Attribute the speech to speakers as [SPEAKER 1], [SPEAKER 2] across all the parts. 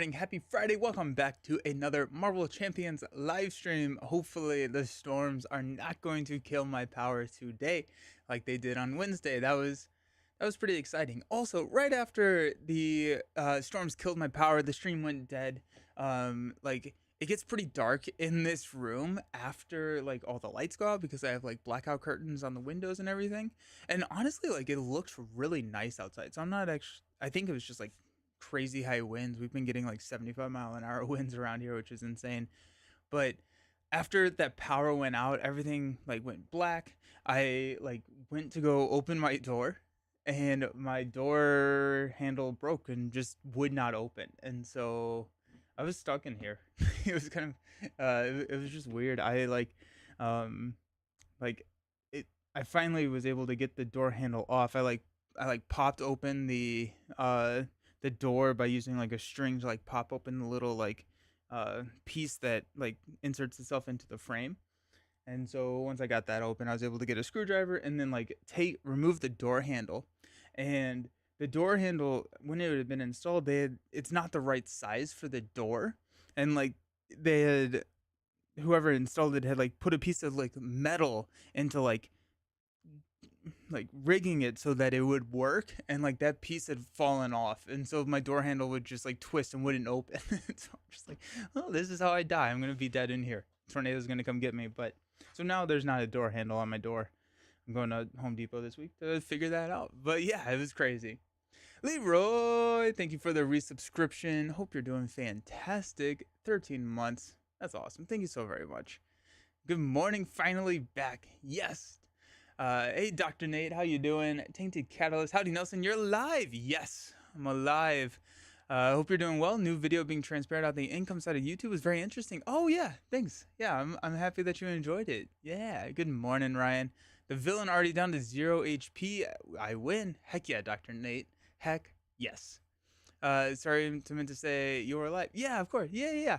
[SPEAKER 1] morning, happy Friday. Welcome back to another Marvel Champions live stream. Hopefully the storms are not going to kill my power today like they did on Wednesday. That was pretty exciting. Also, right after the storms killed my power, the stream went dead. Like it gets pretty dark in this room after like all the lights go out because I have like blackout curtains on the windows and everything. And honestly, like it looks really nice outside. So I'm not actually I think it was just like crazy high winds. We've been getting like 75-mile-an-hour winds around here, which is insane. But after that power went out, everything like went black. I like went to go open my door and my door handle broke and just would not open. And so I was stuck in here. It was kind of it was just weird. Um like it I finally was able to get the door handle off. I popped open the door by using like a string to like pop open the little like piece that like inserts itself into the frame. And so once I got that open, I was able to get a screwdriver and then like remove the door handle. And the door handle, when it had been installed, it's not the right size for the door. And like they had whoever installed it had like put a piece of like metal into like rigging it so that it would work, and like that piece had fallen off, and so my door handle would just like twist and wouldn't open. So I'm just like, oh, this is how I die. I'm gonna be dead in here. Tornado's gonna come get me. But so now there's not a door handle on my door. I'm going to Home Depot this week to figure that out. But yeah, it was crazy. Leroy, thank you for the resubscription. Hope you're doing fantastic. 13 months. That's awesome. Thank you so very much. Good morning. Finally back. Yes. Hey, Dr. Nate, how you doing? Tainted Catalyst, howdy Nelson, you're live. Yes, I'm alive. Hope you're doing well. New video being transparent out the income side of YouTube was very interesting. Oh yeah, thanks. Yeah, I'm happy that you enjoyed it. Yeah, good morning, Ryan. The villain already down to 0 HP. I win. Heck yeah, Dr. Nate. Heck yes. Sorry to meant to say you're alive. Yeah, of course. Yeah.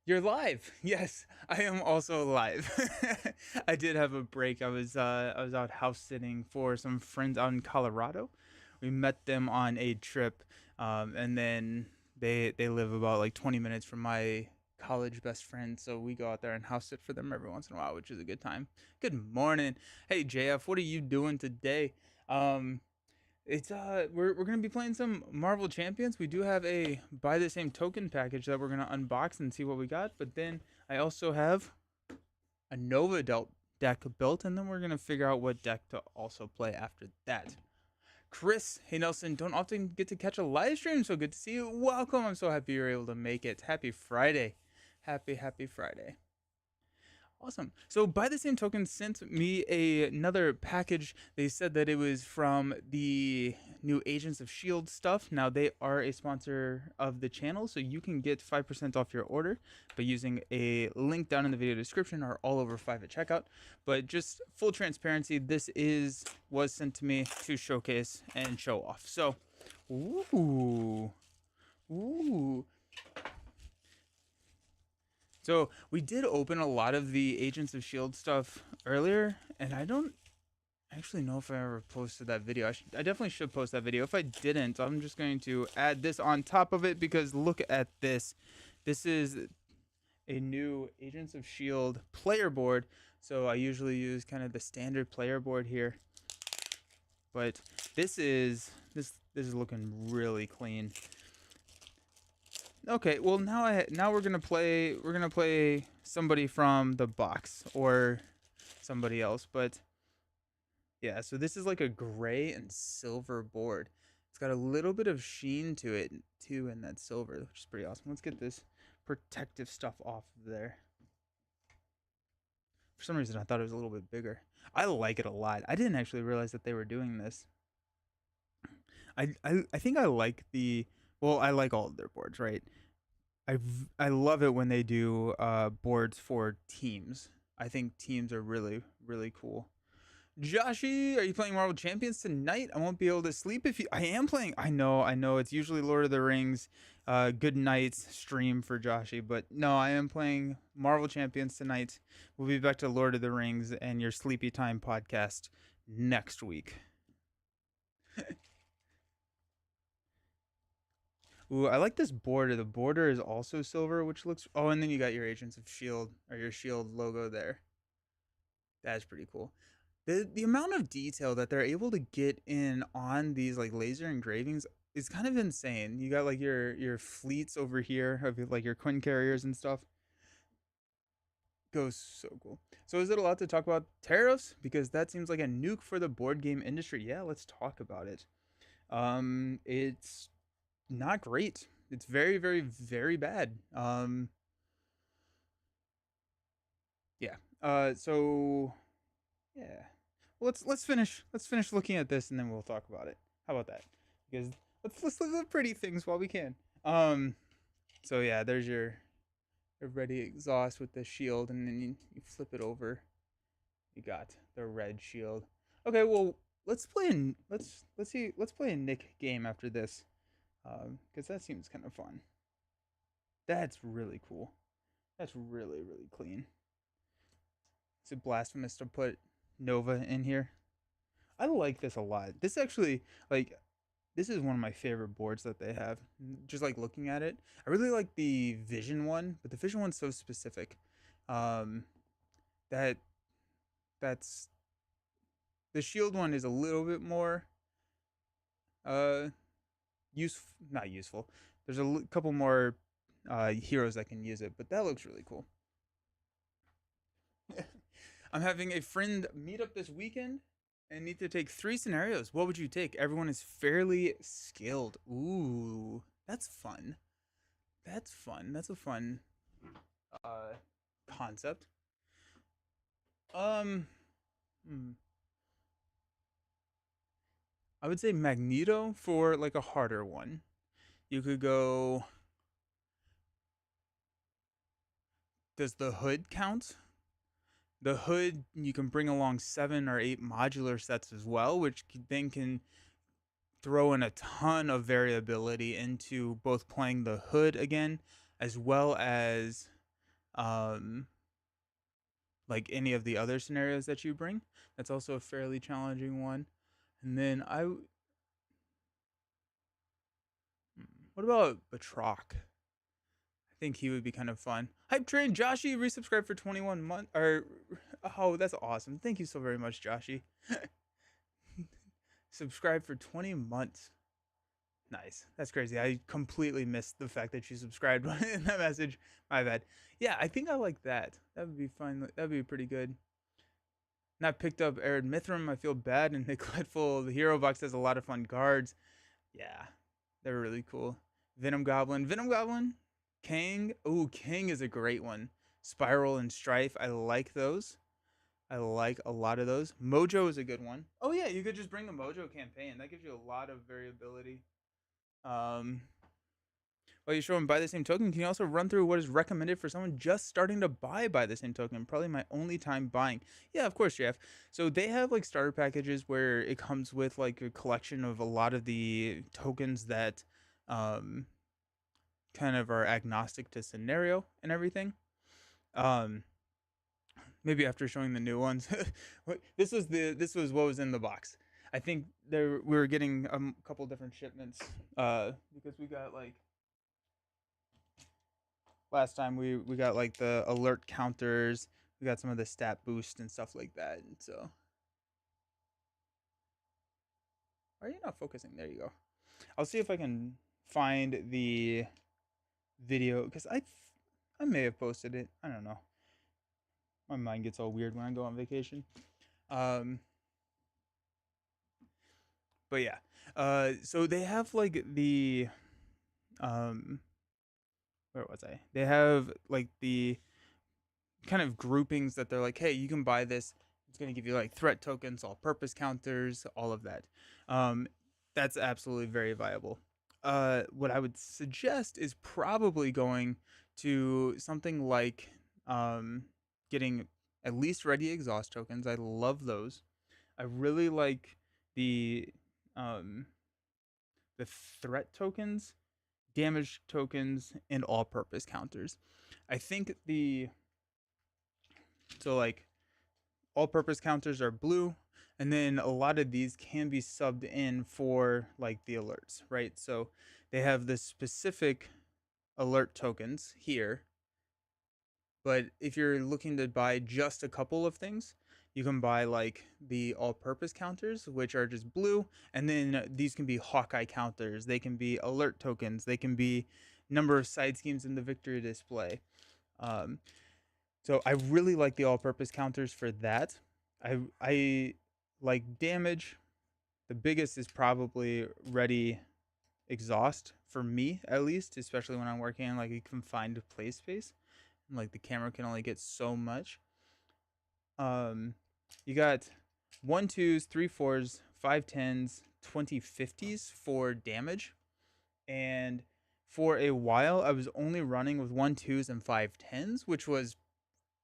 [SPEAKER 1] You're live. Yes, I am also live. I did have a break. I was out house sitting for some friends out in Colorado. We met them on a trip, and then they live about like 20 minutes from my college best friend, so we go out there and house sit for them every once in a while, which is a good time. Good morning. Hey JF, what are you doing today? It's we're gonna be playing some Marvel Champions. We do have a buy the same token package that we're gonna unbox and see what we got. But then I also have a Nova deck built, and then we're gonna figure out what deck to also play after that. Chris, hey Nelson, don't often get to catch a live stream, so good to see you. Welcome. I'm so happy you're able to make it. Happy Friday. Happy Friday. Awesome. So by the same token, sent me another package. They said that it was from the new Agents of S.H.I.E.L.D. stuff. Now they are a sponsor of the channel, so you can get 5% off your order by using a link down in the video description or all over 5 at checkout. But just full transparency, this was sent to me to showcase and show off. So, ooh. So we did open a lot of the Agents of S.H.I.E.L.D. stuff earlier, and I don't actually know if I ever posted that video. I definitely should post that video. If I didn't, I'm just going to add this on top of it because look at this. This is a new Agents of S.H.I.E.L.D. player board. So I usually use kind of the standard player board here, but this is looking really clean. Okay, well now we're gonna play somebody from the box or somebody else, but yeah. So this is like a gray and silver board. It's got a little bit of sheen to it too, in that silver, which is pretty awesome. Let's get this protective stuff off of there. For some reason, I thought it was a little bit bigger. I like it a lot. I didn't actually realize that they were doing this. I think I like I like all of their boards, right? I love it when they do boards for teams. I think teams are really cool. Joshy, are you playing Marvel Champions tonight? I won't be able to sleep if you. I am playing. I know. It's usually Lord of the Rings. Good night's stream for Joshy, but no, I am playing Marvel Champions tonight. We'll be back to Lord of the Rings and your Sleepy Time podcast next week. Ooh, I like this border. The border is also silver, which looks. Oh, and then you got your Agents of Shield or your Shield logo there. That's pretty cool. The amount of detail that they're able to get in on these like laser engravings is kind of insane. You got like your fleets over here of like your Quinn carriers and stuff. Goes so cool. So is it allowed to talk about tariffs? Because that seems like a nuke for the board game industry. Yeah, let's talk about it. It's not great. It's very, very, very bad. Yeah. So yeah. Well, let's finish looking at this and then we'll talk about it. How about that? Because let's look at the pretty things while we can. Um. So yeah, there's your ready exhaust with the shield, and then you flip it over. You got the red shield. Okay, well let's play a Nick game after this, because that seems kind of fun. That's really cool. That's really really clean. Is it blasphemous to put Nova in here? I like this a lot. This actually like this is one of my favorite boards that they have. Just like looking at it, I really like the Vision one, but the Vision one's so specific. Um, that that's the Shield one is a little bit more uh use not useful. There's couple more heroes that can use it, but that looks really cool. I'm having a friend meet up this weekend and need to take 3 scenarios. What would you take? Everyone is fairly skilled. Ooh, that's fun. That's fun. That's a fun uh concept. Um, hmm. I would say Magneto for like a harder one. You could go. Does the hood count? The hood, you can bring along 7 or 8 modular sets as well, which then can throw in a ton of variability into both playing the hood again, as well as um, like any of the other scenarios that you bring. That's also a fairly challenging one. And then what about Batroc? I think he would be kind of fun. Hype Train Joshy resubscribed for 21 months. Or oh, that's awesome! Thank you so very much, Joshy. Subscribe for 20 months. Nice. That's crazy. I completely missed the fact that you subscribed in that message. My bad. Yeah, I think I like that. That would be fun. That would be pretty good. Not picked up Arid Mithram. I feel bad and neglectful. The hero box has a lot of fun cards. Yeah, they're really cool. Venom Goblin. Venom Goblin. Kang. Ooh, Kang is a great one. Spiral and Strife. I like those. I like a lot of those. Mojo is a good one. Oh yeah, you could just bring the Mojo campaign. That gives you a lot of variability. Um, while you show and buy the same token, can you also run through what is recommended for someone just starting to buy the same token? Probably my only time buying. Yeah, of course, Jeff. So they have like starter packages where it comes with like a collection of a lot of the tokens that um, kind of are agnostic to scenario and everything. Um, maybe after showing the new ones. This was what was in the box. I think there we were getting a couple different shipments because we got like last time we got like the alert counters, we got some of the stat boost and stuff like that. And so, are you not focusing? There you go. I'll see if I can find the video because I may have posted it. I don't know. My mind gets all weird when I go on vacation. Um, but yeah. So they have like the um, where was I? They have like the kind of groupings that they're like, hey, you can buy this. It's going to give you like threat tokens, all purpose counters, all of that. Um, that's absolutely very viable. What I would suggest is probably going to something like getting at least ready exhaust tokens. I love those. I really like the um, the threat tokens, damage tokens, and all purpose counters. I think the so like all purpose counters are blue, and then a lot of these can be subbed in for like the alerts, right? So they have the specific alert tokens here, but if you're looking to buy just a couple of things, you can buy like the all-purpose counters, which are just blue, and then these can be Hawkeye counters. They can be alert tokens. They can be number of side schemes in the victory display. Um, so I really like the all-purpose counters for that. I like damage. The biggest is probably ready exhaust for me, at least, especially when I'm working in like a confined play space. Like the camera can only get so much. You got 1 2s, 3 4s, 5 10s, 20 50s for damage, and for a while I was only running with 1 2s and 5 10s, which was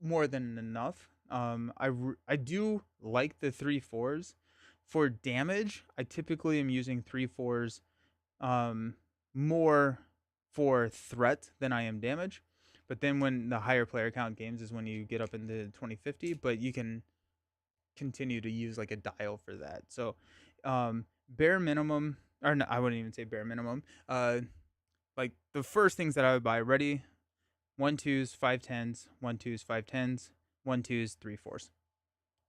[SPEAKER 1] more than enough. I do like the 3 4s. For damage, I typically am using 3 4s more for threat than I am damage. But then when the higher player count games is when you get up into 20 50, but you can continue to use like a dial for that. So bare minimum, or no, I wouldn't even say bare minimum. Like the first things that I would buy: ready 1 2s, 5 10s, 1 2s, 5 10s, 1 2s, 3 4s.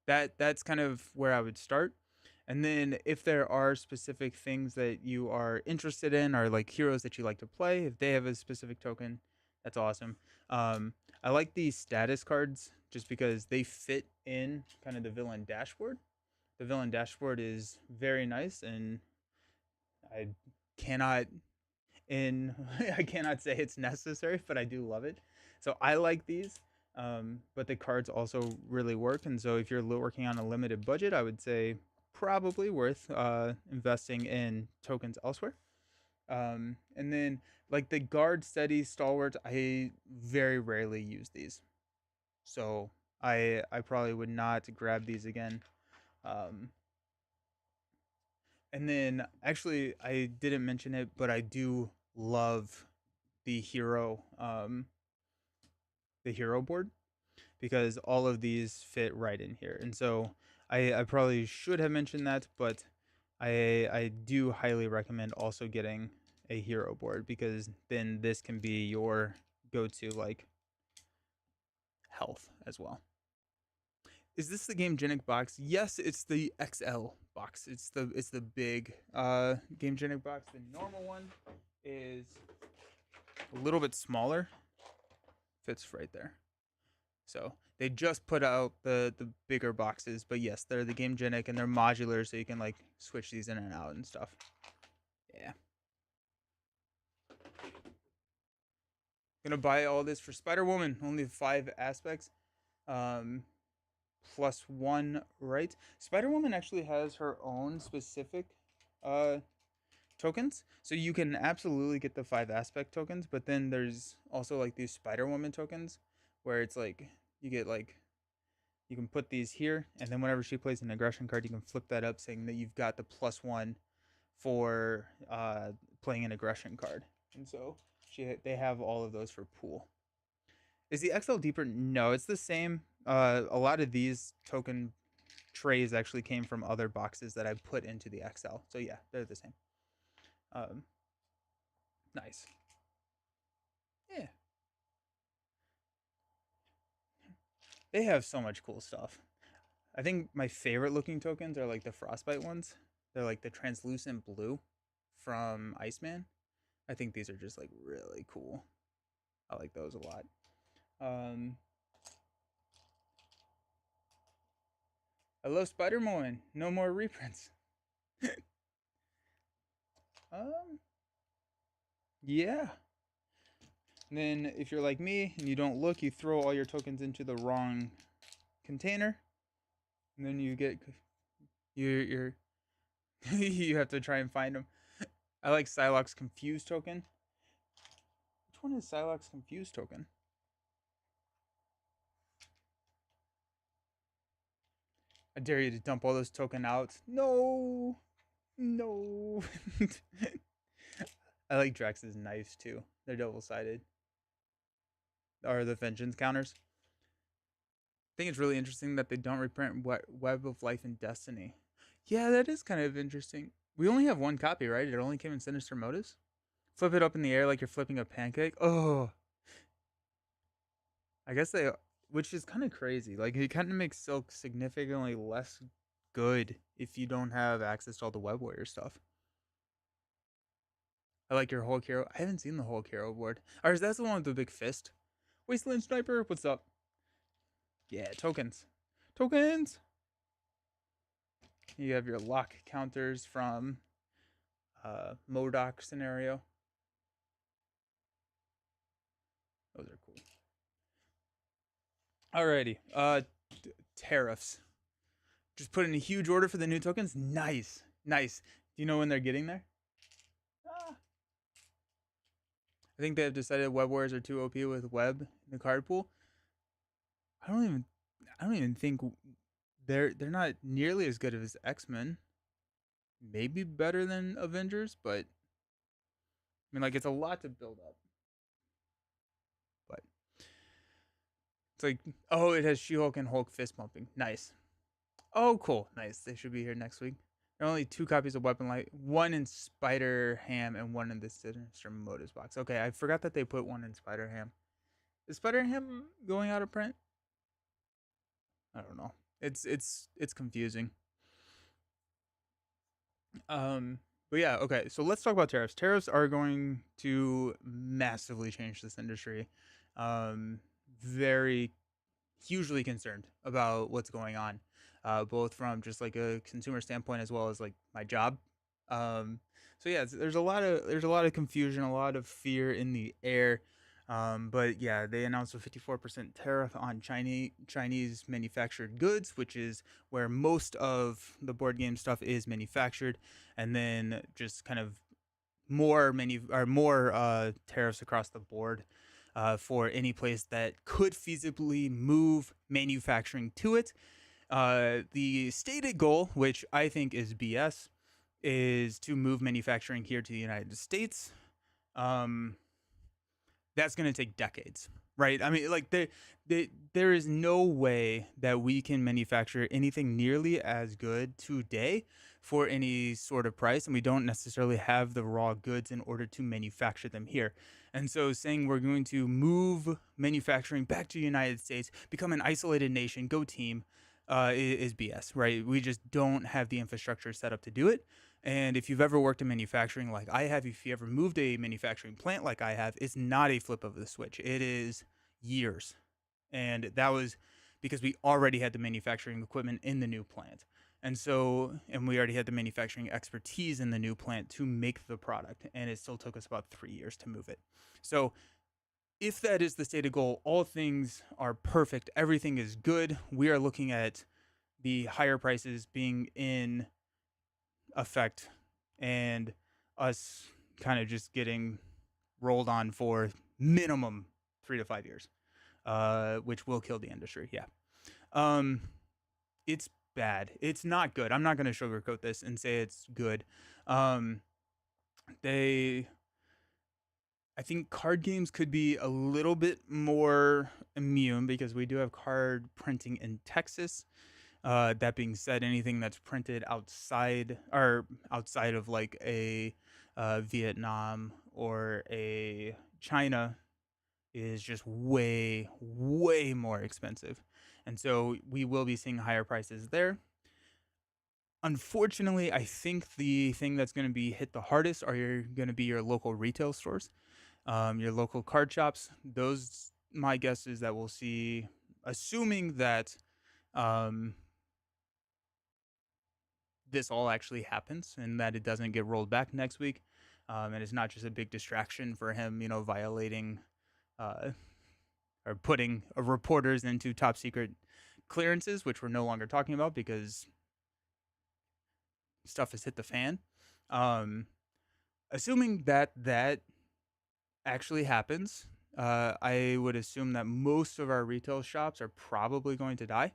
[SPEAKER 1] That's kind of where I would start. And then if there are specific things that you are interested in, or like heroes that you like to play, if they have a specific token, that's awesome. I like these status cards just because they fit in kind of the villain dashboard. The villain dashboard is very nice, and I cannot in I cannot say it's necessary, but I do love it. So I like these. But the cards also really work, and so if you're working on a limited budget, I would say probably worth investing in tokens elsewhere. And then like the guard, steady, stalwart, I very rarely use these, so I probably would not grab these again. Um, and then actually I didn't mention it, but I do love the hero board, because all of these fit right in here. And so I probably should have mentioned that, but I do highly recommend also getting a hero board, because then this can be your go-to like health as well. Is this the Game Genic box? Yes, it's the XL box. It's the big Game Genic box. The normal one is a little bit smaller. Fits right there. So they just put out the bigger boxes, but yes, they're the Game Genic and they're modular, so you can like switch these in and out and stuff. Yeah. Gonna buy all this for Spider Woman. Only 5 aspects. Um, +1, right? Spider Woman actually has her own specific uh tokens, so you can absolutely get the 5 aspect tokens. But then there's also like these Spider Woman tokens, where it's like you get like you can put these here, and then whenever she plays an aggression card, you can flip that up, saying that you've got the +1 for playing an aggression card. And so they have all of those for pool. Is the XL deeper? No, it's the same. A lot of these token trays actually came from other boxes that I put into the XL. So yeah, they're the same. Um, nice. Yeah. They have so much cool stuff. I think my favorite looking tokens are like the Frostbite ones. They're like the translucent blue from Iceman. I think these are just like really cool. I like those a lot. Um, I love Spider-Man. No more reprints. um, yeah. And then if you're like me and you don't look, you throw all your tokens into the wrong container, and then you get you're you have to try and find them. I like Psylocke's Confused token. Which one is Psylocke's Confused token? I dare you to dump all those token out. No, no. I like Drax's knives too. They're double sided. Or the vengeance counters. I think it's really interesting that they don't reprint Web of Life and Destiny. Yeah, that is kind of interesting. We only have one copy, right? It only came in Sinister Motives. Flip it up in the air like you're flipping a pancake. Oh, I guess they, which is kind of crazy. Like it kind of makes Silk significantly less good if you don't have access to all the Web Warrior stuff. I like your Hulk Hero. I haven't seen the Hulk Hero board. Or is that the one with the big fist? Wasteland Sniper, what's up? Yeah, tokens. Tokens! You have your lock counters from Modoc scenario. Those are cool. Alrighty. Tariffs. Just put in a huge order for the new tokens. Nice. Nice. Do you know when they're getting there? Ah. I think they have decided Web Warriors are too OP with Web in the card pool. I don't even think they're not nearly as good as X-Men. Maybe better than Avengers, but I mean, like, it's a lot to build up. But it's like, oh, it has She-Hulk and Hulk fist pumping. Nice. Oh, cool. Nice. They should be here next week. There are only 2 copies of Weapon Light, one in Spider Ham and one in the Sinister Motives box. Okay, I forgot that they put one in Spider Ham. Is Spider Ham going out of print? I don't know. It's confusing. But yeah, okay. So let's talk about tariffs. Tariffs are going to massively change this industry. Very hugely concerned about what's going on, both from just like a consumer standpoint as well as like my job. Um, so yeah, there's a lot of confusion, a lot of fear in the air. But yeah, they announced a 54% tariff on Chinese manufactured goods, which is where most of the board game stuff is manufactured, and then just kind of more tariffs across the board for any place that could feasibly move manufacturing to it. The stated goal, which I think is BS, is to move manufacturing here to the United States. Um, that's going to take decades, right? I mean, like there is no way that we can manufacture anything nearly as good today for any sort of price, and we don't necessarily have the raw goods in order to manufacture them here. And so saying we're going to move manufacturing back to the United States, become an isolated nation, go team, is BS, right? We just don't have the infrastructure set up to do it. And if you've ever worked in manufacturing like I have, if you ever moved a manufacturing plant like I have, it's not a flip of the switch. It is years. And that was because we already had the manufacturing equipment in the new plant. And so, and we already had the manufacturing expertise in the new plant to make the product. And it still took us about 3 years to move it. So, if that is the stated goal, all things are perfect, everything is good. We are looking at the higher prices being in effect and us kind of just getting rolled on for minimum 3 to 5 years, which will kill the industry. Yeah. It's bad. It's not good. I'm not going to sugarcoat this and say it's good. Um, they, I think card games could be a little bit more immune because we do have card printing in Texas. That being said, anything that's printed outside of like a Vietnam or a China is just way, way more expensive. And so we will be seeing higher prices there. Unfortunately, I think the thing that's going to be hit the hardest are going to be your local retail stores, your local card shops. Those, my guess is that we'll see, assuming that um, this all actually happens and that it doesn't get rolled back next week. And it's not just a big distraction for him, violating or putting reporters into top secret clearances, which we're no longer talking about because stuff has hit the fan. Assuming that actually happens, I would assume that most of our retail shops are probably going to die.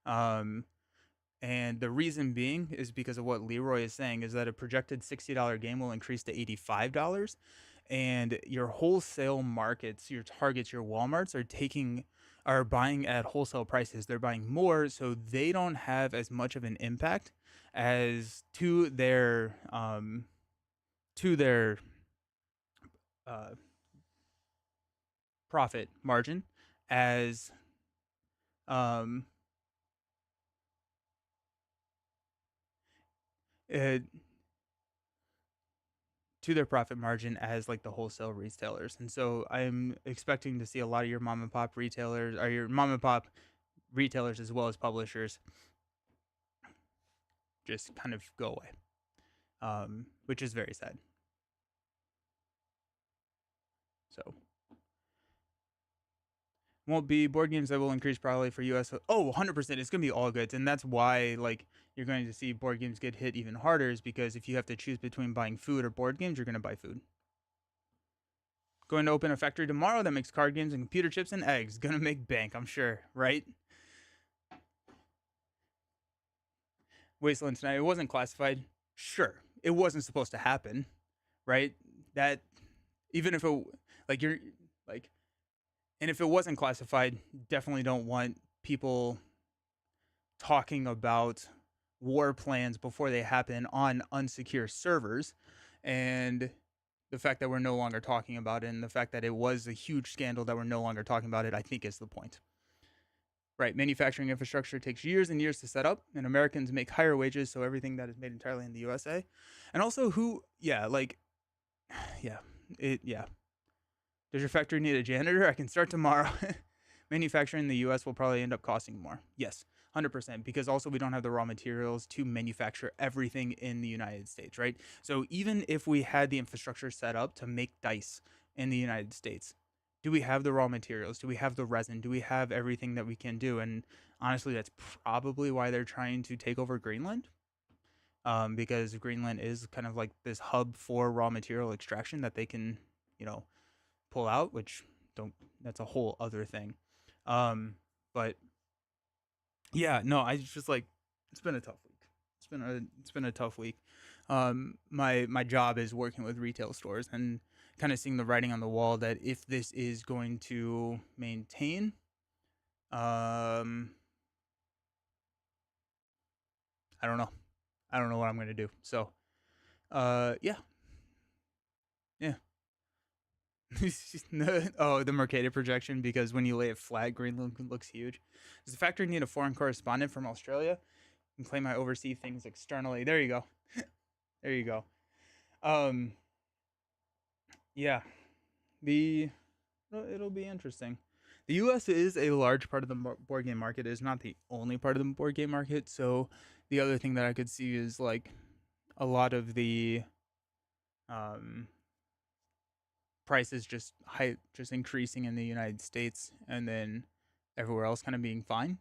[SPEAKER 1] And the reason being is because of what Leroy is saying is that a projected $60 game will increase to $85. And your wholesale markets, your Targets, your Walmarts are buying at wholesale prices. They're buying more, so they don't have as much of an impact as to their uh, profit margin as um, uh, to their profit margin as like the wholesale retailers. And so I'm expecting to see a lot of your mom and pop retailers or your mom and pop retailers as well as publishers just kind of go away, which is very sad. So won't be board games that will increase probably for US. Oh, 100%. It's going to be all goods. And that's why like you're going to see board games get hit even harder is because if you have to choose between buying food or board games, you're going to buy food. Going to open a factory tomorrow that makes card games and computer chips and eggs. Going to make bank, I'm sure, right? Wasteland tonight. It wasn't classified. Sure, it wasn't supposed to happen, right? That even if it like you're like, and if it wasn't classified, definitely don't want people talking about war plans before they happen on unsecure servers, and the fact that we're no longer talking about it, and the fact that it was a huge scandal that we're no longer talking about it, I think is the point. Right, manufacturing infrastructure takes years and years to set up, and Americans make higher wages, so everything that is made entirely in the USA. And also, yeah, yeah. Does your factory need a janitor? I can start tomorrow. Manufacturing in the US will probably end up costing more. Yes, 100%, because also we don't have the raw materials to manufacture everything in the United States, right? So even if we had the infrastructure set up to make dice in the United States, do we have the raw materials? Do we have the resin? Do we have everything that we can do? And honestly, that's probably why they're trying to take over Greenland. Because Greenland is kind of like this hub for raw material extraction that they can, you know, pull out, which don't that's a whole other thing. But yeah, no, I just like it's been a tough week. It's been a tough week. My job is working with retail stores and kind of seeing the writing on the wall that if this is going to maintain, um, I don't know. I don't know what I'm going to do. So, yeah, yeah. Oh, the Mercator projection, because when you lay it flat, Greenland looks huge. Does the factory need a foreign correspondent from Australia? And claim I oversee things externally. There you go. There you go. Um, yeah, the it'll be interesting. The U.S. is a large part of the board game market. It is not the only part of the board game market. So the other thing that I could see is like a lot of the um, prices just increasing in the United States, and then everywhere else kind of being fine.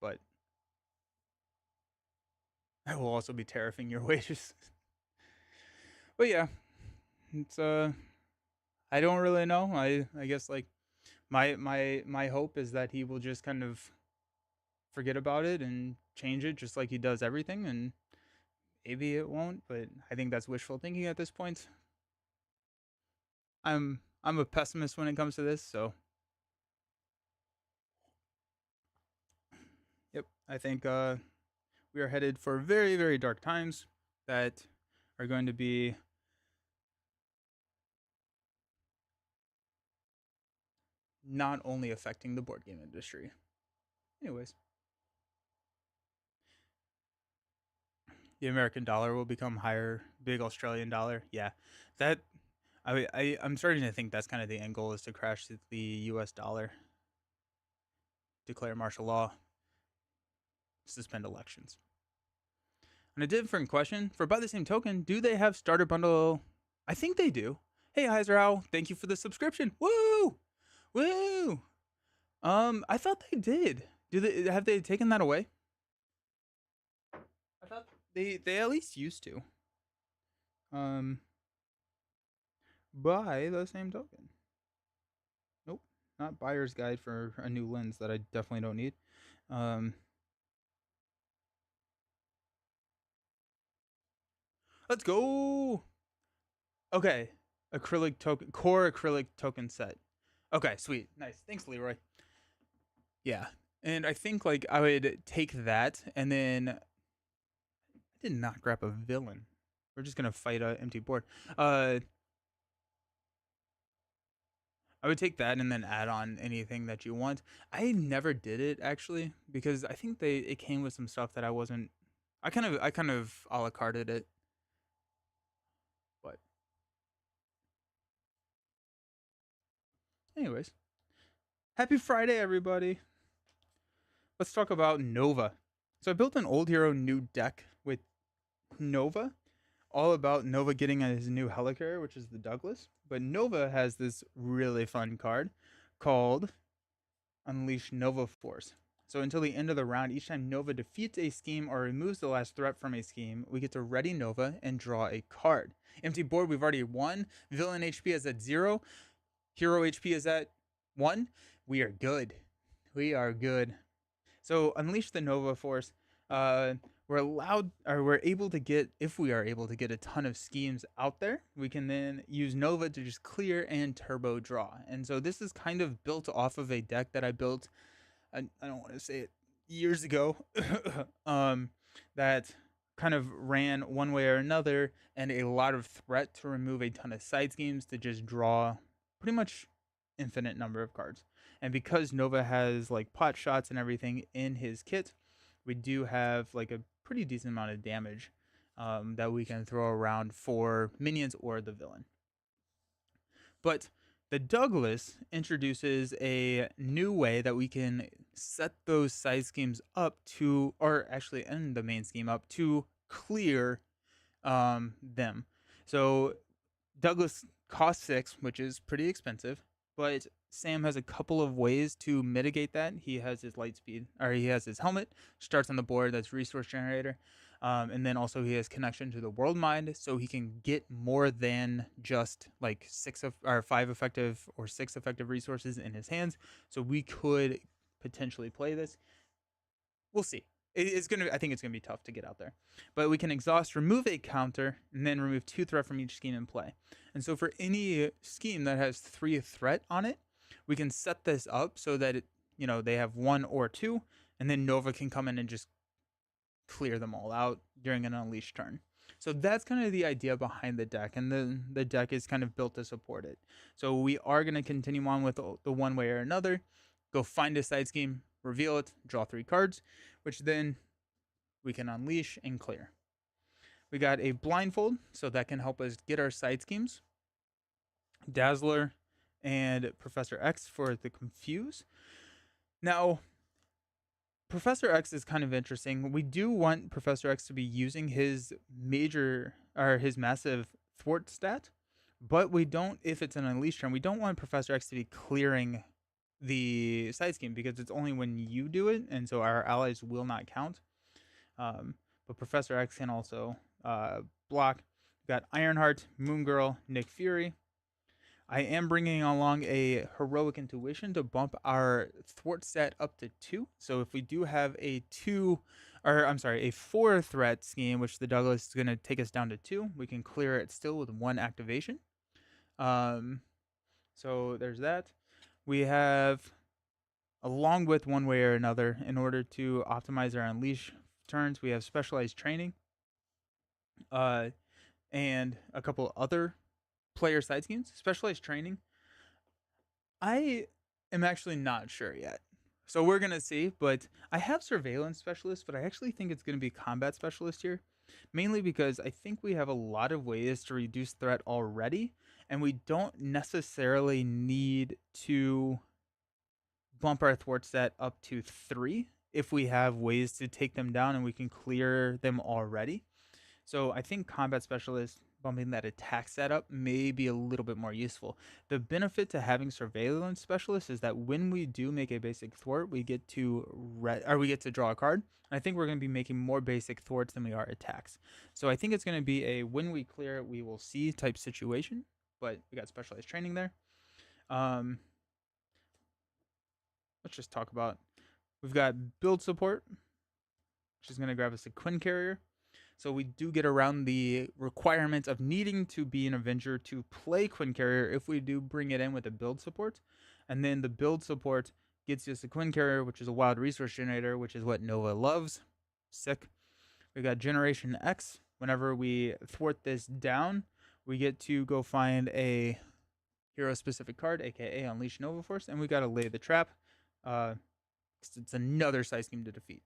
[SPEAKER 1] But I will also be tariffing your wages. But yeah, it's I don't really know. I guess like my hope is that he will just kind of forget about it and change it just like he does everything, and maybe it won't, but I think that's wishful thinking at this point. I'm a pessimist when it comes to this, so yep. I think we are headed for very, very dark times that are going to be not only affecting the board game industry. Anyways, the American dollar will become higher, big Australian dollar. Yeah. That I'm starting to think that's kind of the end goal, is to crash the US dollar, declare martial law, suspend elections. And a different question, for by the same token, do they have starter bundle? I think they do. Hey Heiserau, thank you for the subscription. Woo! Woo! I thought they did. Do they have they taken that away? I thought they at least used to. Um by the same token. Nope. Not buyer's guide for a new lens that I definitely don't need. Um let's go. Okay. Acrylic token, core acrylic token set. Okay, sweet. Nice. Thanks, Leroy. Yeah. And I think like I would take that, and then I did not grab a villain. We're just gonna fight a empty board. Uh I would take that and then add on anything that you want. I never did it actually because I think it came with some stuff that I wasn't. I kind of a la carted it, but anyways, happy Friday, everybody. Let's talk about Nova. So I built an old hero new deck with Nova, all about Nova getting his new helicarrier, which is the Douglas. But Nova has this really fun card called Unleash Nova Force. So until the end of the round, each time Nova defeats a scheme or removes the last threat from a scheme, we get to ready Nova and draw a card. Empty board, we've already won. Villain HP is at 0. Hero HP is at 1. We are good. We are good. So unleash the Nova Force. We're allowed, or we're able to get, if we are able to get a ton of schemes out there, we can then use Nova to just clear and turbo draw. And so this is kind of built off of a deck that I built, I don't want to say it, years ago, that kind of ran one way or another, and a lot of threat to remove a ton of side schemes to just draw pretty much infinite number of cards. And because Nova has like pot shots and everything in his kit, we do have like a pretty decent amount of damage that we can throw around for minions or the villain. But the Douglas introduces a new way that we can set those side schemes up to, or actually end the main scheme up to clear them. So Douglas costs 6, which is pretty expensive, but Sam has a couple of ways to mitigate that. He has his light speed, or he has his helmet, starts on the board, that's resource generator. And then also he has connection to the world mind, so he can get more than just like 5 effective or 6 effective resources in his hands. So we could potentially play this. We'll see. It's gonna. I think it's gonna be tough to get out there, but we can exhaust, remove a counter, and then remove 2 threat from each scheme in play. And so for any scheme that has 3 threat on it, we can set this up so that they have 1 or 2, and then Nova can come in and just clear them all out during an unleash turn. So that's kind of the idea behind the deck, and the deck is kind of built to support it. So we are going to continue on with the one way or another. Go find a side scheme, reveal it, draw 3 cards, which then we can unleash and clear. We got a blindfold, so that can help us get our side schemes. Dazzler and Professor X for the confuse. Now, Professor X is kind of interesting. We do want Professor X to be using his massive thwart stat, but we don't, if it's an unleash turn, we don't want Professor X to be clearing the side scheme because it's only when you do it, and so our allies will not count. But Professor X can also block. We've got Ironheart, Moon Girl, Nick Fury. I am bringing along a Heroic Intuition to bump our thwart stat up to 2. So if we do have a 4 threat scheme, which the Douglas is going to take us down to 2, we can clear it still with 1 activation. So there's that. We have, along with one way or another, in order to optimize our unleash turns, we have specialized training, and a couple other player side schemes. Specialized training, I am actually not sure yet. So we're going to see, but I have surveillance specialist, but I actually think it's going to be combat specialist here. Mainly because I think we have a lot of ways to reduce threat already, and we don't necessarily need to bump our thwart stat up to 3 if we have ways to take them down and we can clear them already. So I think combat specialist bumping that attack setup may be a little bit more useful. The benefit to having surveillance specialist is that when we do make a basic thwart, we get to draw a card. I think we're going to be making more basic thwarts than we are attacks. So I think it's going to be a when we clear it, we will see type situation. But we got specialized training there. Let's just talk about. We've got build support, which is going to grab us a Quinn carrier. So we do get around the requirement of needing to be an Avenger to play Quinn Carrier if we do bring it in with a build support. And then the build support gets us a Quinn Carrier, which is a wild resource generator, which is what Nova loves. Sick. We got Generation X. Whenever we thwart this down, we get to go find a hero specific card, aka Unleash Nova Force, and we gotta lay the trap. It's another side scheme to defeat.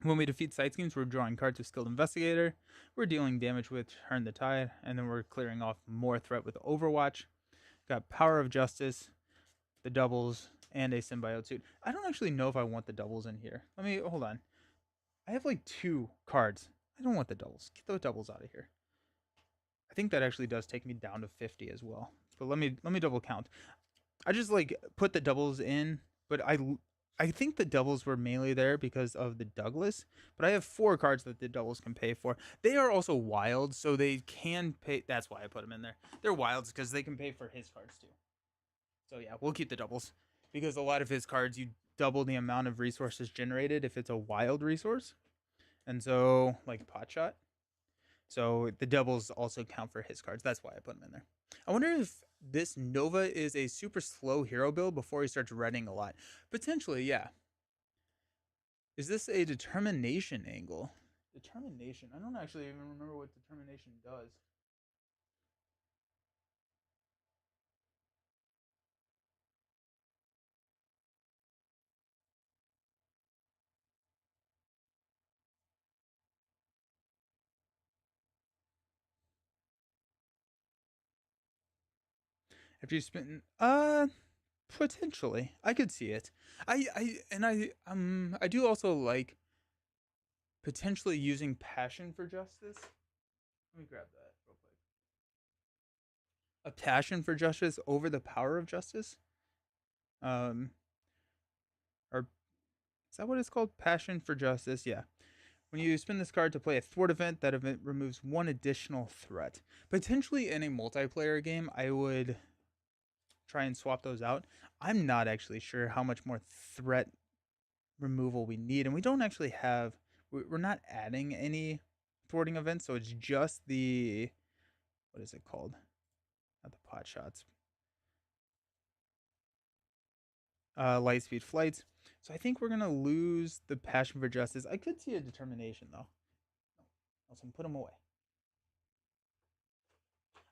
[SPEAKER 1] When we defeat side schemes, we're drawing cards with Skilled Investigator, we're dealing damage with Turn the Tide, and then we're clearing off more threat with Overwatch. Got Power of Justice, the doubles, and a symbiote suit. I don't actually know if I want the doubles in here. Let me hold on. I have like 2 cards. I don't want the doubles. Get those doubles out of here. I think that actually does take me down to 50 as well. But let me double count. I just like put the doubles in, but I think the doubles were mainly there because of the Douglas, but I have 4 cards that the doubles can pay for. They are also wild, so they can pay. That's why I put them in there. They're wilds because they can pay for his cards too. So yeah, we'll keep the doubles because a lot of his cards, you double the amount of resources generated if it's a wild resource. And so, like Potshot. So the doubles also count for his cards. That's why I put them in there. I wonder if this Nova is a super slow hero build before he starts redding a lot. Potentially, yeah. Is this a determination angle? Determination. I don't actually even remember what determination does. After you spin, potentially, I could see it. I do also like potentially using passion for justice. Let me grab that real quick. A passion for justice over the power of justice. Um, or is that what it's called? Passion for justice. Yeah. When you spin this card to play a thwart event, that event removes 1 additional threat. Potentially in a multiplayer game, I would try and swap those out. I'm not actually sure how much more threat removal we need, and we don't actually have. We're not adding any thwarting events, so it's just the what is it called? Not the pot shots. Light speed flights. So I think we're gonna lose the passion for justice. I could see a determination though. Awesome, put them away.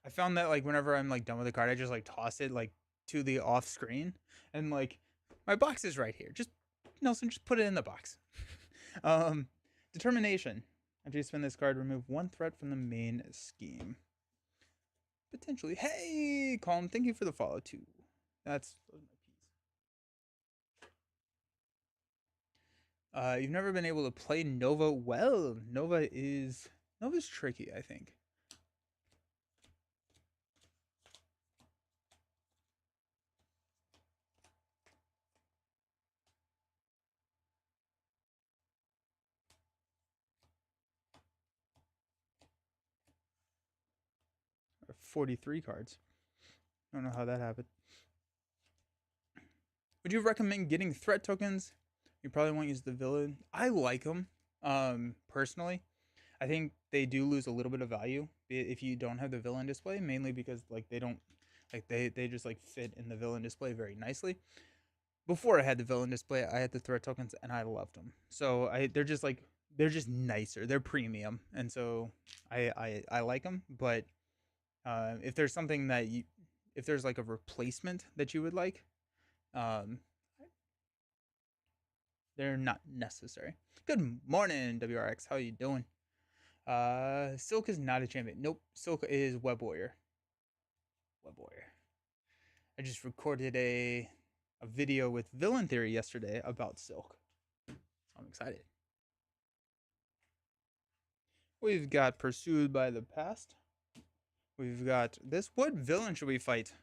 [SPEAKER 1] I found that like whenever I'm like done with the card, I just like toss it like to the off screen, and like my box is right here. Just Nelson, just put it in the box. Determination. After you spend this card, remove 1 threat from the main scheme. Potentially. Hey, Calm, thank you for the follow too. That's my piece. You've never been able to play Nova well. Nova's tricky, I think. Or 43 cards. I don't know how that happened. Would you recommend getting threat tokens? You probably won't use the villain. I like them, personally. I think they do lose a little bit of value if you don't have the villain display, mainly because like they don't like they just like fit in the villain display very nicely. Before I had the villain display, I had the threat tokens and I loved them. So they're just nicer. They're premium, and so I like them. But if there's something that if there's like a replacement that you would like, um, they're not necessary. Good morning, WRX. How you doing? Silk is not a champion. Nope. Silk is Web Warrior. Web Warrior. I just recorded a video with Villain Theory yesterday about Silk. I'm excited. We've got Pursued by the Past. We've got this. What villain should we fight?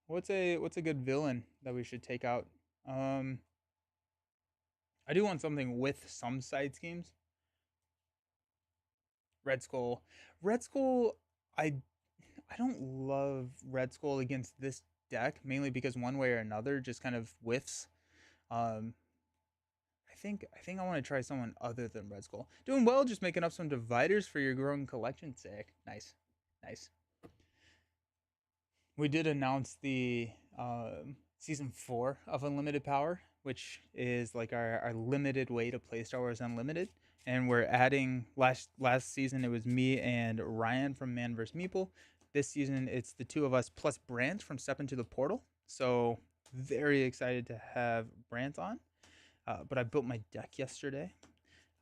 [SPEAKER 1] What's a good villain that we should take out? I do want something with some side schemes. Red Skull. Red Skull, I don't love Red Skull against this deck, mainly because one way or another just kind of whiffs. I think I want to try someone other than Red Skull. Doing well, just making up some dividers for your growing collection. Sick. Nice. Nice. We did announce the season 4 of Unlimited Power, which is like our limited way to play Star Wars Unlimited. And we're adding last season it was me and Ryan from Man vs. Meeple. this season it's the two of us plus Brant from Step Into the Portal. So very excited to have Brant on. But I built my deck yesterday.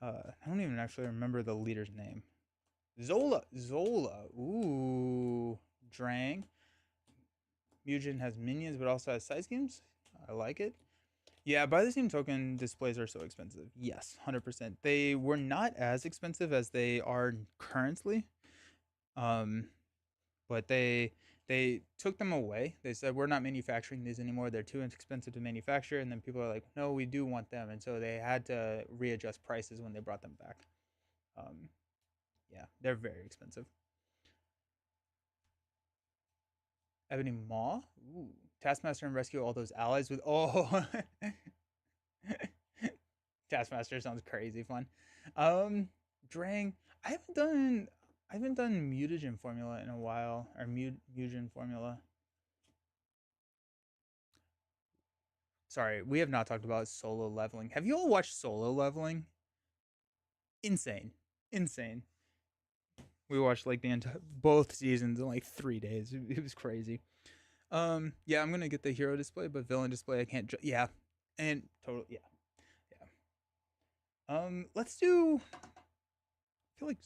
[SPEAKER 1] I don't even actually remember the leader's name. Zola. Ooh, Drang. Mugen has minions, but also has side schemes. I like it. Yeah, buy the same token displays are so expensive. Yes, 100%. They were not as expensive as they are currently. Um, but they took them away. They said we're not manufacturing these anymore. They're too expensive to manufacture. And then people are like, no, we do want them. And so they had to readjust prices when they brought them back. Um, yeah, they're very expensive. Ebony Maw. Ooh. Taskmaster and rescue all those allies with Taskmaster sounds crazy fun. Drang. I haven't done mutagen formula in a while. Or mutagen formula. Sorry, we have not talked about solo leveling. Have you all watched solo leveling? Insane. Insane. We watched like the entire both seasons in like 3 days. It was crazy. Yeah, I'm gonna get the hero display, but villain display I can't. Yeah, and total. Yeah, yeah. Let's do. I feel like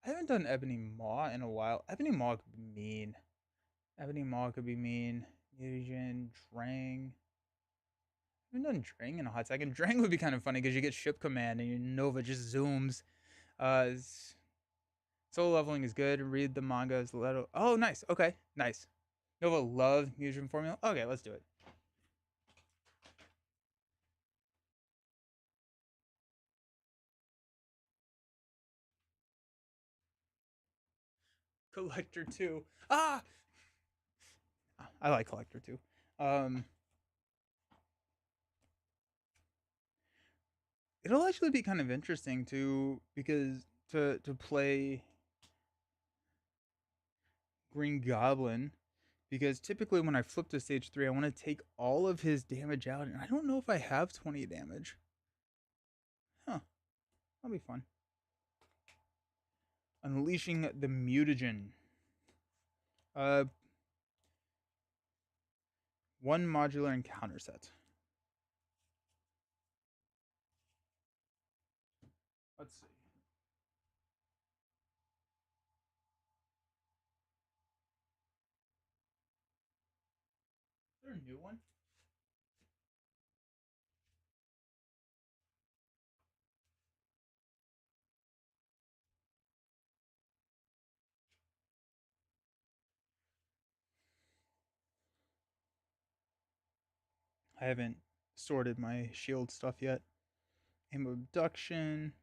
[SPEAKER 1] I haven't done Ebony Maw in a while. Ebony Maw could be mean. Ebony Maw could be mean. Yujin, Drang. I haven't done Drang in a hot second. Drang would be kind of funny because you get ship command and your Nova just zooms. Uh, Solo leveling is good. Read the manga as little. Oh, nice. Okay, nice. Nova loves Musion formula. Okay, let's do it. Collector 2. Ah! I like Collector 2. It'll actually be kind of interesting to because to play Green Goblin because typically when I flip to stage 3 I want to take all of his damage out and I don't know if I have 20 damage. Huh. That'll be fun. Unleashing the mutagen. Uh One modular encounter set. Let's see. Is there a new one? I haven't sorted my shield stuff yet. Aim abduction.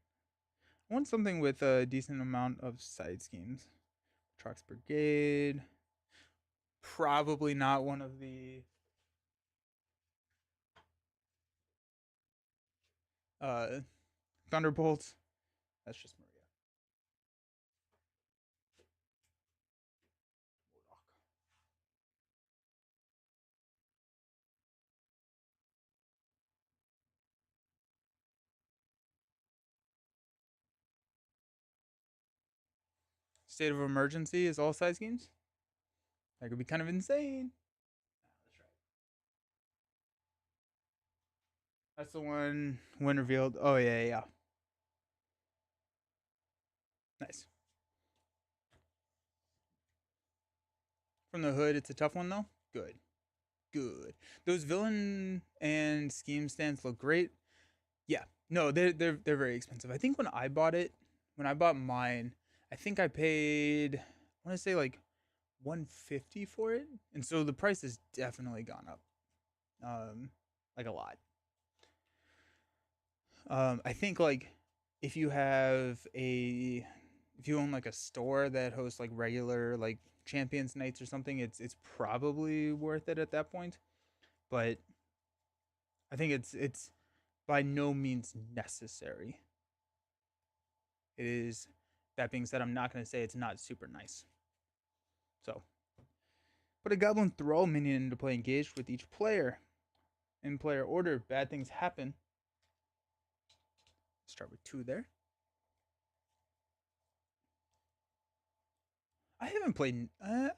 [SPEAKER 1] I want something with a decent amount of side schemes. Trox Brigade. Probably not one of the uh, Thunderbolts. That's just Maria. State of Emergency is all side schemes. That could be kind of insane. That's right. That's the one when revealed. Oh yeah, yeah. Nice. From the hood, it's a tough one though. Good, good. Those villain and scheme stands look great. Yeah, no, they're very expensive. I think when I bought mine, I think I paid. I want to say like 150 for it, and so the price has definitely gone up, like a lot. I think like if you have a if you own like a store that hosts like regular like Champions nights or something, it's probably worth it at that point. But I think it's by no means necessary. It is. That being said, I'm not going to say it's not super nice. So, put a Goblin Thrall minion into play engaged with each player. In player order, bad things happen. Start with 2 there. I haven't played. I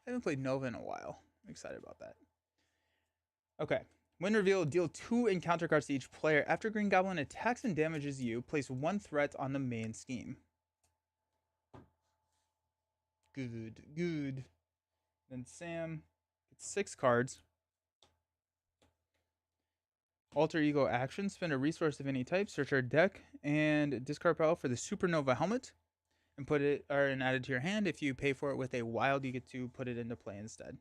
[SPEAKER 1] haven't played Nova in a while. I'm excited about that. Okay. When revealed, deal 2 encounter cards to each player. After Green Goblin attacks and damages you, place 1 threat on the main scheme. Good, good. Then Sam gets 6 cards. Alter Ego action. Spend a resource of any type. Search our deck and discard pile for the Supernova helmet, and put it and add it to your hand. If you pay for it with a wild, you get to put it into play instead.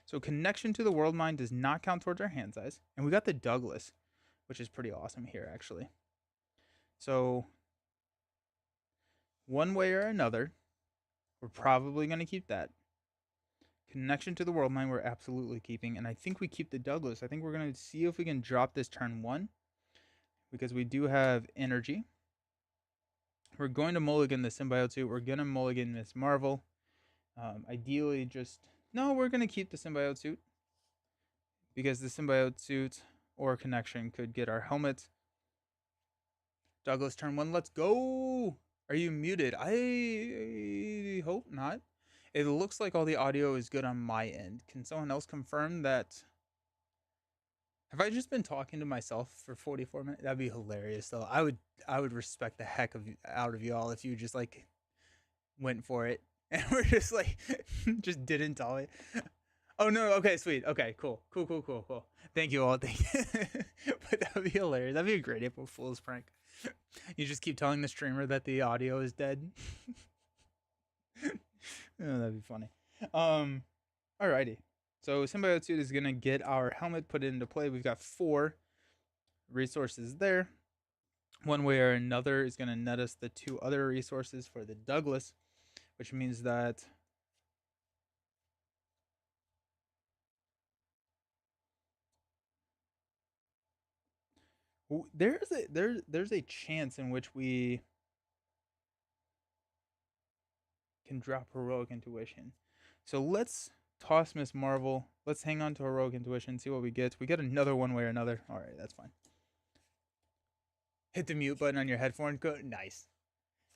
[SPEAKER 1] So connection to the world mind does not count towards our hand size, and we got the Douglas, which is pretty awesome here actually. So one way or another, we're probably going to keep that. Connection to the world mind we're absolutely keeping, and I think we keep the Douglas. I think we're going to see if we can drop this turn 1, because we do have energy. We're going to mulligan the symbiote suit. We're going to mulligan Miss Marvel. Ideally just... No, we're going to keep the symbiote suit, because the symbiote suit or connection could get our helmet. Douglas, turn 1. Let's go! Are you muted? I hope not. It looks like all the audio is good on my end. Can someone else confirm that? Have I just been talking to myself for 44 minutes? That'd be hilarious, though. I would respect the heck out of y'all if you just like went for it and we're just like just didn't tell it. Oh no, okay, sweet. Okay, cool. Thank you all. Thank you. But that would be hilarious. That'd be a great April Fool's prank. You just keep telling the streamer that the audio is dead. Oh, that'd be funny. Alrighty. So Symbiote Suit is gonna get our helmet put into play. We've got 4 resources there. One way or another is gonna net us the 2 other resources for the Douglas, which means that there's a chance in which we can drop Heroic Intuition. So let's toss Miss Marvel. Let's hang on to Heroic Intuition, see what we get. We get another one way or another. All right, that's fine. Hit the mute button on your headphone. Go, nice.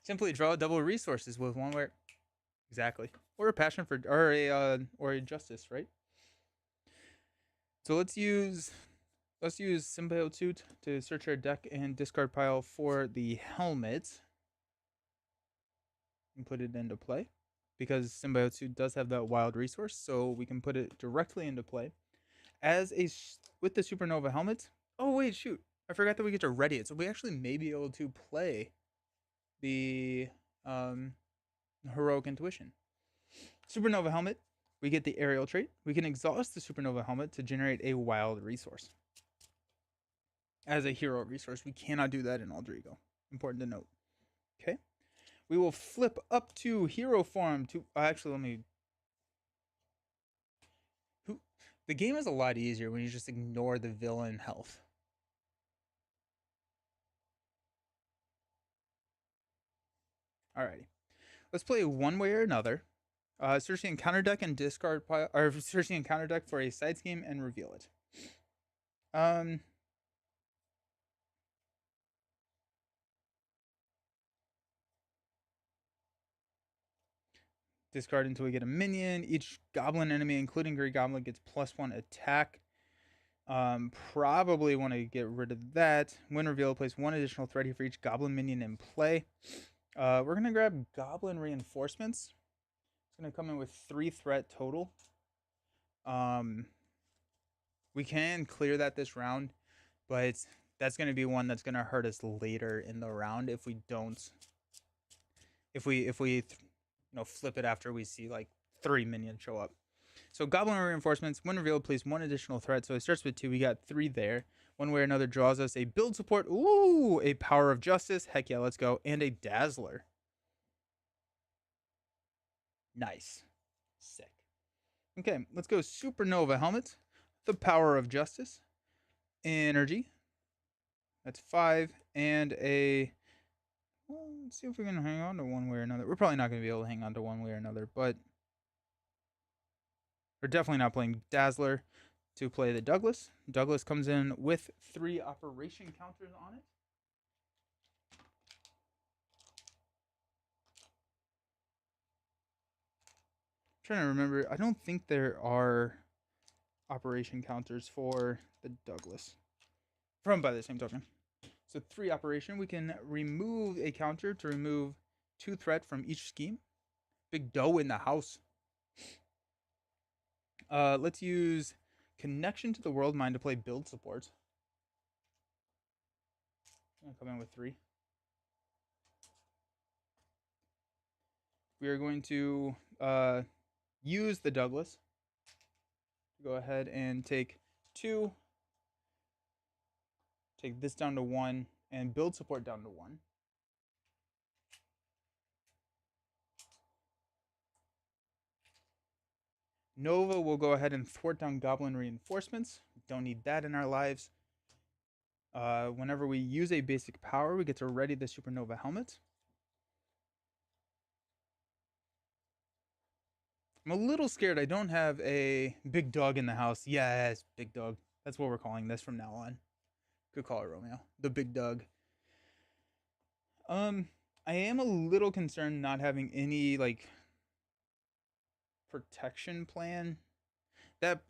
[SPEAKER 1] Simply draw double resources with one where, exactly, or a passion for, or a justice, right? So let's use Symbiote Suit to search our deck and discard pile for the helmet and put it into play, because Symbiote Suit does have that wild resource, so we can put it directly into play. As a with the Supernova helmet. Oh wait, shoot! I forgot that we get to ready it, so we actually may be able to play the Heroic Intuition. Supernova helmet. We get the aerial trait. We can exhaust the Supernova helmet to generate a wild resource. As a hero resource, we cannot do that in Alter Ego. Important to note. Okay. We will flip up to hero form to actually let me. The game is a lot easier when you just ignore the villain health. Alrighty. Let's play one way or another. Search the encounter deck and discard pile, or search the encounter deck for a side scheme and reveal it. Discard until we get a minion. Each goblin enemy, including Green Goblin, gets +1 attack. Probably want to get rid of that. When revealed, place 1 additional threat here for each goblin minion in play. We're going to grab Goblin Reinforcements. It's going to come in with 3 threat total. We can clear that this round, but that's going to be one that's going to hurt us later in the round if we don't. If we flip it after we see like 3 minions show up. So Goblin Reinforcements, when revealed, place 1 additional threat. So it starts with 2. We got 3 there. One way or another draws us a build support. Ooh, a Power of Justice. Heck yeah, let's go. And a Dazzler. Nice. Sick. Okay, let's go Supernova Helmet. The Power of Justice. Energy. That's 5. And a... Well, let's see if we can hang on to one way or another. We're probably not going to be able to hang on to one way or another, but... We're definitely not playing Dazzler to play the Douglas. Douglas comes in with 3 operation counters on it. trying to remember. I don't think there are operation counters for the Douglas. From by the same token. So 3 operation, we can remove a counter to remove 2 threat from each scheme. Big dough in the house. Let's use connection to the world mind to play build support. I'm gonna come in with 3. We are going to use the Douglas to go ahead and take 2, take this down to 1, and build support down to 1. Nova will go ahead and thwart down Goblin reinforcements. Don't need that in our lives. Whenever we use a basic power, we get to ready the Supernova helmet. I'm a little scared I don't have a big dog in the house. Yes, big dog. That's what we're calling this from now on. Good call it, Romeo. The big dog. I am a little concerned not having any like protection plan. That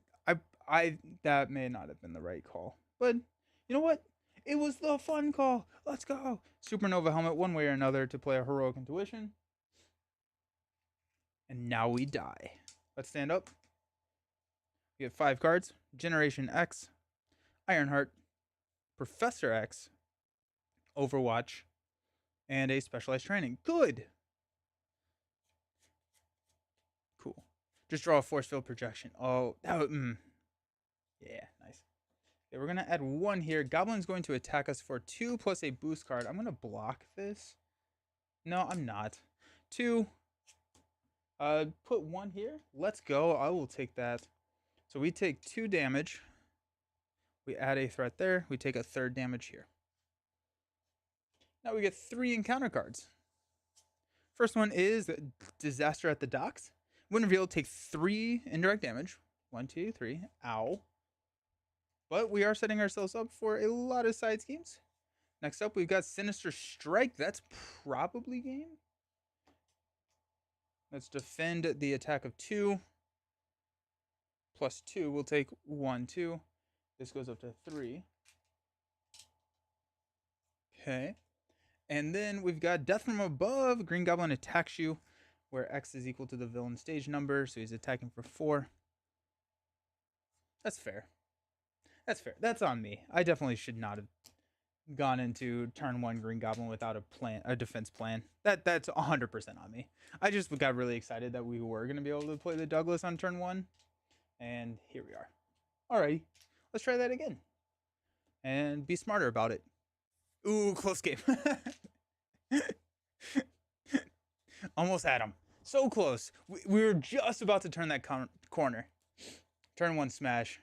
[SPEAKER 1] that may not have been the right call. But you know what? It was the fun call. Let's go. Supernova helmet one way or another to play a heroic intuition. And now we die. Let's stand up. We have 5 cards. Generation X, Ironheart, Professor X, Overwatch, and a specialized training. Good. Cool. Just draw a force field projection. Oh, that would, yeah, nice. Okay, we're going to add 1 here. Goblin's going to attack us for 2 plus a boost card. I'm going to block this. No, I'm not. 2. Put 1 here. Let's go. I will take that. So we take 2 damage. We add a threat there. We take a 3rd damage here. Now we get 3 encounter cards. First one is Disaster at the Docks. When revealed, take 3 indirect damage. 1, 2, 3. Ow. But we are setting ourselves up for a lot of side schemes. Next up, we've got Sinister Strike. That's probably game. Let's defend the attack of 2. Plus 2, we'll take 1, 2. This goes up to 3. Okay. And then we've got Death from Above. Green Goblin attacks you, where X is equal to the villain stage number, so he's attacking for 4. That's fair. That's fair. That's on me. I definitely should not have gone into turn 1 Green Goblin without a defense plan. That's 100% on me. I just got really excited that we were going to be able to play the Douglas on turn 1, and here we are. Alrighty, let's try that again, and be smarter about it. Ooh, close game. Almost had him. So close. We were just about to turn that corner. Turn 1 smash.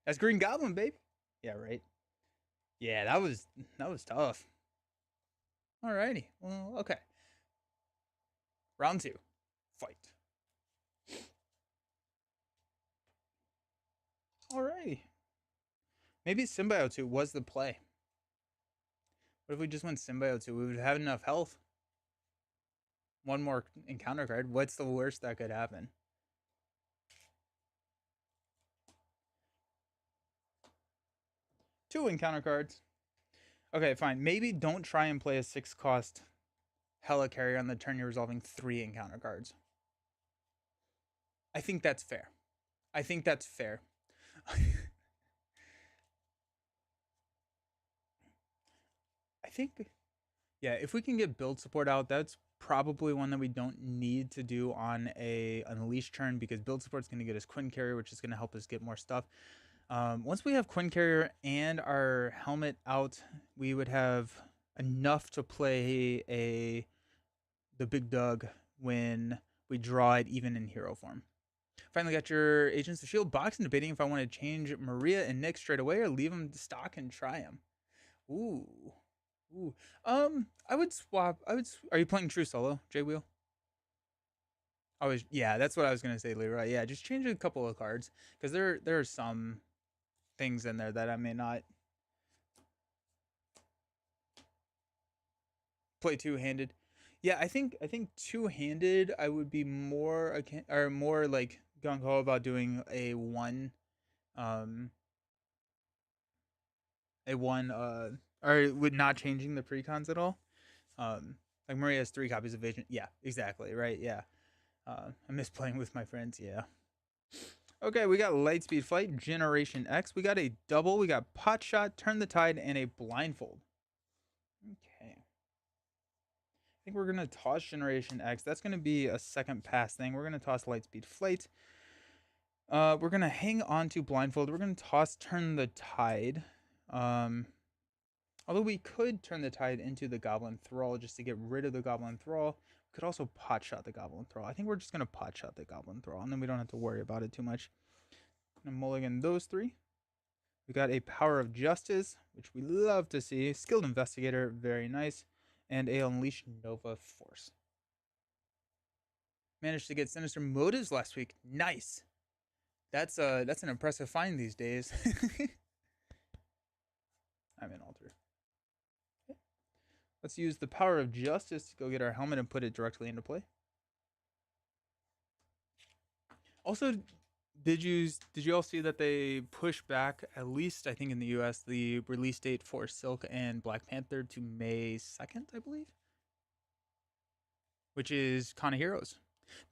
[SPEAKER 1] That's Green Goblin, baby. Yeah, right. Yeah, that was tough. Alrighty. Well, okay. Round 2. Fight. Alrighty. Maybe Symbiote 2 was the play. What if we just went Symbiote 2? We would have enough health. 1 more encounter card. What's the worst that could happen? Two encounter cards. Okay, fine. Maybe don't try and play a 6-cost Helicarrier on the turn you're resolving 3 encounter cards. I think that's fair. I think that's fair. I think, yeah, if we can get build support out, that's probably one that we don't need to do on a Unleash turn, because build support is going to get us Quinn Carrier, which is going to help us get more stuff. Once we have Quinn Carrier and our helmet out, we would have enough to play the Big Doug when we draw it even in hero form. Finally got your Agents of S.H.I.E.L.D. box and debating if I want to change Maria and Nick straight away or leave them to stock and try them. Ooh. Ooh. I would swap. Are you playing True Solo, J Wheel? Yeah, that's what I was gonna say, Leroy. Yeah, just change a couple of cards, because there are some things in there that I may not play 2-handed. Yeah, I think two-handed I would be more or more like gung ho about doing um a one or with not changing the precons at all. Like Maria has 3 copies of Vision. Yeah, exactly, right? Yeah. I miss playing with my friends, yeah. Okay, we got Lightspeed Flight, Generation X. We got a double, we got Pot Shot, Turn the Tide, and a Blindfold. Okay. I think we're gonna toss Generation X. That's gonna be a second pass thing. We're gonna toss Lightspeed Flight. We're gonna hang on to Blindfold. We're gonna toss Turn the Tide. Um, Although we could turn the Tide into the Goblin Thrall just to get rid of the Goblin Thrall. We could also pot shot the Goblin Thrall. I think we're just gonna pot shot the Goblin Thrall, and then we don't have to worry about it too much. Gonna mulligan those 3. We got a Power of Justice, which we love to see. Skilled Investigator, very nice. And a Unleash Nova Force. Managed to get Sinister Motives last week. Nice. That's an impressive find these days. I'm in altar. Okay. Let's use the Power of Justice to go get our helmet and put it directly into play. Also, did you all see that they pushed back, at least I think in the US, the release date for Silk and Black Panther to May 2nd, I believe? Which is Con of Heroes.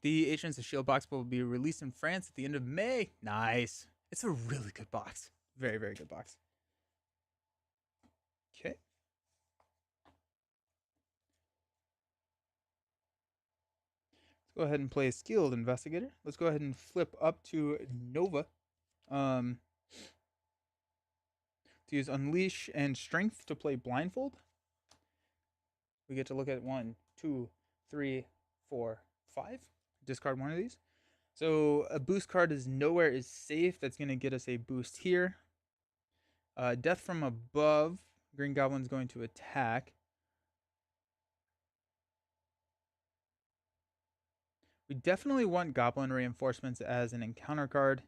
[SPEAKER 1] The Agents of S.H.I.E.L.D. box will be released in France at the end of May. Nice. It's a really good box. Very, very good box. Okay. Let's go ahead and play Skilled Investigator. Let's go ahead and flip up to Nova. To use Unleash and Strength to play Blindfold. We get to look at 1, 2, 3, 4, 5. Discard one of these. So a boost card is Nowhere is Safe. That's going to get us a boost here. Death from Above. Green Goblin's going to attack. We definitely want Goblin Reinforcements as an encounter card.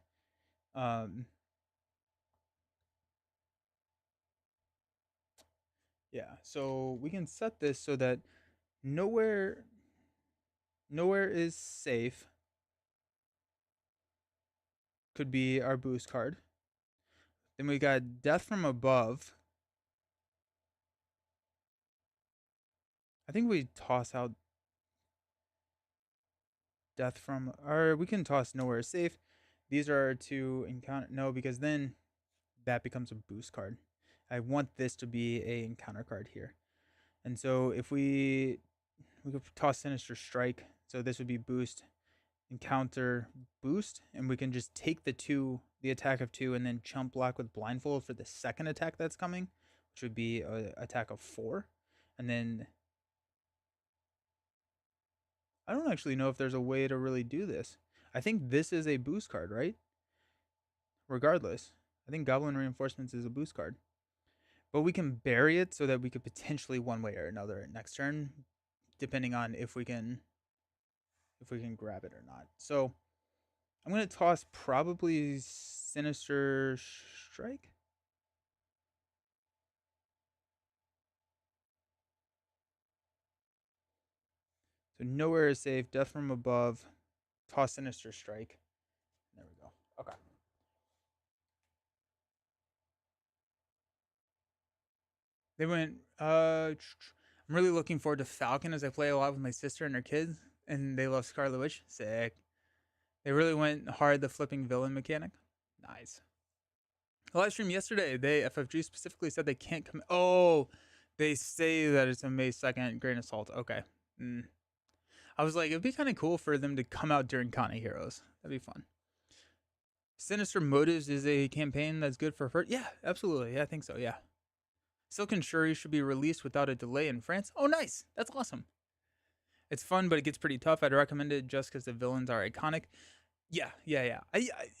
[SPEAKER 1] Yeah, so we can set this so that nowhere is safe. Could be our boost card. Then we got Death from Above. I think we toss out Death from, or we can toss Nowhere is Safe. These are our 2 encounter. No, because then that becomes a boost card. I want this to be a encounter card here. And so if we could toss Sinister Strike, so this would be boost, encounter, boost, and we can just take the attack of 2, and then chump block with Blindfold for the second attack that's coming, which would be an attack of 4. And then I don't actually know if there's a way to really do this. I think this is a boost card, right? Regardless, I think Goblin Reinforcements is a boost card. But we can bury it so that we could potentially one way or another next turn, depending on if we can grab it or not. So I'm gonna toss probably Sinister Strike. So Nowhere is safe. Death from Above. Toss Sinister Strike. There we go. Okay. They went. I'm really looking forward to Falcon as I play a lot with my sister and her kids, and they love Scarlet Witch. Sick. They really went hard the flipping villain mechanic. Nice. The live stream yesterday, they FFG specifically said they can't come. Oh, they say that it's a May 2nd grain of salt. Okay. I was like, it'd be kind of cool for them to come out during Con of Heroes. That'd be fun. Sinister Motives is a campaign that's good for her. Yeah, absolutely. Yeah, I think so. Yeah. Silk and Shuri should be released without a delay in France. Oh, nice. That's awesome. It's fun, but it gets pretty tough. I'd recommend it just because the villains are iconic. Yeah.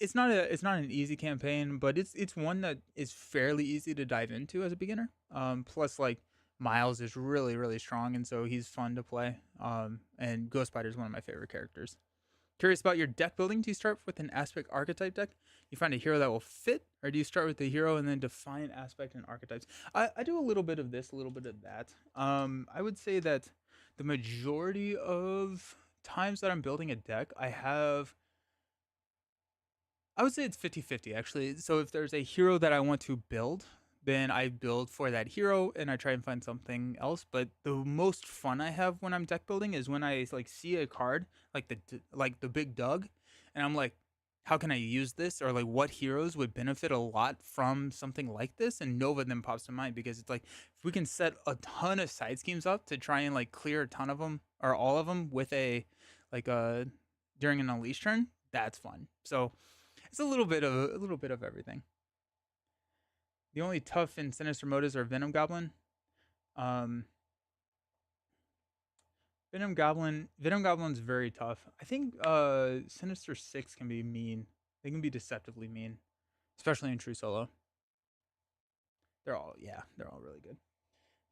[SPEAKER 1] It's not an easy campaign, but it's one that is fairly easy to dive into as a beginner. Plus like Miles is really really strong, and so he's fun to play. And Ghost Spider is one of my favorite characters. Curious about your deck building? Do you start with an aspect archetype deck? You find a hero that will fit, or do you start with the hero and then define aspect and archetypes? I do a little bit of this, a little bit of that. I would say that The majority of times that I'm building a deck, I would say it's 50-50 actually. So if there's a hero that I want to build, then I build for that hero and I try and find something else. But the most fun I have when I'm deck building is when I like see a card like the Big Doug, and I'm like, how can I use this? Or like what heroes would benefit a lot from something like this? And Nova then pops to mind because it's like if we can set a ton of side schemes up to try and like clear a ton of them or all of them with a like a during an unleash turn, that's fun. So it's a little bit of everything. The only tough and sinister motives are Venom Goblin. Um, Venom Goblin's very tough. I think Sinister Six can be mean. They can be deceptively mean, especially in True Solo. They're all really good.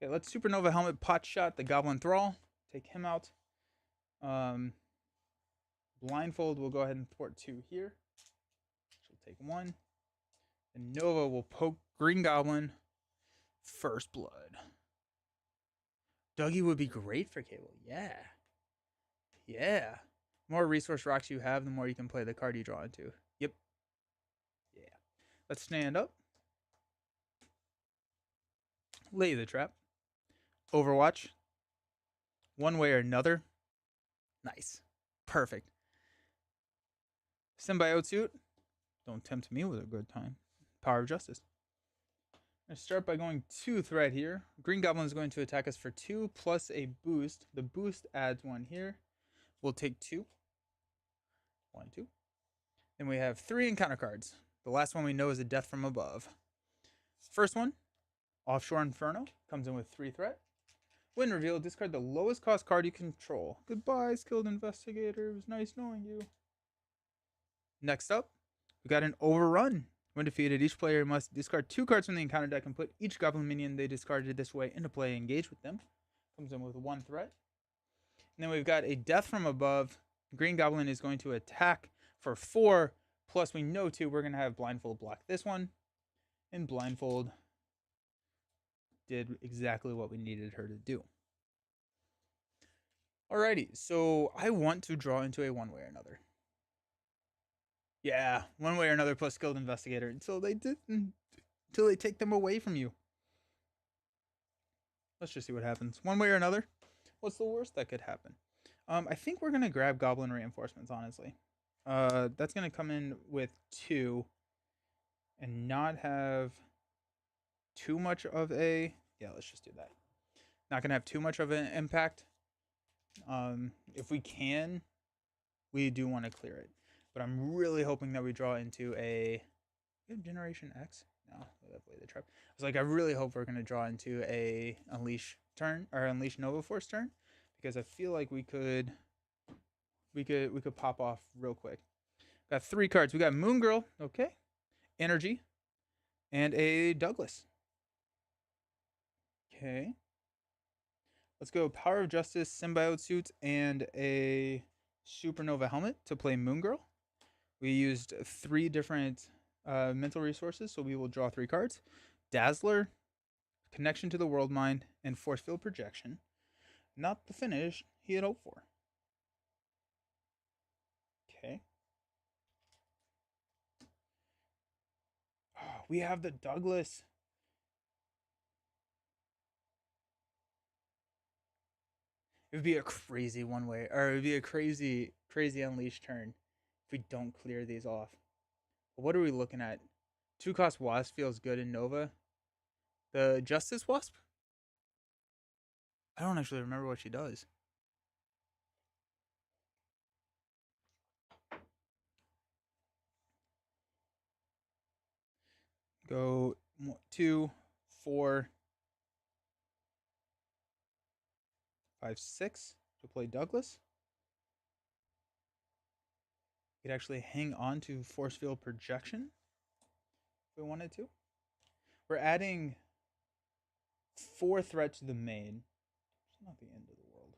[SPEAKER 1] Okay, let's Supernova Helmet Pot Shot the Goblin Thrall. Take him out. Um, Blindfold, we'll go ahead and port 2 here. She'll take 1. And Nova will poke Green Goblin. First Blood. Dougie would be great for Cable. Yeah. Yeah. The more resource rocks you have, the more you can play the card you draw into. Yep. Yeah. Let's stand up. Lay the trap. Overwatch. One way or another. Nice. Perfect. Symbiote suit. Don't tempt me with a good time. Power of Justice. I start by going 2 threat here. Green Goblin is going to attack us for 2 plus a boost. The boost adds 1 here. We'll take 2. 1, 2. Then we have 3 encounter cards. The last one we know is a Death from Above. First one, Offshore Inferno, comes in with 3 threat. When revealed, discard the lowest cost card you control. Goodbye, Skilled Investigator. It was nice knowing you. Next up, we got an Overrun. When defeated, each player must discard 2 cards from the encounter deck and put each goblin minion they discarded this way into play and engage with them. Comes in with 1 threat. And then we've got a Death from Above. Green Goblin is going to attack for 4, plus we know 2. We're going to have Blindfold block this one. And Blindfold did exactly what we needed her to do. Alrighty, so I want to draw into a one way or another. Yeah, one way or another plus Skilled Investigator until they take them away from you. Let's just see what happens. One way or another. What's the worst that could happen? I think we're gonna grab Goblin Reinforcements, honestly. That's gonna come in with 2 and not have too much of a let's just do that. Not gonna have too much of an impact. If we can, we do want to clear it. But I'm really hoping that we draw into a Generation X. No, that play the trap. I was like, I really hope we're gonna draw into a Unleash turn or Unleash Nova Force turn, because I feel like we could pop off real quick. Got 3 cards. We got Moon Girl, okay, Energy, and a Douglas. Okay. Let's go Power of Justice, Symbiote Suit, and a Supernova Helmet to play Moon Girl. We used 3 different mental resources, so we will draw 3 cards. Dazzler, Connection to the World Mind, and Force Field Projection. Not the finish he had hoped for. Okay. Oh, we have the Douglas. It would be a crazy one way, or it would be a crazy Unleash turn if we don't clear these off. But what are we looking at? 2-cost Wasp feels good in Nova. The Justice Wasp? I don't actually remember what she does. Go 2, 4, 5, 6 to play Douglas. We could actually hang on to Force Field Projection if we wanted to. We're adding 4 threat to the main. It's not the end of the world.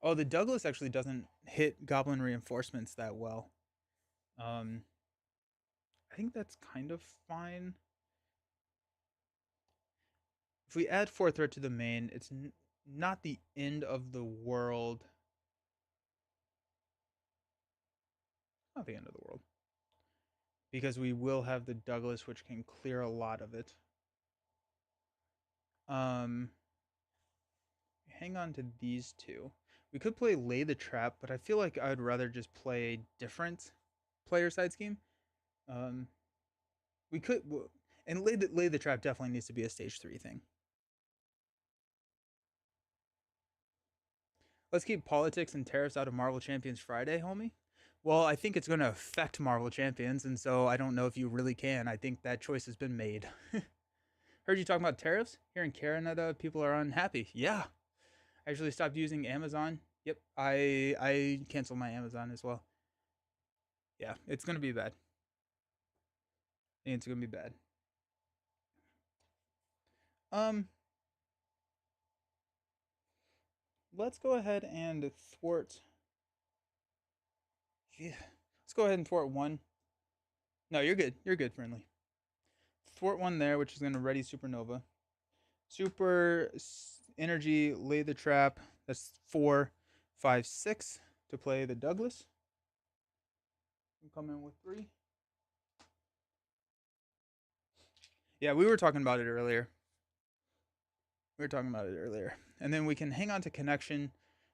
[SPEAKER 1] Oh, the Douglas actually doesn't hit Goblin Reinforcements that well. I think that's kind of fine. If we add 4 threat to the main, it's not the end of the world. Not the end of the world. Because we will have the Douglas, which can clear a lot of it. Hang on to these two. We could play Lay the Trap, but I feel like I'd rather just play a different player side scheme. We could, and Lay the Trap definitely needs to be a stage 3 thing. Let's keep politics and tariffs out of Marvel Champions Friday, homie. Well, I think it's going to affect Marvel Champions, and so I don't know if you really can. I think that choice has been made. Heard you talking about tariffs here in Canada. People are unhappy. Yeah, I actually stopped using Amazon. Yep, I canceled my Amazon as well. Yeah, it's gonna be bad. It's gonna be bad. Um, let's go ahead and thwart. Yeah, let's go ahead and thwart one. No, you're good. You're good, friendly. Thwart one there, which is gonna ready supernova. Super energy, lay the trap. That's 4, 5, 6 to play the Douglas. Come in with 3. Yeah, we were talking about it earlier. And then we can hang on to connection,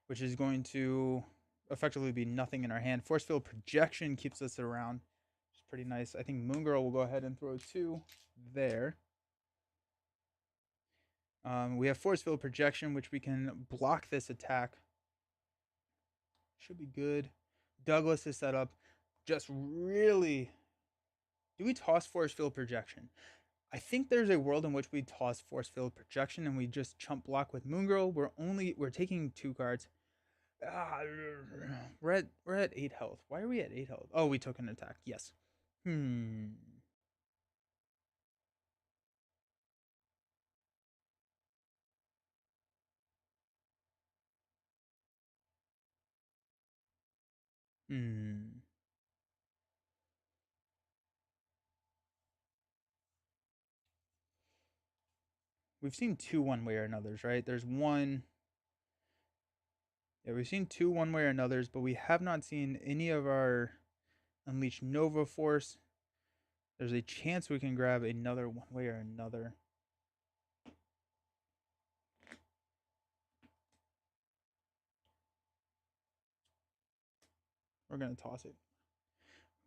[SPEAKER 1] which is going to effectively be nothing in our hand. Force field projection keeps us around, which is pretty nice. I think Moon Girl will go ahead and throw 2 there. We have force field projection, which we can block this attack. Should be good. Douglas is set up. Just really. Do we toss force field projection? I think there's a world in which we toss force field projection and we just chump block with Moon Girl. We're taking 2 cards. We're at 8 health. Why are we at 8 health? Oh, we took an attack. Yes. Hmm. Hmm. We've seen 2 one way or another's, right? There's one. Yeah, we've seen 2 one way or another's, but we have not seen any of our Unleash Nova Force. There's a chance we can grab another one way or another. We're going to toss it.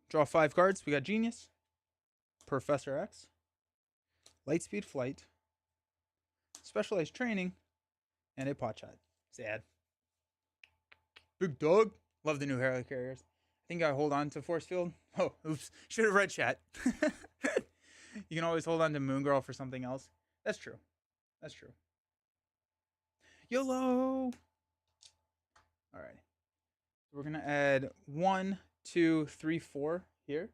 [SPEAKER 1] Draw 5 cards. We got Genius, Professor X, Lightspeed Flight, Specialized Training, and a Pot Shot. Sad. Big Dog. Love the new Hero carriers. I think I hold on to Force Field. Oh, oops. Should have read chat. You can always hold on to Moon Girl for something else. That's true. That's true. YOLO! Alright. We're going to add 1, 2, 3, 4 here.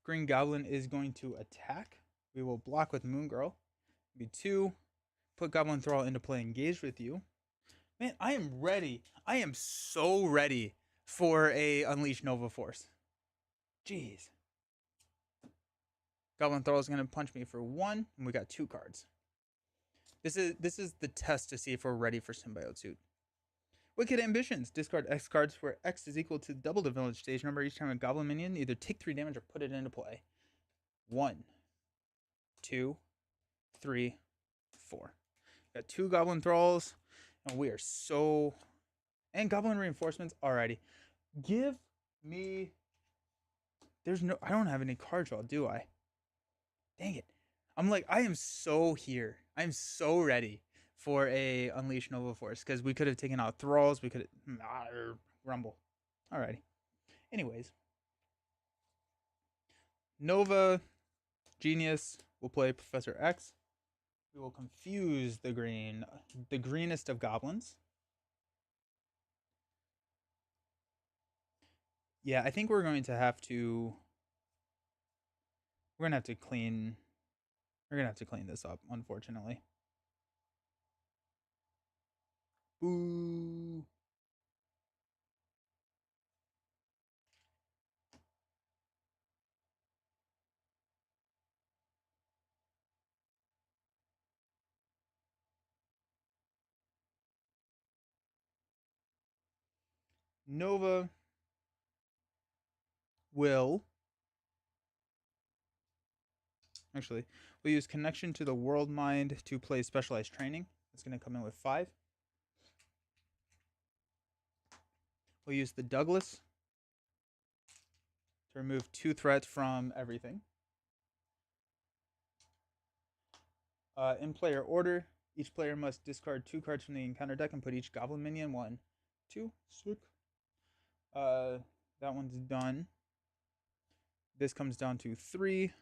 [SPEAKER 1] Green Goblin is going to attack. We will block with Moon Girl. Be 2. Put Goblin Thrall into play, engaged with you. Man, I am ready. I am so ready for a Unleash Nova Force. Jeez. Goblin Thrall is going to punch me for 1, and we got 2 cards. This is the test to see if we're ready for Symbiote Suit. Wicked Ambitions. Discard X cards where X is equal to double the village stage number each time a Goblin minion either take 3 damage or put it into play. 1, 2, 3, 4. Got 2 Goblin Thralls, and we are so... And Goblin Reinforcements. Alrighty. Give me... There's no... I don't have any card draw, do I? Dang it. I'm like, I am so here. I'm so ready for a Unleash Nova Force, because we could have taken out Thralls. We could have... Rumble. Alrighty. Anyways. Nova, Genius will play Professor X. We will confuse the greenest of goblins. Yeah, I think we're going to have to... We're going to have to clean... We're going to have to clean this up, unfortunately. Boo. Nova will actually we'll use connection to the world mind to play specialized training. It's going to come in with 5. We'll use the Douglas to remove 2 threats from everything. In player order, each player must discard 2 cards from the encounter deck and put each Goblin minion 1, 2, 6. That one's done. This comes down to 3.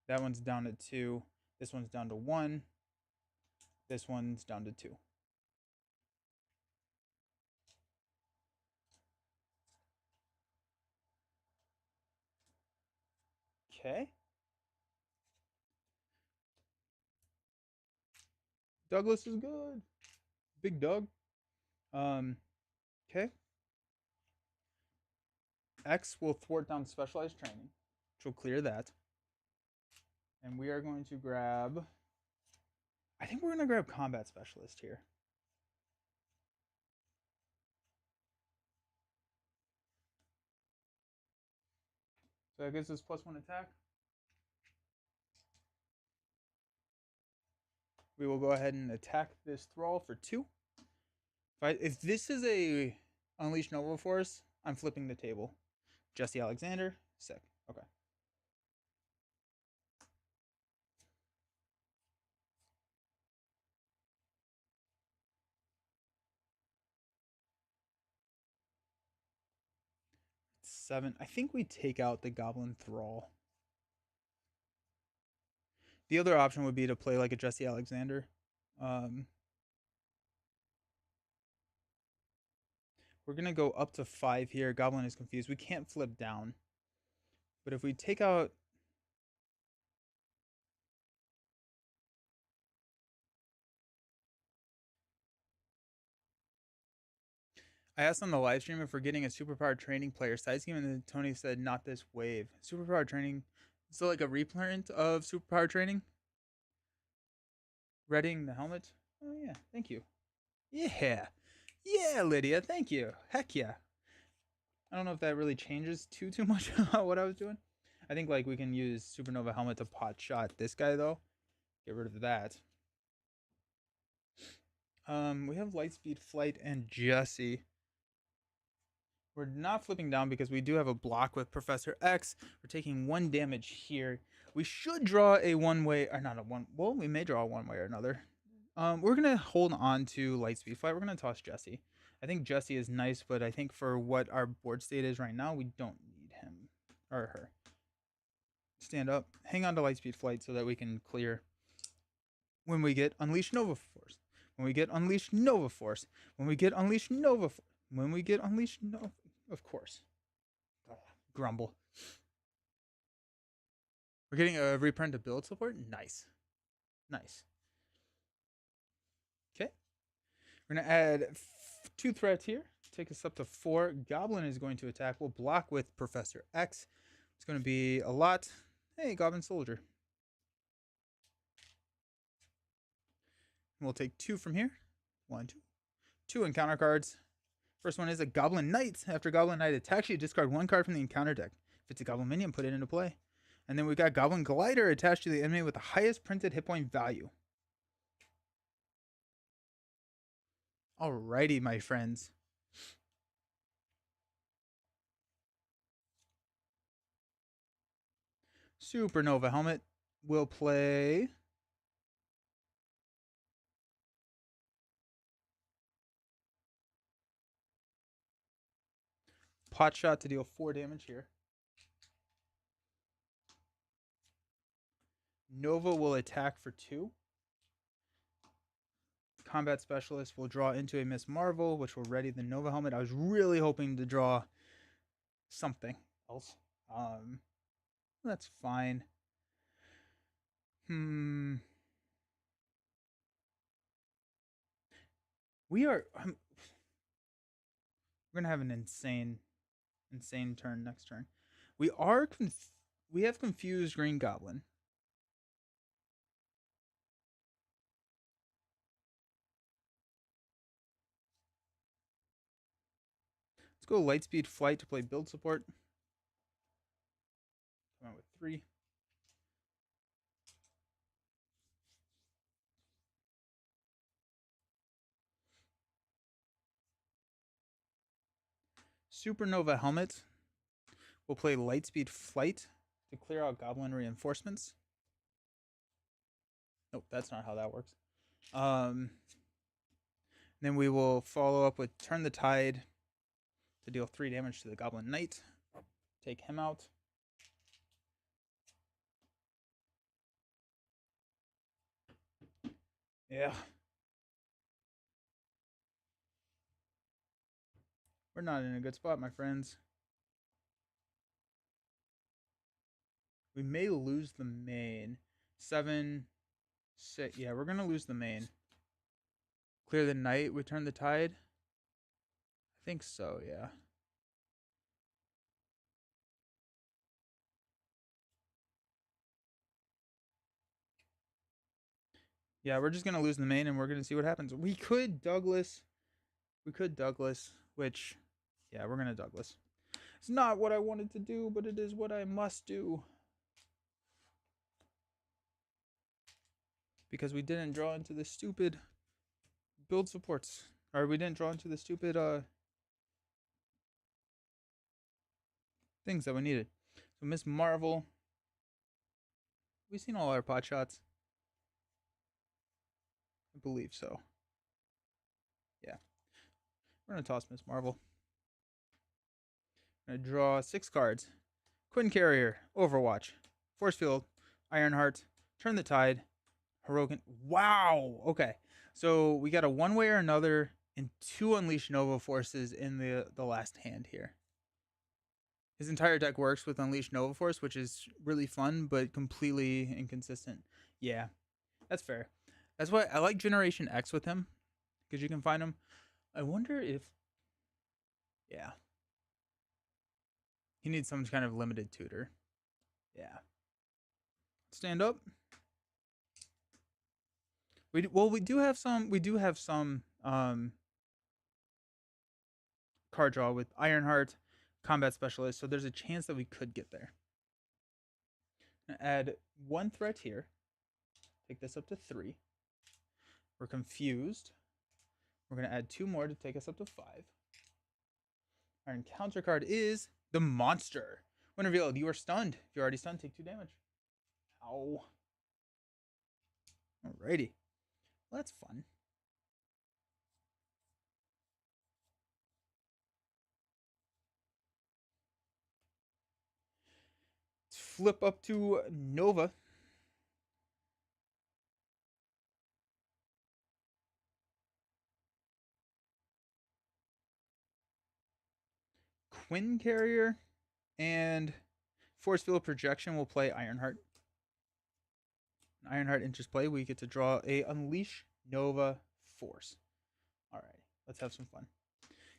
[SPEAKER 1] That one's down to 2. This one's down to 1. This one's down to 2. Okay. Douglas is good. Big Doug. Okay. X will thwart down specialized training, which will clear that. And we are going to grab... I think we're going to grab combat specialist here. So that gives us +1 attack. We will go ahead and attack this Thrall for 2. If this is a Unleash Nova Force, I'm flipping the table. Jesse Alexander, sick. Okay. Seven. I think we take out the Goblin Thrall. The other option would be to play like a Jesse Alexander. We're going to go up to 5 here. Goblin is confused. We can't flip down. But if we take out... I asked on the live stream if we're getting a superpowered training player side scheme, and then Tony said, not this wave. Superpowered training... So like a reprint of superpowered training? Readying the helmet? Oh yeah, thank you. Yeah. Yeah, Lydia, thank you. Heck yeah. I don't know if that really changes too much about what I was doing. I think like we can use Supernova Helmet to pot shot this guy though. Get rid of that. We have Lightspeed, Flight, and Jesse. We're not flipping down because we do have a block with Professor X. We're taking 1 damage here. We should draw a one-way, or not a one. Well, we may draw one way or another. We're gonna hold on to Lightspeed Flight. We're gonna toss Jesse. I think Jesse is nice, but I think for what our board state is right now, we don't need him or her. Stand up. Hang on to Lightspeed Flight so that we can clear when we get Unleash Nova Force. When we get Unleash Nova Force. When we get Unleash Nova Force. When we get Unleash Nova... Of course. Grumble. We're getting a reprint of build support. Nice. Nice. Okay. We're going to add 2 threats here. Take us up to 4. Goblin is going to attack. We'll block with Professor X. It's going to be a lot. Hey, Goblin Soldier. We'll take 2 from here. 1, 2. 2 encounter cards. First one is a Goblin Knight. After Goblin Knight attacks you, discard 1 card from the encounter deck. If it's a Goblin minion, put it into play. And then we got Goblin Glider attached to the enemy with the highest printed hit point value. Alrighty, my friends. Supernova Helmet will play... Pot Shot to deal 4 damage here. Nova will attack for 2. Combat Specialist will draw into a Miss Marvel, which will ready the Nova Helmet. I was really hoping to draw something else. That's fine. We are... we're going to have an insane turn next turn. We have confused Green Goblin. go Lightspeed Flight to play build support. Come out with 3. Supernova Helmet. We'll play Lightspeed Flight to clear out Goblin reinforcements. Nope, that's not how that works. Then we will follow up with Turn the Tide to deal 3 damage to the Goblin Knight. Take him out. Yeah. We're not in a good spot, my friends. We may lose the main. 7, 6. Yeah, we're going to lose the main. Clear the Knight, we turn the Tide. I think so, yeah. Yeah, we're just going to lose the main and we're going to see what happens. We could Douglas. Which, yeah, we're going to Douglas. It's not what I wanted to do, but it is what I must do. Because we didn't draw into the stupid build supports. Or we didn't draw into the stupid things that we needed. So Miss Marvel. We've seen all our pot shots. I believe so. Yeah. We're going to toss Miss Marvel. I'm going to draw 6 cards. Quinn Carrier, Overwatch, Force Field, Ironheart, Turn the Tide, Heroic. Wow! Okay. So we got a one way or another and 2 Unleash Nova Forces in the last hand here. His entire deck works with Unleash Nova Force, which is really fun, but completely inconsistent. Yeah, that's fair. That's why I like Generation X with him, because you can find him. I wonder if... Yeah. He needs some kind of limited tutor. Yeah. Stand up. We do have some card draw with Ironheart, Combat Specialist, so there's a chance that we could get there. Add 1 threat here. Take this up to 3. We're confused. We're going to add 2 more to take us up to 5. Our encounter card is the Monster. When revealed, you are stunned. If you're already stunned, take 2 damage. Ow. Alrighty. Well, that's fun. Let's flip up to Nova. Quinn Carrier and Force Field Projection will play Ironheart. Ironheart enters play. We get to draw a Unleash Nova Force. All right, let's have some fun.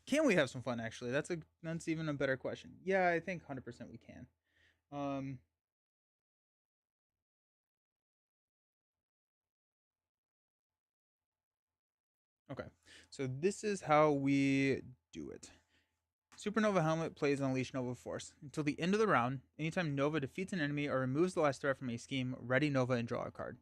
[SPEAKER 1] Can we have some fun? Actually, that's even a better question. Yeah, I think 100% we can. Okay, so this is how we do it. Supernova Helmet plays Unleash Nova Force. Until the end of the round, anytime Nova defeats an enemy or removes the last threat from a scheme, ready Nova and draw a card.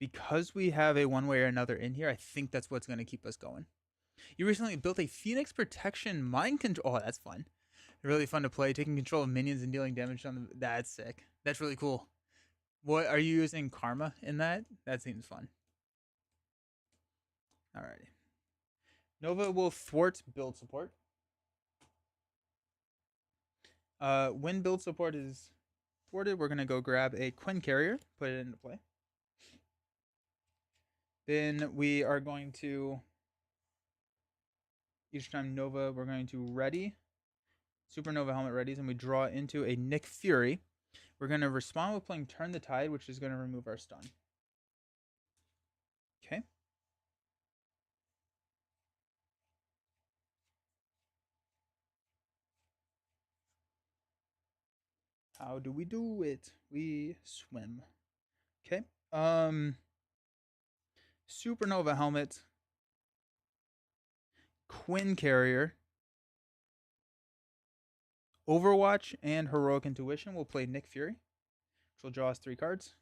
[SPEAKER 1] Because we have a one way or another in here, I think that's what's going to keep us going. You recently built a Phoenix Protection Mind Control. Oh, that's fun. Really fun to play. Taking control of minions and dealing damage on them. That's sick. That's really cool. What are you using Karma in that? That seems fun. Alrighty. Nova will thwart build support. When build support is thwarted, we're going to go grab a Quinn Carrier, put it into play. Then we are going to, each time Nova, we're going to ready. Supernova Helmet readies, and we draw into a Nick Fury. We're going to respond with playing Turn the Tide, which is going to remove our stun. Okay. How do we do it? We swim. Okay. Supernova Helmet. Quinn Carrier, Overwatch, and Heroic Intuition will play Nick Fury, which will draw us 3 cards,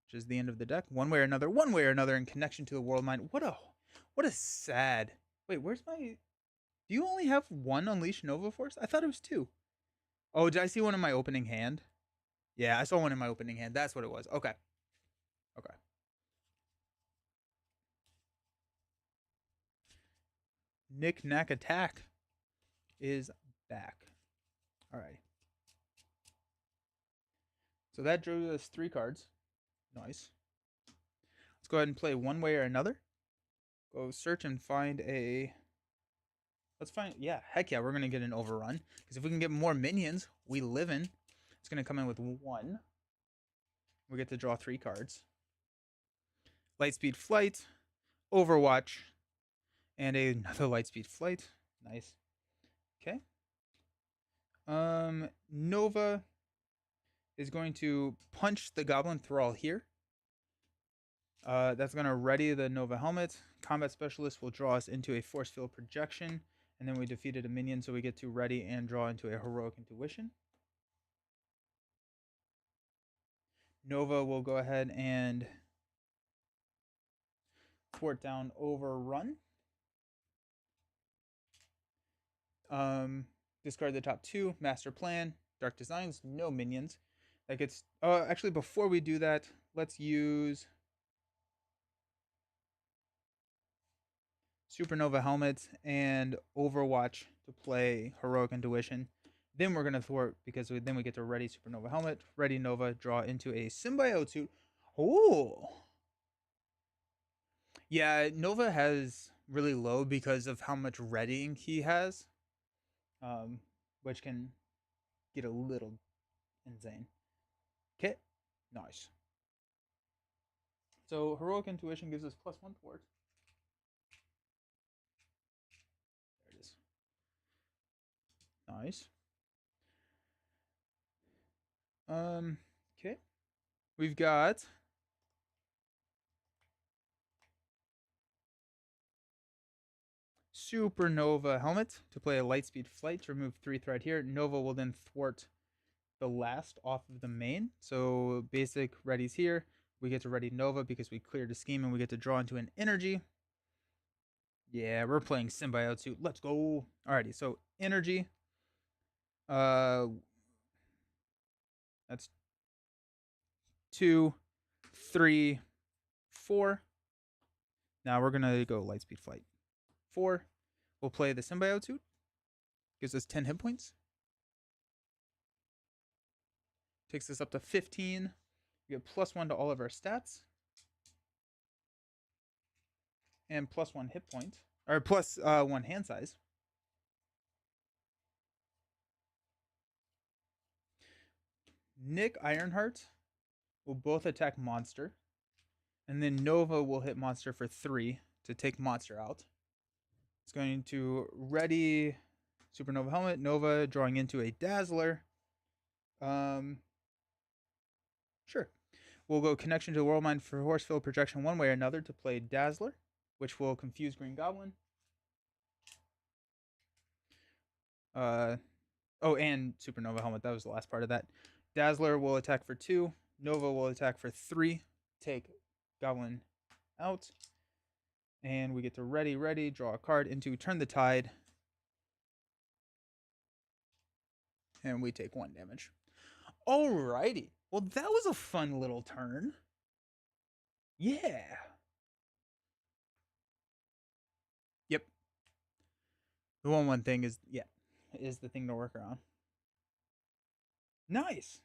[SPEAKER 1] which is the end of the deck. One way or another, in connection to the World Mind. What a sad. Wait, where's my? Do you only have 1 Unleash Nova Force? I thought it was 2. Oh, did I see one in my opening hand? Yeah, I saw one in my opening hand. That's what it was. Okay. Okay. Knick Knack Attack is back. All right. So that drew us 3 cards. Nice. Let's go ahead and play one way or another. Go search and find a. Let's find. Yeah, heck yeah, we're going to get an overrun. Because if we can get more minions, we live in. It's going to come in with 1. We get to draw 3 cards. Lightspeed Flight, Overwatch, and another Lightspeed Flight. Nice. Okay. Nova is going to punch the Goblin Thrall here. That's going to ready the Nova Helmet. Combat Specialist will draw us into a Force Field Projection, and then we defeated a minion, so we get to ready and draw into a Heroic Intuition. Nova will go ahead and thwart down Overrun. Discard the top 2. Master Plan, Dark Designs, no minions. That gets. Actually, before we do that, let's use Supernova Helmet and Overwatch to play Heroic Intuition. Then we're gonna thwart because then we get to ready Supernova Helmet, ready Nova, draw into a Symbiote suit. Oh, yeah, Nova has really low because of how much readying he has, which can get a little insane. Okay, nice. So Heroic Intuition gives us +1 thwart. There it is. Nice. Okay. We've got Supernova Helmet to play a Lightspeed Flight to remove 3 threat here. Nova will then thwart the last off of the main. So basic readies here. We get to ready Nova because we cleared a scheme and we get to draw into an energy. Yeah, we're playing Symbiote suit. Let's go. Alrighty, so energy. That's 2, 3, 4. Now we're gonna go Lightspeed Flight. 4. We'll play the Symbiote suit. Gives us 10 hit points. Takes us up to 15. We get +1 to all of our stats. And +1 hit point. Or +1 hand size. Nick Ironheart will both attack monster. And then Nova will hit monster for 3 to take monster out. It's going to ready Supernova Helmet. Nova drawing into a Dazzler. Sure. We'll go Connection to the World Mind for Force Field Projection one way or another to play Dazzler, which will confuse Green Goblin. And Supernova Helmet. That was the last part of that. Dazzler will attack for 2. Nova will attack for 3. Take Goblin out. And we get to ready, draw a card into Turn the Tide. And we take 1 damage. Alrighty. Well, that was a fun little turn. Yeah. Yep. The 1/1 thing is the thing to work around. Nice.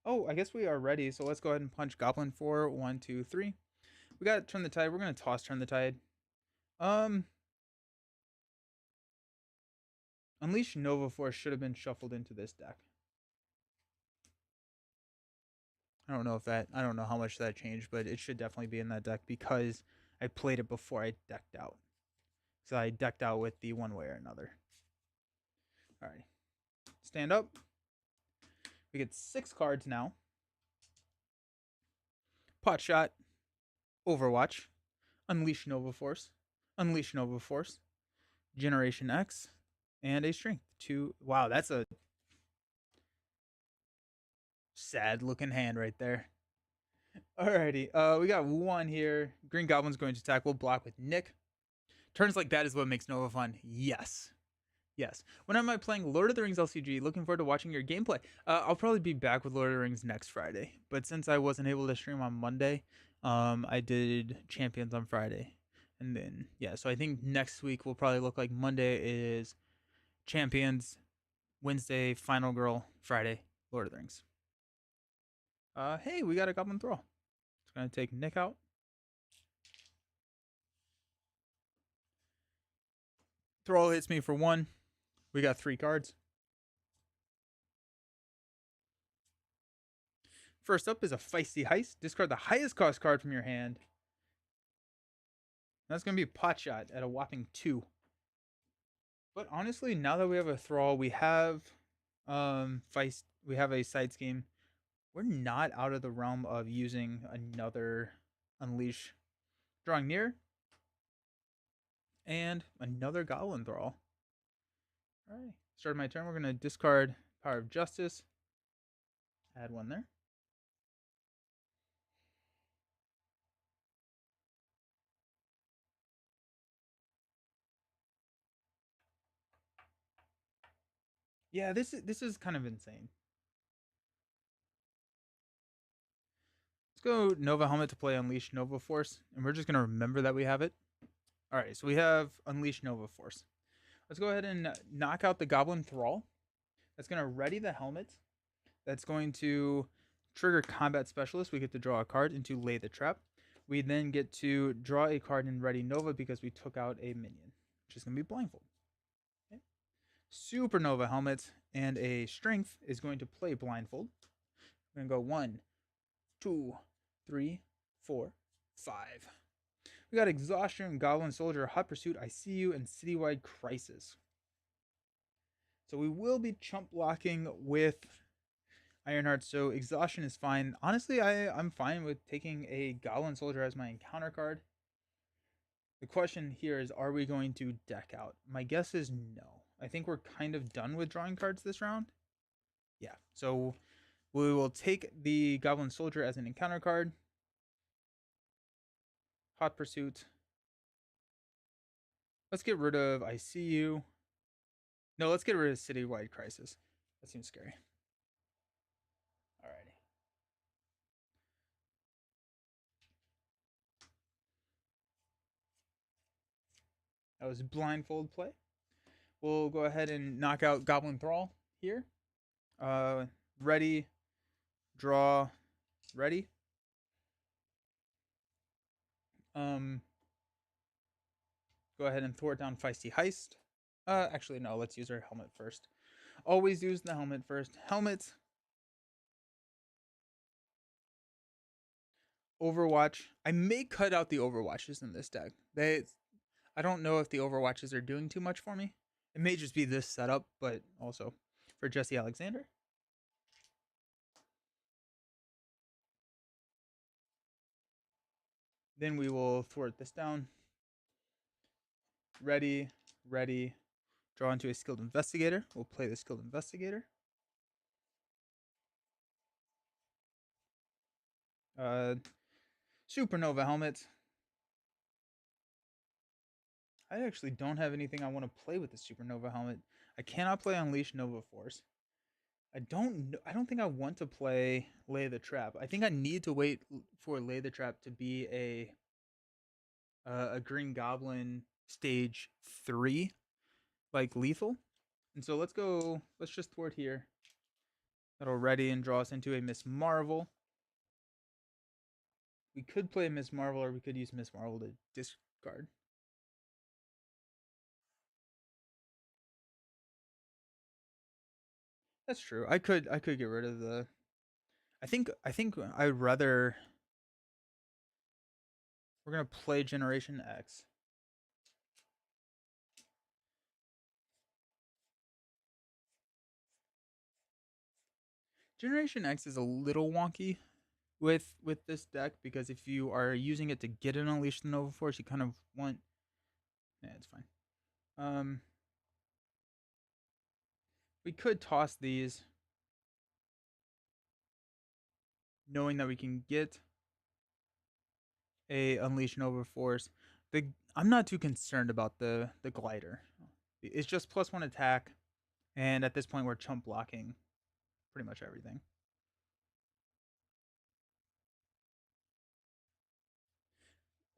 [SPEAKER 1] Oh, I guess we are ready. So let's go ahead and punch Goblin for 1, 2, 3. We got Turn the Tide. We're gonna toss Turn the Tide. Unleash Nova Force should have been shuffled into this deck. I don't know how much that changed, but it should definitely be in that deck because I played it before I decked out. So I decked out with the one way or another. Alright. Stand up. We get 6 cards now. Pot Shot, Overwatch, Unleash Nova Force, Unleash Nova Force, Generation X, and a strength. Two. Wow, that's a sad looking hand right there. Alrighty, we got one here. Green Goblin's going to attack. We'll block with Nick. Turns like that is what makes Nova fun. Yes. Yes. When am I playing Lord of the Rings LCG? Looking forward to watching your gameplay. I'll probably be back with Lord of the Rings next Friday. But since I wasn't able to stream on Monday, I did Champions on Friday. And then, yeah, so I think next week will probably look like Monday is Champions, Wednesday, Final Girl, Friday, Lord of the Rings. Hey, we got a Goblin Thrall. It's going to take Nick out. Thrall hits me for 1. We got 3 cards. First up is a Feisty Heist. Discard the highest cost card from your hand. That's going to be a pot shot at a whopping 2. But honestly, now that we have a Thrall, we have Feist, we have a side scheme. We're not out of the realm of using another Unleash. Drawing near. And another Goblin Thrall. Alright. Start my turn. We're going to discard Power of Justice. Add 1 there. Yeah, this is kind of insane. Let's go Nova Helmet to play Unleash Nova Force, and we're just going to remember that we have it. Alright, so we have Unleash Nova Force. Let's go ahead and knock out the Goblin Thrall. That's going to ready the helmet. That's going to trigger Combat Specialist. We get to draw a card into Lay the Trap. We then get to draw a card in Ready Nova because we took out a minion, which is going to be Blindfold. Okay. Supernova Helmet and a Strength is going to play Blindfold. We're going to go 1, 2, 3, 4, 5. We got Exhaustion, Goblin Soldier, Hot Pursuit, I See You, and Citywide Crisis. So we will be chump blocking with Ironheart, so Exhaustion is fine. Honestly, I'm fine with taking a Goblin Soldier as my encounter card. The question here is, are we going to deck out? My guess is no. I think we're kind of done with drawing cards this round. Yeah, so we will take the Goblin Soldier as an encounter card. Hot Pursuit. Let's get rid of I See You. No, let's get rid of Citywide Crisis. That seems scary. Alrighty. That was Blindfold play. We'll go ahead and knock out Goblin Thrall here. Ready, draw, ready. Go ahead and thwart down Feisty Heist. Actually, no, let's use our helmet first. Always use the helmet first. Helmet. Overwatch. I may cut out the Overwatches in this deck. I don't know if the Overwatches are doing too much for me. It may just be this setup, but also for Jesse Alexander. Then we will thwart this down. Ready, ready. Draw into a Skilled Investigator. We'll play the Skilled Investigator. Supernova Helmet. I actually don't have anything I want to play with the Supernova Helmet. I cannot play Unleash Nova Force. I don't think I want to play Lay the Trap. I think I need to wait for Lay the Trap to be a Green Goblin stage 3, like lethal. And so let's just thwart here. That'll ready and draw us into a Miss Marvel. We could play Miss Marvel, or we could use Miss Marvel to discard. That's true. I could get rid of the. I think I'd rather. We're gonna play Generation X. Generation X is a little wonky with this deck because if you are using it to get an Unleash the Nova Force, you kind of want. Yeah, it's fine. Um, we could toss these, knowing that we can get a Unleash Nova Force. I'm not too concerned about the glider. It's just +1 attack, and at this point we're chump blocking pretty much everything.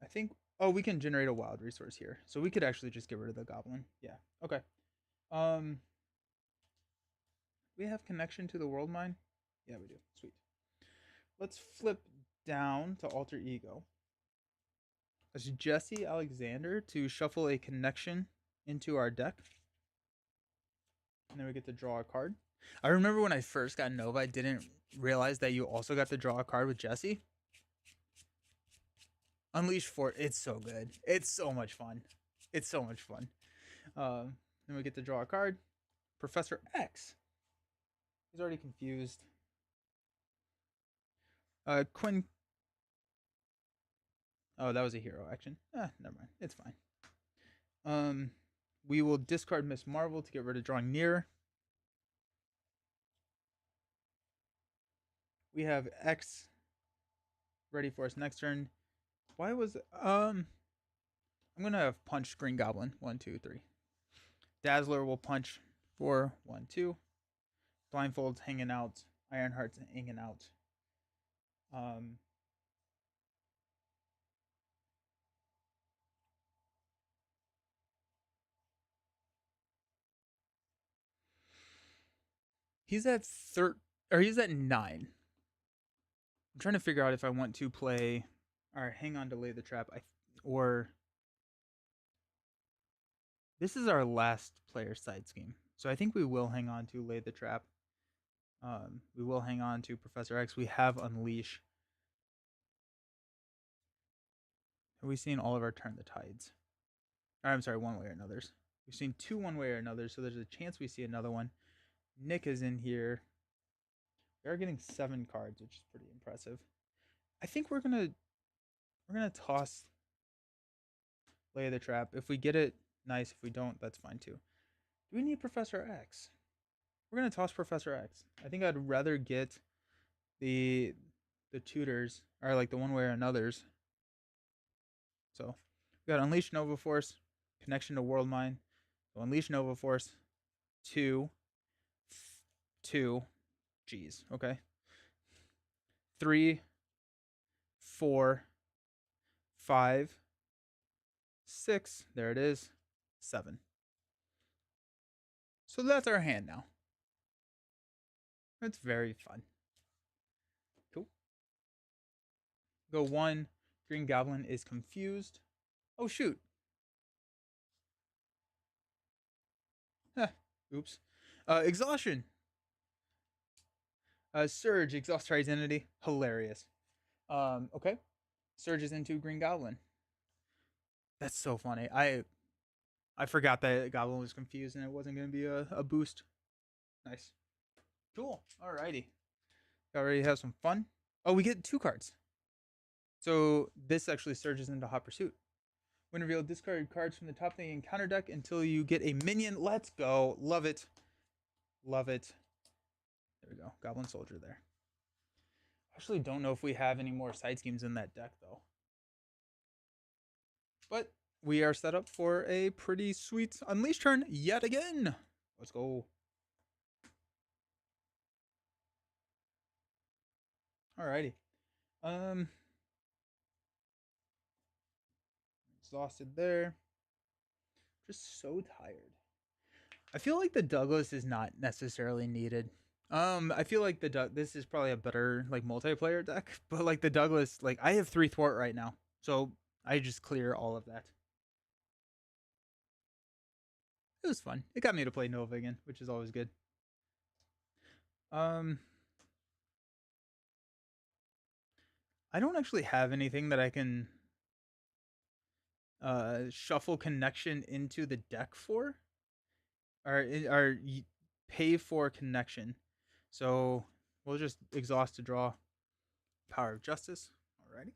[SPEAKER 1] I think. Oh, we can generate a wild resource here, so we could actually just get rid of the goblin. Yeah. Okay. Um, we have connection to the world mine. Yeah, we do. Sweet. Let's flip down to alter ego. Let's Jesse Alexander to shuffle a connection into our deck. And then we get to draw a card. I remember when I first got Nova, I didn't realize that you also got to draw a card with Jesse. Unleash Fort, it's so good. It's so much fun. It's so much fun. Then we get to draw a card. Professor X. He's already confused. Quinn. Oh, that was a hero action. Never mind. It's fine. We will discard Miss Marvel to get rid of drawing near. We have X ready for us next turn. Why was I'm gonna have punch Green Goblin 1, 2, 3. Dazzler will punch 4, 1, 2. Blindfold's hanging out. Ironheart's hanging out. He's at he's at 9. I'm trying to figure out if I want to play or hang on to lay the trap. Or this is our last player side scheme, so I think we will hang on to lay the trap. We will hang on to Professor X. We have Unleash. Have we seen all of our Turn the Tides? Or, I'm sorry, one way or another's. We've seen 2 one way or another, so there's a chance we see another one. Nick is in here. We are getting 7 cards, which is pretty impressive. I think we're gonna toss Lay the Trap. If we get it, nice. If we don't, that's fine too. Do we need Professor X? We're gonna toss Professor X. I think I'd rather get the tutors, or like the one way or another's. So we got Unleash Nova Force, connection to World Mine. So Unleash Nova Force, 2, 2. Jeez. Okay. 3, 4, 5, 6. There it is. 7. So that's our hand now. It's very fun. Cool. Go 1. Green Goblin is confused. Oh, shoot. Oops. Exhaustion. Surge. Exhaust her identity. Hilarious. Okay. Surges into Green Goblin. That's so funny. I forgot that Goblin was confused and it wasn't going to be a boost. Nice. Cool. Alrighty. Got ready to have some fun. Oh, we get 2 cards. So this actually surges into Hot Pursuit. When revealed, discard cards from the top of the encounter deck until you get a minion. Let's go. Love it. Love it. There we go. Goblin Soldier there. Actually don't know if we have any more side schemes in that deck, though. But we are set up for a pretty sweet Unleash turn yet again. Let's go. Alrighty. Exhausted there. Just so tired. I feel like the Douglas is not necessarily needed. I feel like this is probably a better like multiplayer deck, but like the Douglas, like I have 3 thwart right now, so I just clear all of that. It was fun. It got me to play Nova again, which is always good. I don't actually have anything that I can shuffle connection into the deck for, or pay for connection. So we'll just exhaust to draw Power of Justice. Alrighty.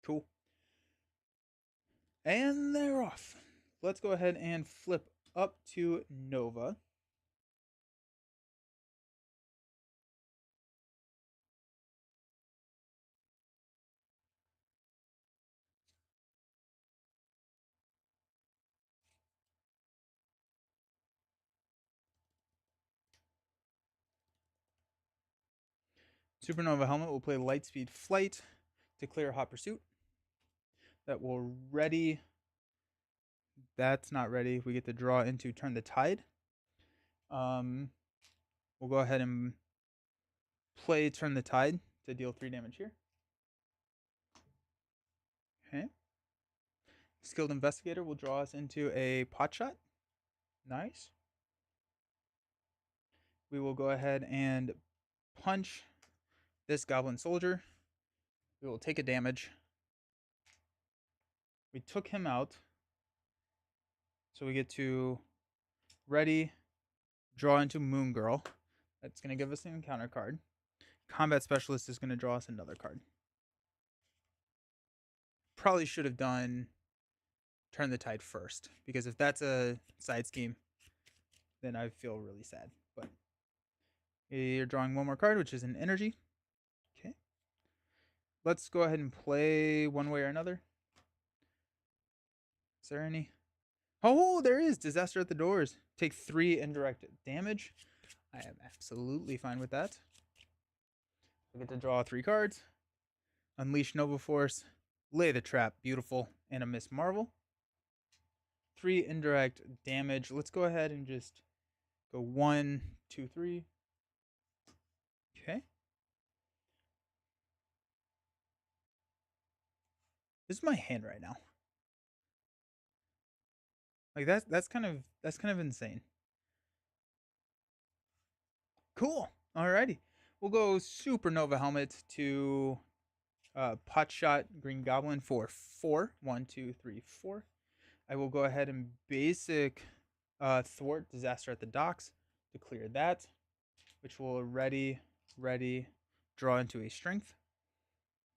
[SPEAKER 1] Cool. And they're off. Let's go ahead and flip up to Nova. Supernova Helmet will play Lightspeed Flight to clear Hot Pursuit. That will ready. That's not ready. We get to draw into Turn the Tide. We'll go ahead and play Turn the Tide to deal 3 damage here. Okay. Skilled Investigator will draw us into a Pot Shot. Nice. We will go ahead and punch this Goblin Soldier. We will take a damage. We took him out. So we get to ready, draw into Moon Girl. That's going to give us an encounter card. Combat Specialist is going to draw us another card. Probably should have done Turn the Tide first, because if that's a side scheme, then I feel really sad. But you're drawing one more card, which is an energy. Okay. Let's go ahead and play one way or another. Is there any? Oh, there is. Disaster at the Doors. Take 3 indirect damage. I am absolutely fine with that. I get to draw 3 cards. Unleash Nova Force. Lay the Trap. Beautiful. And a Miss Marvel. 3 indirect damage. Let's go ahead and just go 1, 2, 3. Okay. This is my hand right now. Like that's kind of insane. Cool. Alrighty. We'll go Supernova Helmet to Pot Shot Green Goblin for 4. 1, 2, 3, 4. I will go ahead and basic Thwart Disaster at the Docks to clear that, which will ready, draw into a Strength.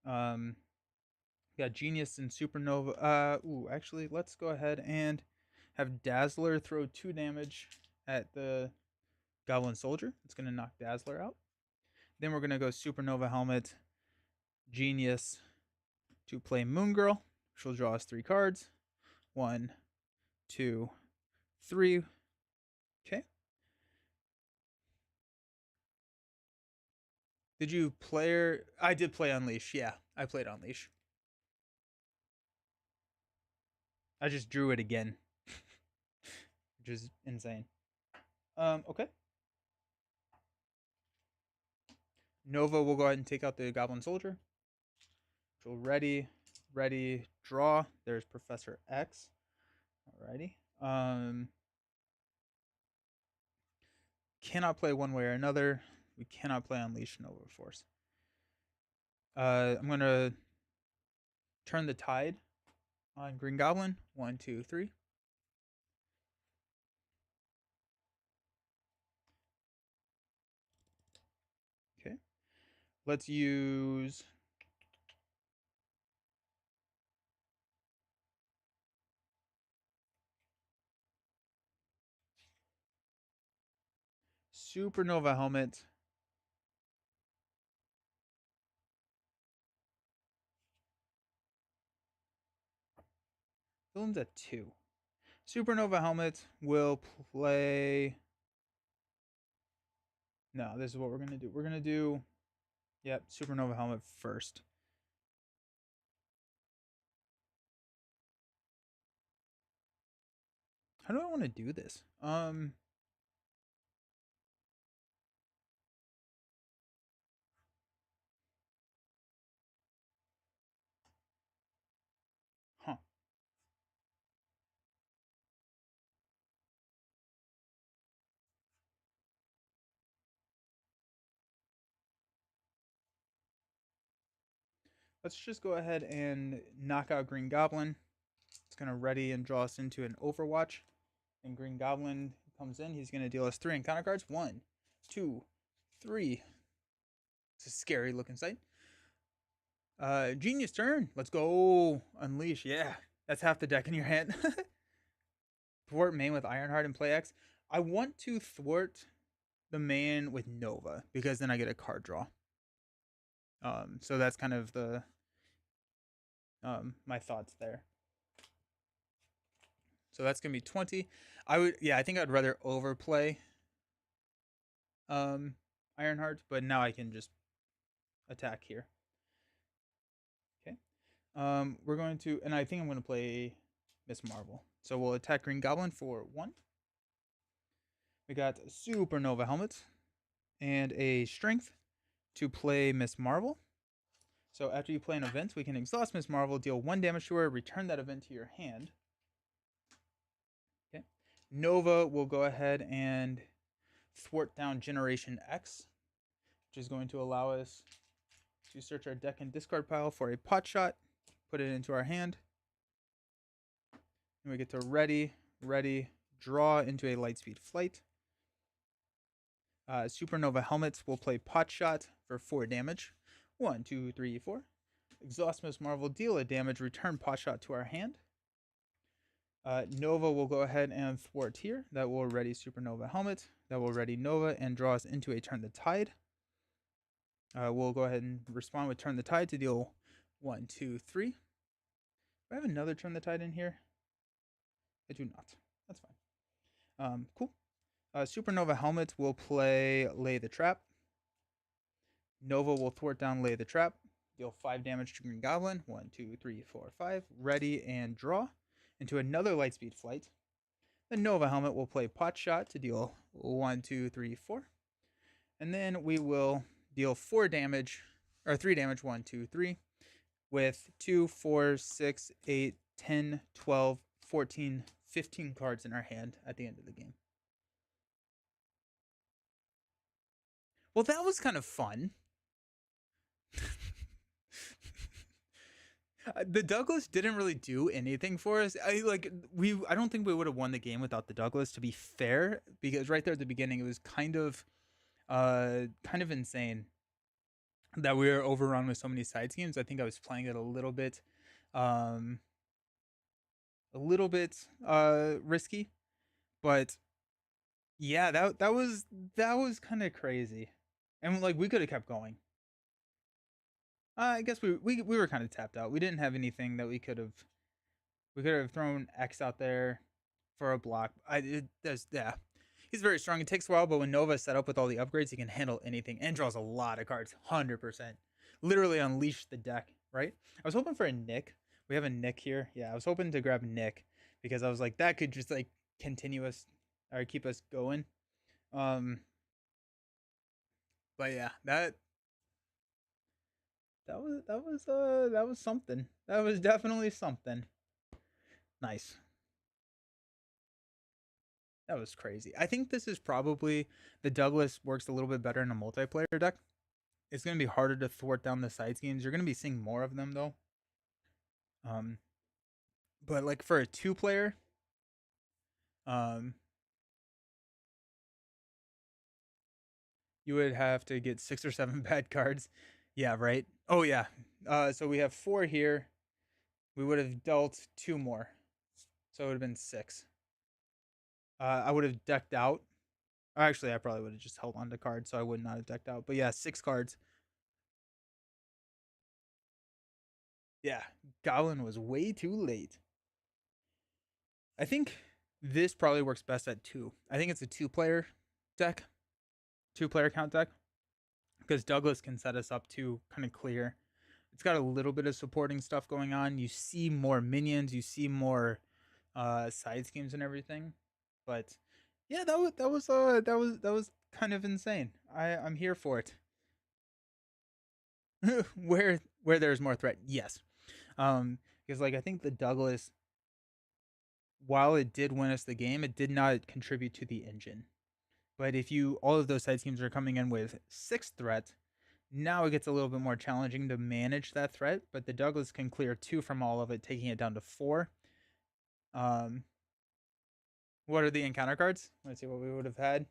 [SPEAKER 1] Got Genius and Supernova. Actually, let's go ahead and have Dazzler throw 2 damage at the Goblin Soldier. It's going to knock Dazzler out. Then we're going to go Supernova Helmet, Genius to play Moon Girl, which will draw us 3 cards. 1, 2, 3. Okay. Did you play? I did play Unleash. Yeah, I played Unleash. I just drew it again, which is insane. Okay. Nova will go ahead and take out the Goblin Soldier. So ready, draw. There's Professor X. Alrighty. Cannot play one way or another. We cannot play Unleash Nova Force. I'm gonna turn the tide on Green Goblin. 1, 2, 3. Okay. Let's use Supernova Helmet. Villain's at 2. Supernova Helmet will play. No, this is what we're gonna do. We're gonna do, yep, Supernova Helmet first. How do I want to do this? Huh. Let's just go ahead and knock out Green Goblin. It's gonna ready and draw us into an Overwatch. And Green Goblin comes in. He's gonna deal us 3 encounter cards. 1, 2, 3. It's a scary looking sight. Genius turn. Let's go. Unleash. Yeah. That's half the deck in your hand. Thwart main with Ironheart and play X. I want to thwart the main with Nova because then I get a card draw. So that's kind of the my thoughts there. So that's gonna be 20. I think I'd rather overplay Ironheart, but now I can just attack here. Okay. We're going to, and I think I'm gonna play Miss Marvel. So we'll attack Green Goblin for 1. We got Supernova Helmet and a Strength to play Miss Marvel. So after you play an event, we can exhaust Miss Marvel, deal 1 damage to her, return that event to your hand. Okay. Nova will go ahead and thwart down Generation X, which is going to allow us to search our deck and discard pile for a pot shot, put it into our hand, and we get to ready, draw into a Lightspeed Flight. Supernova Helmets will play pot shot for 4 damage. 1, 2, 3, 4. Exhaust Miss Marvel, deal a damage, return pot shot to our hand. Nova will go ahead and thwart here. That will ready Supernova Helmet. That will ready Nova and draw us into a Turn the Tide. We'll go ahead and respond with Turn the Tide to deal 1, 2, 3. Do I have another Turn the Tide in here? I do not. That's fine. Cool. Supernova Helmet will play Lay the Trap. Nova will thwart down Lay the Trap. Deal 5 damage to Green Goblin. 1, 2, 3, 4, 5. Ready and draw into another Lightspeed Flight. The Nova Helmet will play Pot Shot to deal 1, 2, 3, 4. And then we will deal 4 damage, or 3 damage, 1, 2, 3, with 2, 4, 6, 8, 10, 12, 14, 15 cards in our hand at the end of the game. Well, that was kind of fun. The Douglas didn't really do anything for us. I don't think we would have won the game without the Douglas, to be fair, because right there at the beginning it was kind of insane that we were overrun with so many side schemes. I think I was playing it a little bit risky, but yeah, that was kind of crazy, and like we could have kept going. I guess we were kind of tapped out. We didn't have anything that we could have thrown X out there for a block. He's very strong. It takes a while, but when Nova's set up with all the upgrades, he can handle anything and draws a lot of cards. 100%. Literally unleash the deck, right? I was hoping for a Nick. We have a Nick here. Yeah, I was hoping to grab Nick because I was like, that could just like continue us or keep us going. But yeah, that was something. That was definitely something. Nice. That was crazy. I think this is probably the Douglas works a little bit better in a multiplayer deck. It's going to be harder to thwart down the side schemes. You're going to be seeing more of them though. But like for a 2-player, you would have to get 6 or 7 bad cards. Yeah, right. Oh yeah. So we have 4 here. We would have dealt 2 more, so it would have been 6. I would have decked out. Actually, I probably would have just held on to cards, so I would not have decked out. But yeah, 6 cards. Yeah, Goblin was way too late. I think this probably works best at 2. I think it's a 2-player deck, 2-player count deck, because Douglas can set us up to kind of clear. It's got a little bit of supporting stuff going on. You see more minions, you see more side schemes and everything. But yeah, that was kind of insane. I'm here for it. where there's more threat, yes. Because like I think the Douglas, while it did win us the game, it did not contribute to the engine. But if all of those side schemes are coming in with 6 threat, now it gets a little bit more challenging to manage that threat. But the Douglas can clear 2 from all of it, taking it down to 4. What are the encounter cards? Let's see what we would have had.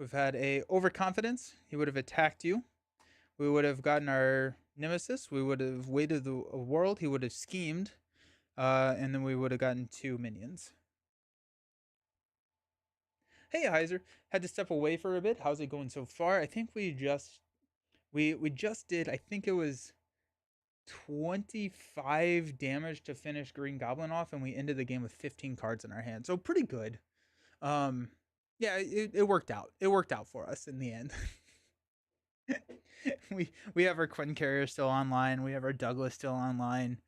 [SPEAKER 1] We've had a Overconfidence. He would have attacked you. We would have gotten our Nemesis. We would have waited a world. He would have schemed. And then we would have gotten 2 minions. Hey Heiser, had to step away for a bit. How's it going so far? I think we just did. I think it was 25 damage to finish Green Goblin off, and we ended the game with 15 cards in our hand. So pretty good. Um, yeah, it worked out. It worked out for us in the end. we have our Quinn Carrier still online. We have our Douglas still online.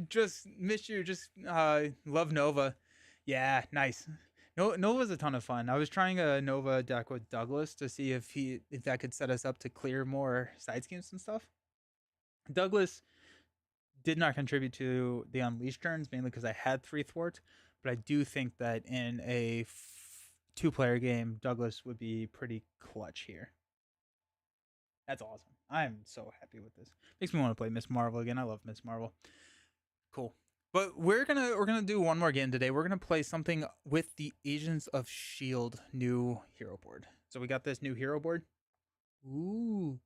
[SPEAKER 1] Just miss you. Just love Nova. Yeah, nice. No, Nova's a ton of fun. I was trying a Nova deck with Douglas to see if that could set us up to clear more side schemes and stuff. Douglas did not contribute to the Unleashed turns mainly because I had 3 thwarts, but I do think that in a 2-player game, Douglas would be pretty clutch here. That's awesome. I'm so happy with this. Makes me want to play Miss Marvel again. I love Miss Marvel. Cool. But we're gonna do one more game today. We're gonna play something with the Agents of Shield new hero board. So we got this new hero board. Ooh.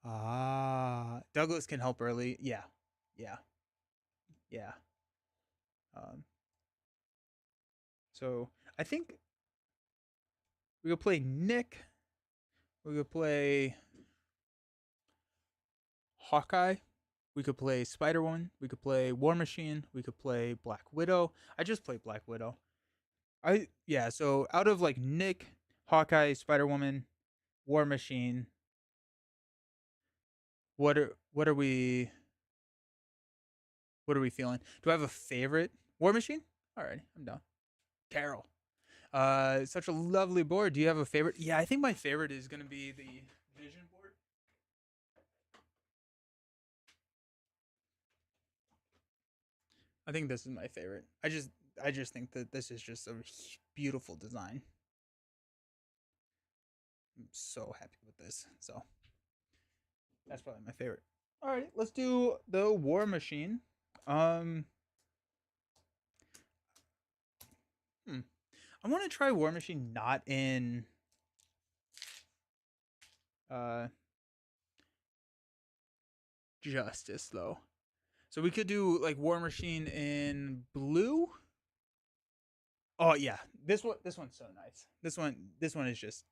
[SPEAKER 1] Douglas can help early. Yeah. So I think we could play Nick. We could play Hawkeye. We could play Spider-Woman. We could play War Machine. We could play Black Widow. I just played Black Widow. So out of like Nick, Hawkeye, Spider-Woman, War Machine, what are we feeling? Do I have a favorite? War Machine? Alright, I'm down. Carol. Such a lovely board. Do you have a favorite? Yeah, I think my favorite is gonna be the Vision board. I think this is my favorite. I just think that this is just a beautiful design. I'm so happy with this. So that's probably my favorite. All right, let's do the War Machine. I want to try War Machine not in Justice though. So we could do like War Machine in blue. Oh yeah, this one's so nice. This one is just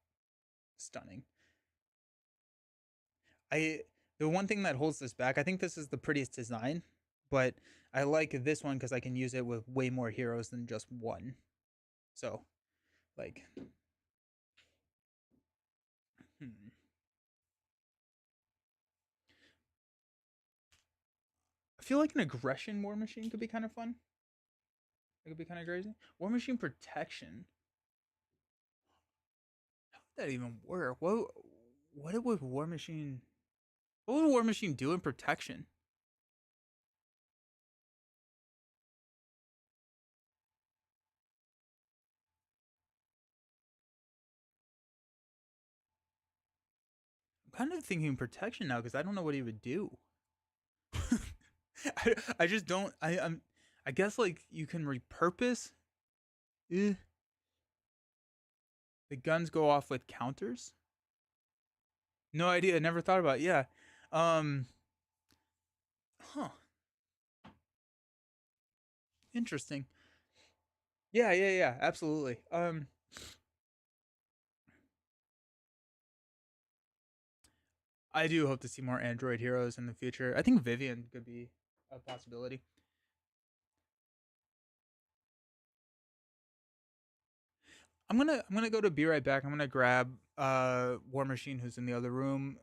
[SPEAKER 1] stunning. The one thing that holds this back, I think this is the prettiest design, but I like this one because I can use it with way more heroes than just one. So, like, I feel like an aggression War Machine could be kind of fun. It could be kind of crazy. War Machine protection. How would that even work? What would War Machine? What would War Machine do in protection? I'm kind of thinking protection now because I don't know what he would do. I just don't. I guess like you can repurpose. The guns go off with counters. No idea. Never thought about it. Yeah. Interesting. Yeah. Absolutely. I do hope to see more Android heroes in the future. I think Vivian could be a possibility. I'm gonna go to be right back. I'm gonna grab War Machine who's in the other room.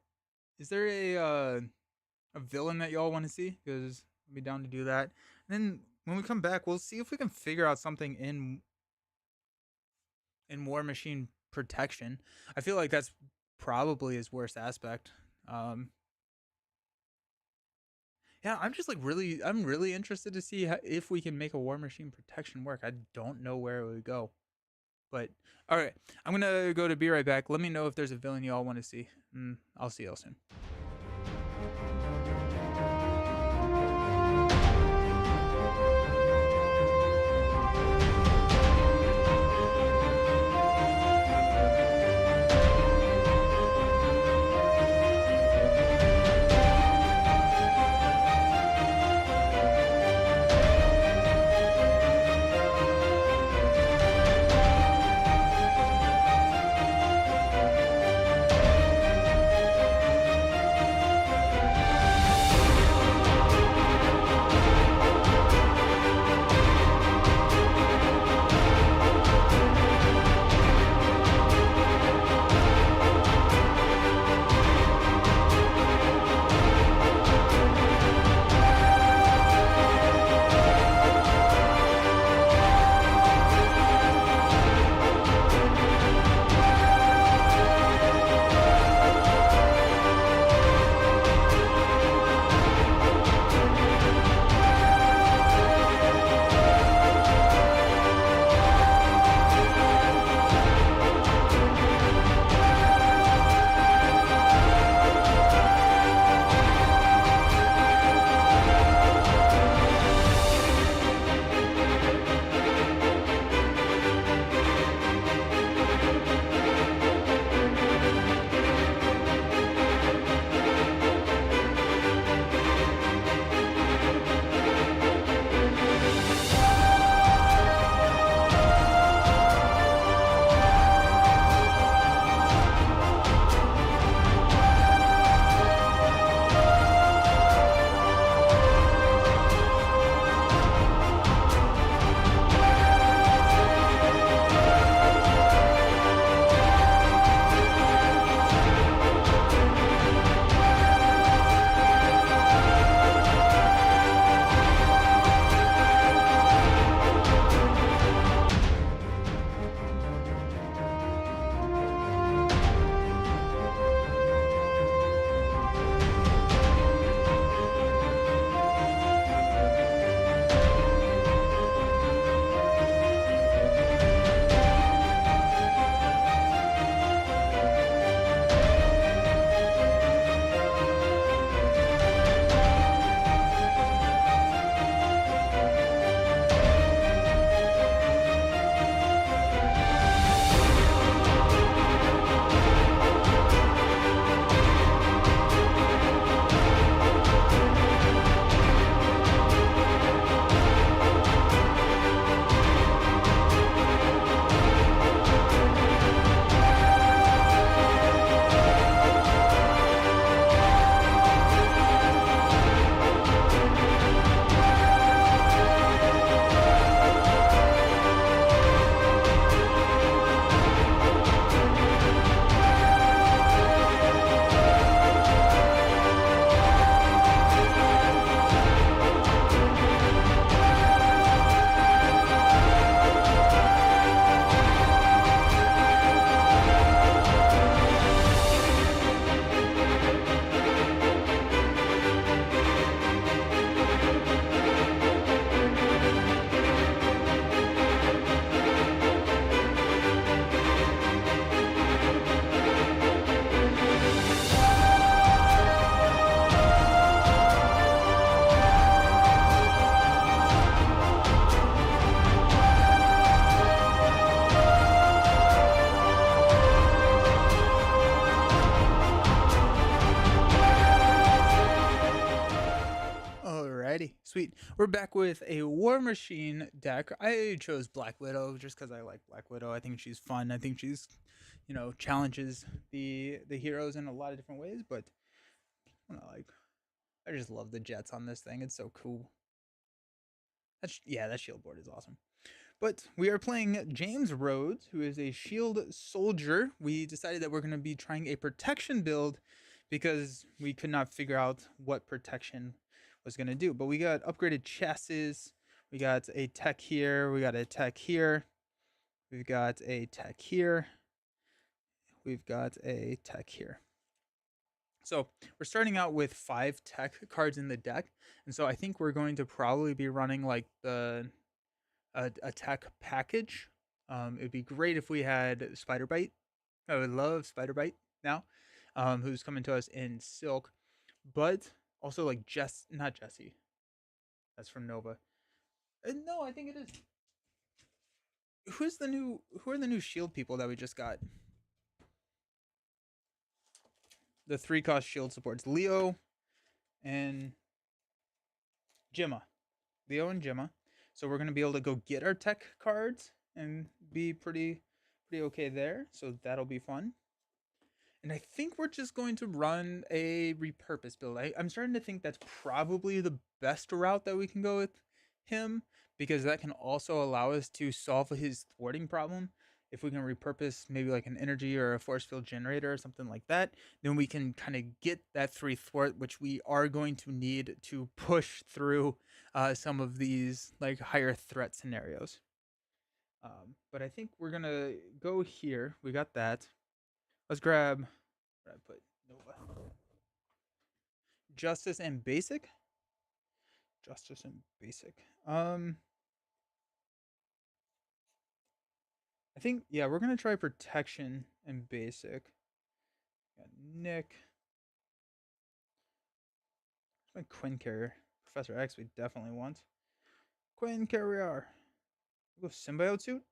[SPEAKER 1] Is there a villain that y'all want to see? Because I'll be down to do that. And then when we come back, we'll see if we can figure out something in War Machine protection. I feel like that's probably his worst aspect. Yeah, I'm just like I'm really interested to see if we can make a War Machine protection work. I don't know where it would go. But all right, I'm gonna go to be right back. Let me know if there's a villain you all want to see. I'll see y'all soon. Sweet. We're back with a War Machine deck. I chose Black Widow just because I like Black Widow. I think she's fun. I think she's, challenges the heroes in a lot of different ways. But I just love the jets on this thing. It's so cool. That shield board is awesome. But we are playing James Rhodes, who is a shield soldier. We decided that we're going to be trying a protection build because we could not figure out what protection was going to do. But we got upgraded chassis. We got a tech here. We got a tech here. We've got a tech here. We've got a tech here. So we're starting out with 5 tech cards in the deck. And so I think we're going to probably be running like a tech package. It'd be great if we had Spider Bite. I would love Spider Bite now, who's coming to us in Silk, but also like not Jesse. That's from Nova. No, I think it is. Who are the new Shield people that we just got? The 3-cost Shield supports Leo and Gemma. Leo and Gemma. So we're gonna be able to go get our tech cards and be pretty okay there. So that'll be fun. And I think we're just going to run a repurpose build. I'm starting to think that's probably the best route that we can go with him, because that can also allow us to solve his thwarting problem. If we can repurpose maybe like an energy or a force field generator or something like that, then we can kind of get that 3 thwart, which we are going to need to push through some of these like higher threat scenarios. But I think we're gonna go here. We got that. Let's grab. What did I put? Nova. Justice and basic. Justice and basic. I think we're gonna try protection and basic. Got Nick. My Quinn Carrier. Professor X we definitely want. Quinn Carrier. We'll go symbiote suit?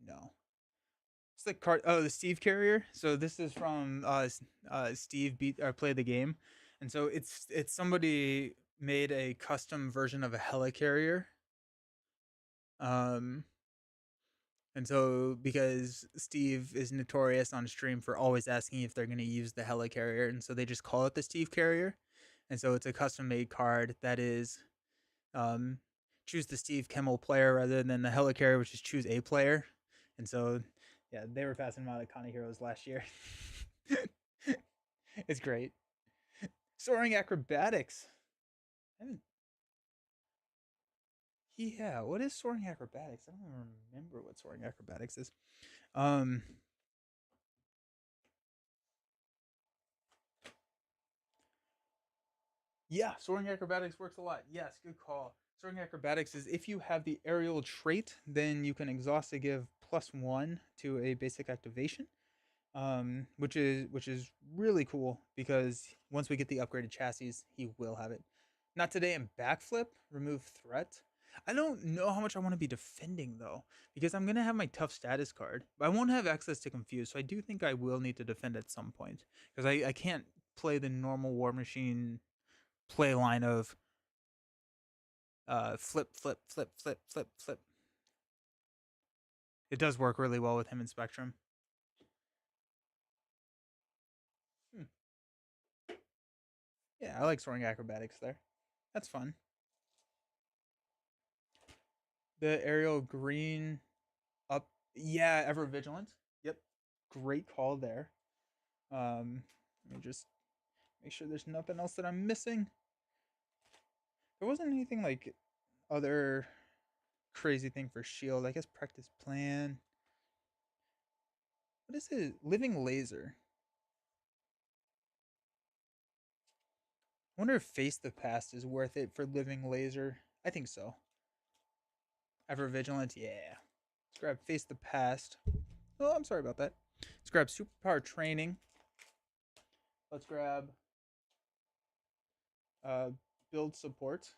[SPEAKER 1] No. It's the card. Oh, the Steve Carrier. So this is from Steve beat or play the game, and so it's somebody made a custom version of a helicarrier. And so because Steve is notorious on stream for always asking if they're going to use the helicarrier, and so they just call it the Steve Carrier, and so it's a custom made card that is choose the Steve Kimmel player rather than the helicarrier, which is choose a player, and so. Yeah, they were passing them out at Connie Heroes last year. It's great. Soaring Acrobatics. Yeah, what is Soaring Acrobatics? I don't even remember what Soaring Acrobatics is. Yeah, Soaring Acrobatics works a lot. Yes, good call. Soaring Acrobatics is if you have the aerial trait, then you can exhaust to give +1 to a basic activation. Which is really cool because once we get the upgraded chassis, he will have it. Not today and backflip, remove threat. I don't know how much I want to be defending though, because I'm gonna have my tough status card, but I won't have access to confuse, so I do think I will need to defend at some point because I can't play the normal War Machine play line of flip, flip, flip, flip, flip, flip. It does work really well with him in Spectrum. Yeah, I like Soaring Acrobatics there. That's fun. The aerial green up. Yeah, ever vigilant. Yep. Great call there. Let me just make sure there's nothing else that I'm missing. There wasn't anything like other crazy thing for shield. I guess practice plan. What is it? Living laser. I wonder if face the past is worth it for living laser. I think so. Ever vigilant, yeah. Let's grab face the past. Oh, I'm sorry about that. Let's grab superpower training. Let's grab build support.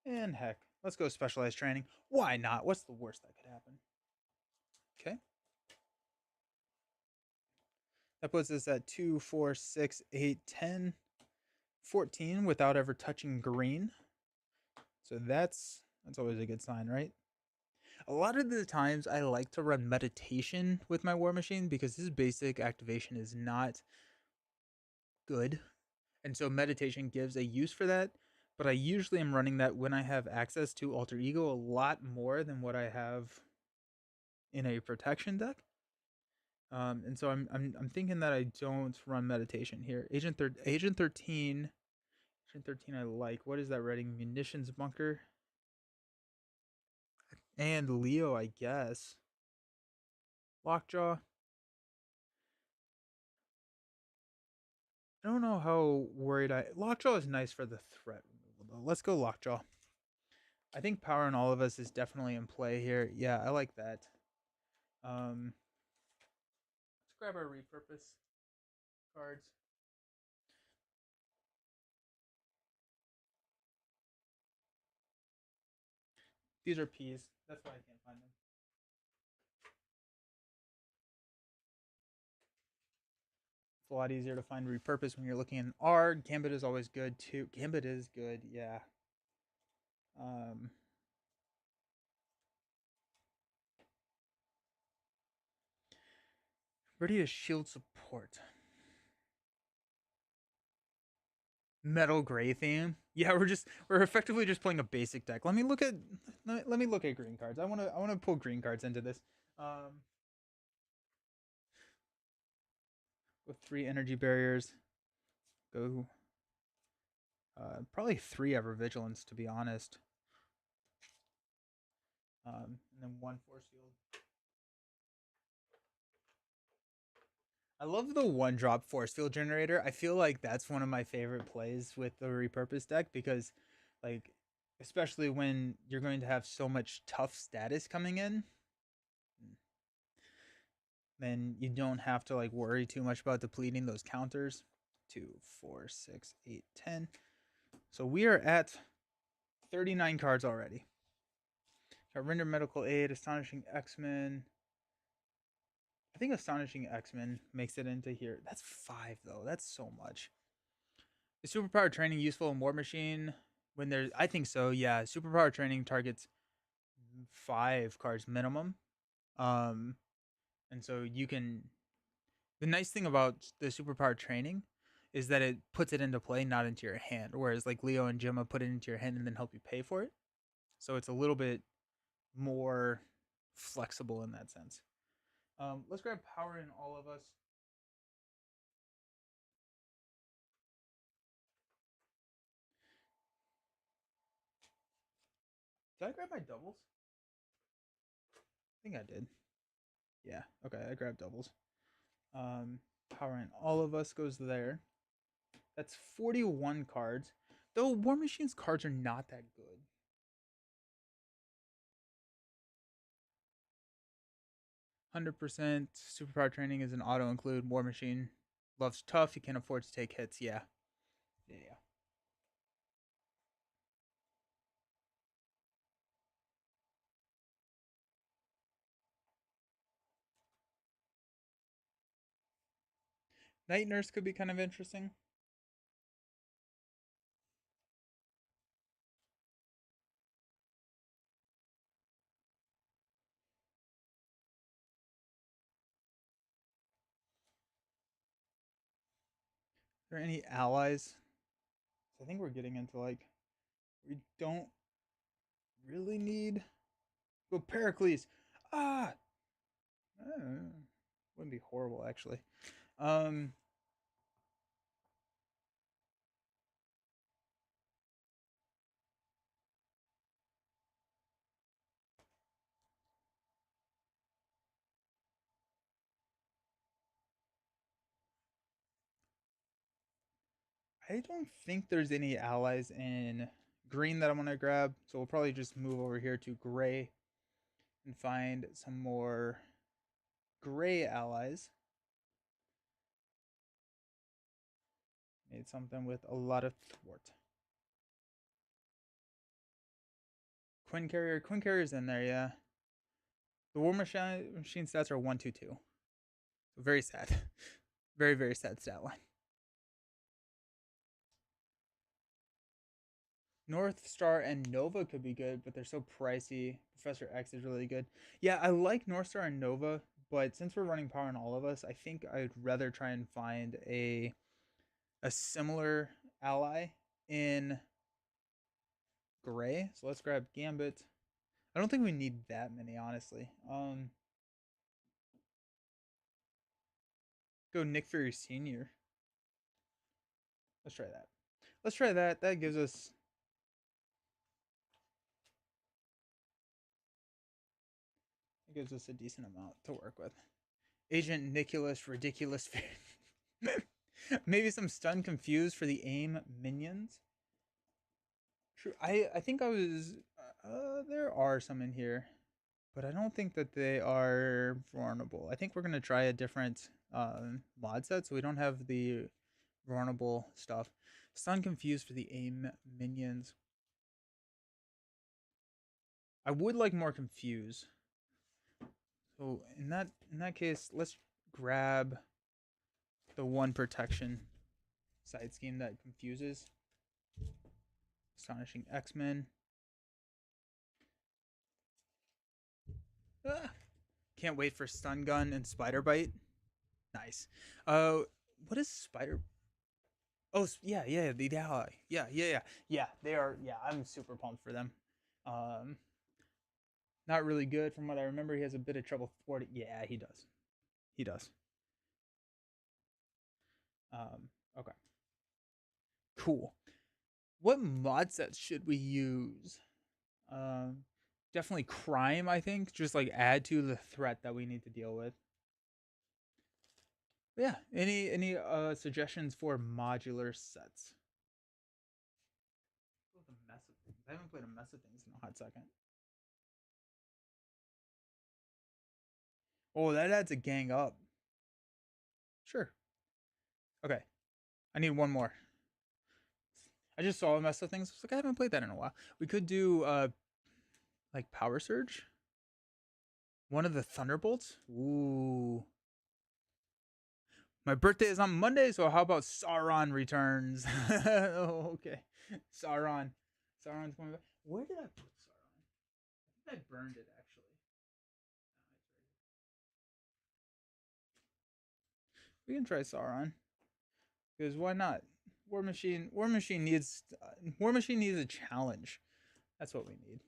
[SPEAKER 1] And heck, let's go specialized training. Why not? What's the worst that could happen? Okay. That puts us at 2, 4, 6, 8, 10, 14 without ever touching green. So that's always a good sign, right? A lot of the times I like to run meditation with my war machine because his basic activation is not good. And so meditation gives a use for that, but I usually am running that when I have access to alter ego a lot more than what I have in a protection deck. And so I'm thinking that I don't run meditation here. Agent 13. Agent 13 I like. What is that rating? Munitions bunker. And Leo, I guess. Lockjaw. I don't know how worried Lockjaw is nice for the threat removal though. Let's go Lockjaw. I think Power in All of Us is definitely in play here. Yeah, I like that. Let's grab our repurpose cards. These are P's. That's why I can't find them. It's a lot easier to find repurpose when you're looking in R. Gambit is always good too. Gambit is good, yeah. Um, Ready to shield support. Metal gray theme. Yeah, we're effectively just playing a basic deck. Let me look at green cards. I wanna pull green cards into this. With 3 energy barriers. Go probably 3 ever vigilance to be honest. And then 1 force field. I love the 1-drop force field generator. I feel like that's one of my favorite plays with the repurpose deck because, like, especially when you're going to have so much tough status coming in, then you don't have to like worry too much about depleting those counters. 2, 4, 6, 8, 10. So we are at 39 cards already. Got Render Medical Aid, Astonishing X-Men. I think Astonishing X-Men makes it into here. That's 5 though. That's so much. Is superpower training useful in War Machine? When there's, I think so. Yeah, superpower training targets 5 cards minimum. And so you can. The nice thing about the superpower training is that it puts it into play, not into your hand. Whereas like Leo and Gemma put it into your hand and then help you pay for it. So it's a little bit more flexible in that sense. Let's grab Power in All of Us. Did I grab my doubles? I think I did. Yeah, okay, I grabbed doubles. Power in All of Us goes there. That's 41 cards. Though War Machine's cards are not that good. 100% superpower training is an auto include. War Machine loves tough. He can afford to take hits. Yeah. Yeah. Night Nurse could be kind of interesting. Are there any allies? I think we're getting into like we don't really need. Go Pericles. Ah, wouldn't be horrible actually. Um, I don't think there's any allies in green that I'm gonna grab, so we'll probably just move over here to gray and find some more gray allies. Need something with a lot of thwart. Quinn Carrier's in there, yeah. The War Machine stats are 1-2-2. Very sad. Very, very sad stat line. North Star and Nova could be good, but they're so pricey. Professor X is really good. Yeah, I like North Star and Nova, but since we're running power on all of us, I think I'd rather try and find a similar ally in gray. So let's grab Gambit. I don't think we need that many, honestly. Go Nick Fury Senior. Let's try that. Let's try that. That gives us a decent amount to work with. Agent Nicholas Ridiculous. Maybe some stun confused for the aim minions. True. I think I was. There are some in here, but I don't think that they are vulnerable. I think we're gonna try a different mod set, so we don't have the vulnerable stuff. Stun confused for the aim minions. I would like more confuse. So in that case, let's grab the one protection side scheme that confuses. Astonishing X-Men. Ah, can't wait for Stun Gun and Spider Bite. Nice. What is Spider? Oh, yeah, the ally. Yeah. They are. Yeah, I'm super pumped for them. Um, not really good from what I remember. He has a bit of trouble thwarting. Yeah, he does. He does. Okay. Cool. What mod sets should we use? Um, definitely crime. I think just like add to the threat that we need to deal with. But yeah. Any suggestions for modular sets? A mess of things. I haven't played a mess of things in a hot second. Oh, that adds a gang up. Sure. Okay. I need one more. I just saw a mess of things. I was like, I haven't played that in a while. We could do like Power Surge. One of the Thunderbolts. Ooh. My birthday is on Monday, so how about Sauron returns? Oh, okay. Sauron. Sauron's coming back. Where did I put Sauron? I think I burned it actually. We can try Sauron. Because why not? War Machine needs a challenge. That's what we need.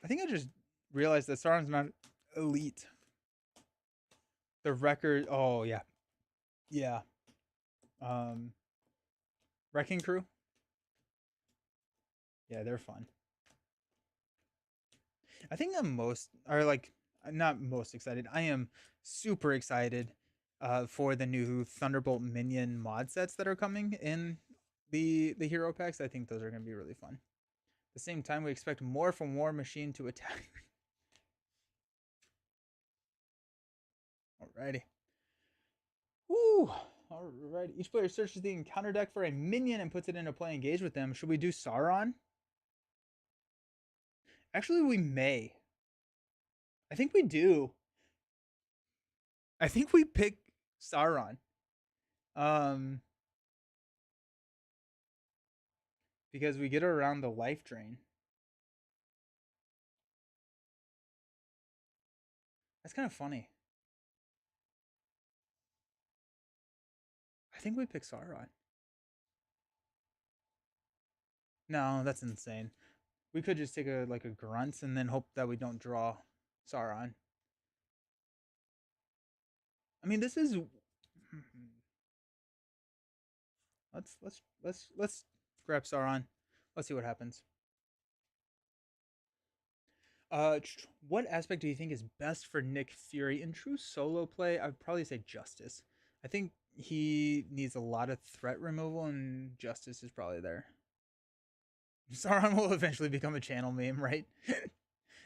[SPEAKER 1] I think I just realized that Sauron's not elite. The record. Oh yeah, yeah. Wrecking Crew. Yeah, they're fun. I think I'm not most excited. I am super excited for the new Thunderbolt minion mod sets that are coming in the hero packs. I think those are going to be really fun. At the same time, we expect more from War Machine to attack. Alrighty. Woo! Alright. Each player searches the encounter deck for a minion and puts it into play. Engage with them. Should we do Sauron? Actually, we may. I think we do. I think we pick Sauron. Because we get around the life drain. That's kind of funny. I think we pick Sauron. No, that's insane. We could just take a grunt and then hope that we don't draw Sauron. I mean, this is let's grab Sauron. Let's see what happens. What aspect do you think is best for Nick Fury in true solo play? I'd probably say Justice. I think he needs a lot of threat removal, and Justice is probably there. Sauron will eventually become a channel meme, right?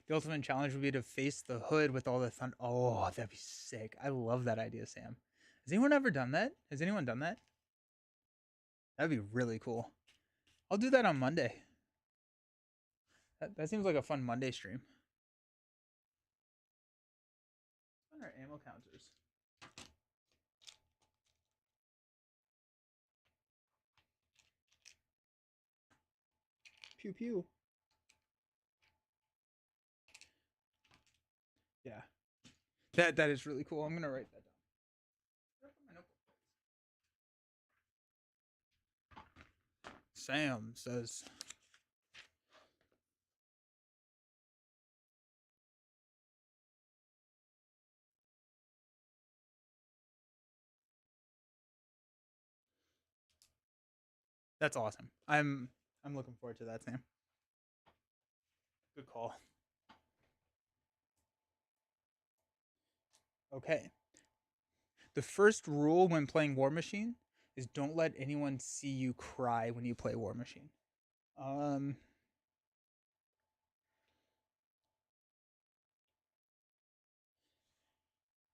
[SPEAKER 1] The ultimate challenge would be to face the hood with all the thunder. Oh, that'd be sick. I love that idea, Sam. Has anyone ever done that? Has anyone done that? That'd be really cool. I'll do that on Monday. That seems like a fun Monday stream. On our ammo counters. pew pew. Yeah, that is really cool. I'm gonna write that down. Sam says, "That's awesome. I'm looking forward to that, Sam. Good call." Okay. The first rule when playing War Machine is don't let anyone see you cry when you play War Machine. Um,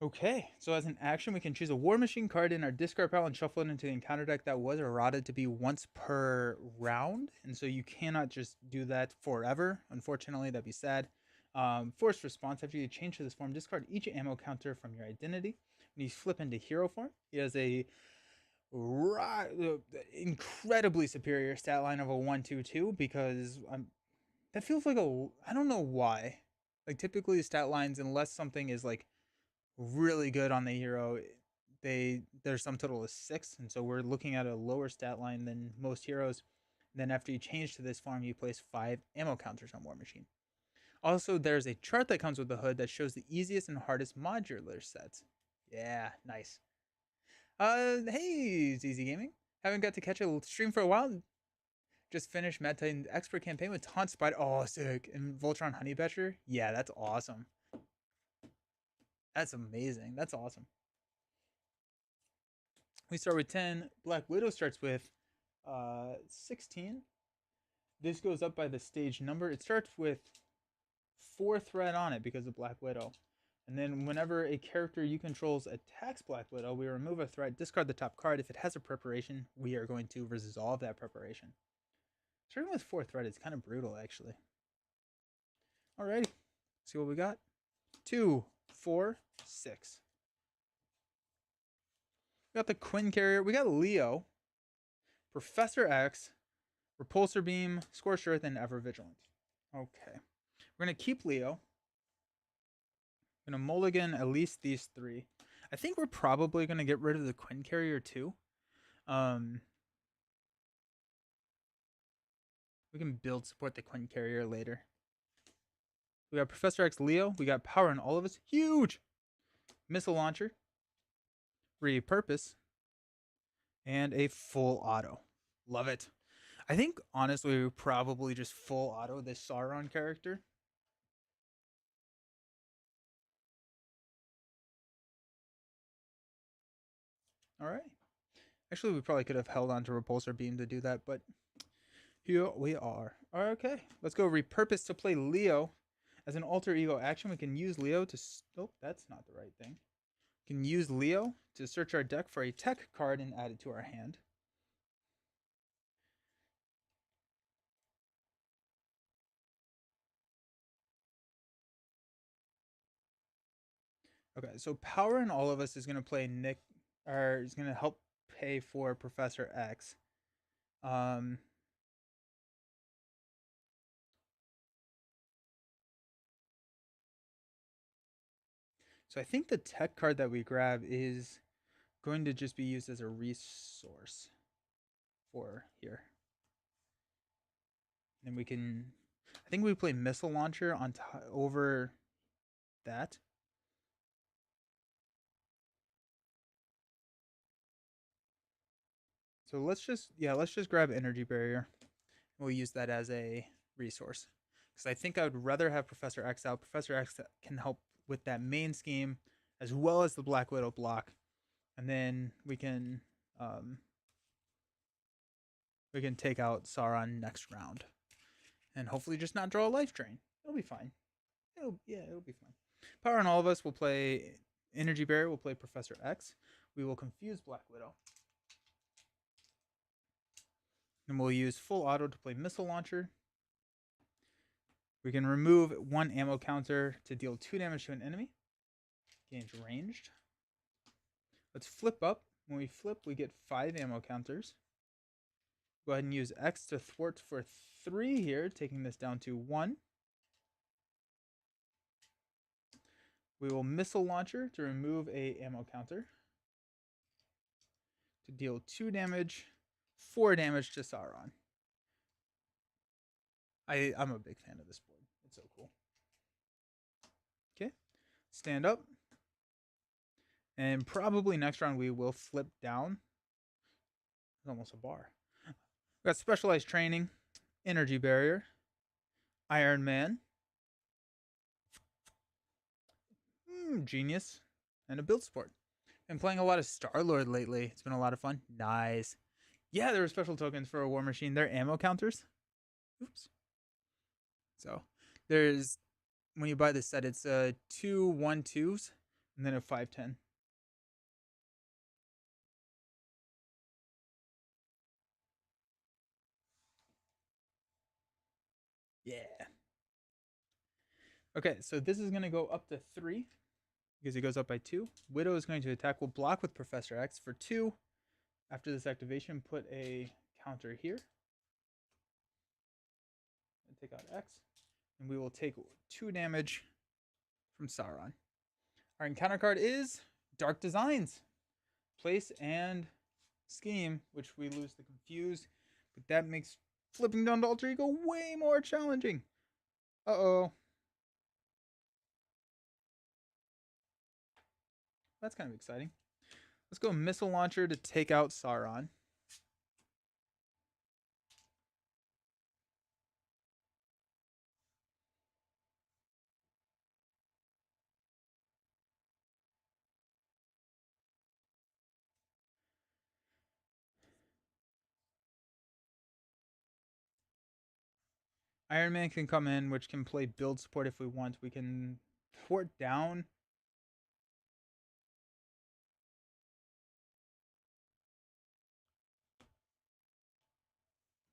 [SPEAKER 1] Okay, so as an action, we can choose a War Machine card in our discard pile and shuffle it into the encounter deck that was errated to be once per round. And so you cannot just do that forever. Unfortunately, that'd be sad. Forced response: after you change to this form, discard each ammo counter from your identity. When you flip into hero form, he has a incredibly superior stat line of a 1/2/2 because that feels like I don't know why. Like typically stat lines, unless something is like really good on the hero, their sum total is 6, and so we're looking at a lower stat line than most heroes. Then after you change to this form, you place 5 ammo counters on War Machine. Also, there's a chart that comes with the hood that shows the easiest and hardest modular sets. Yeah, nice. Hey, ZZ Gaming. Haven't got to catch a stream for a while. Just finished Mad Titan Expert campaign with Taunt Spider. Oh, sick. And Voltron Honeybetcher. Yeah, that's awesome. That's amazing. That's awesome. We start with 10. Black Widow starts with 16. This goes up by the stage number. It starts with 4 threat on it because of Black Widow. And then whenever a character you controls attacks Black Widow, we remove a threat, discard the top card. If it has a preparation, we are going to resolve that preparation. Starting with 4 threat is kind of brutal, actually. Alrighty. See what we got. 2, 4, 6. We got the Quinn Carrier. We got Leo, Professor X, Repulsor Beam, Scorched Earth, and Ever Vigilant. Okay. We're going to keep Leo. Going to mulligan at least these 3. I think we're probably going to get rid of the Quinn Carrier too. We can build support the Quinn Carrier later. We got Professor X Leo. We got power in all of us. Huge! Missile Launcher. Repurpose. And a full auto. Love it. I think, honestly, we would probably just full auto this Sauron character. Alright. Actually, we probably could have held on to Repulsor Beam to do that, but here we are. Okay, let's go repurpose to play Leo. As an alter ego action, we can use Leo to... Oh, that's not the right thing. We can use Leo to search our deck for a tech card and add it to our hand. Okay, so Power in All of Us is going to play Nick... Or is going to help pay for Professor X. So I think the tech card that we grab is going to just be used as a resource for here. And we can, I think we play Missile Launcher on over that. So let's just grab Energy Barrier. We'll use that as a resource. Because I think I would rather have Professor X out. Professor X can help with that main scheme as well as the Black Widow block. And then we can take out Sauron next round. And hopefully just not draw a life drain. It'll be fine. It'll be fine. Power in All of Us will play Energy Barrier. We'll play Professor X. We will confuse Black Widow. And we'll use full auto to play Missile Launcher. We can remove 1 ammo counter to deal 2 damage to an enemy. Gains ranged. Let's flip up. When we flip, we get 5 ammo counters. Go ahead and use X to thwart for 3 here, taking this down to 1. We will missile launcher to remove a ammo counter to deal 2 damage, 4 damage to Sauron. I'm a big fan of this board. It's so cool. Okay, stand up. And probably next round we will flip down. It's almost a bar. We got specialized training, energy barrier, Iron Man, genius, and a build support. Been playing a lot of Star-Lord lately. It's been a lot of fun. Nice. Yeah, there were special tokens for a war machine. They're ammo counters. Oops. So there's, when you buy this set, it's 2 1-2s and then a 5-10. Yeah. Okay, so this is going to go up to 3 because it goes up by 2. Widow is going to attack. We'll block with Professor X for 2. After this activation, put a counter here. And take out X. And we will take 2 damage from Sauron. Our encounter card is Dark Designs. Place and Scheme, which we lose the Confuse. But that makes flipping down to Alter Ego way more challenging. Uh-oh. That's kind of exciting. Let's go Missile Launcher to take out Sauron. Iron Man can come in, which can play build support if we want. We can thwart down.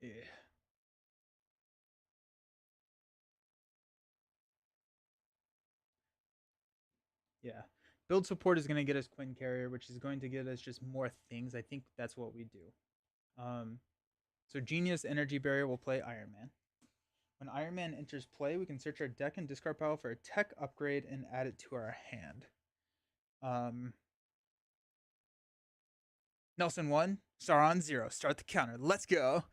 [SPEAKER 1] Yeah. Yeah. Build support is going to get us Quinn Carrier, which is going to get us just more things. I think that's what we do. So Genius Energy Barrier will play Iron Man. When Iron Man enters play, we can search our deck and discard pile for a tech upgrade and add it to our hand. Nelson 1, Sauron 0. Start the counter. Let's go.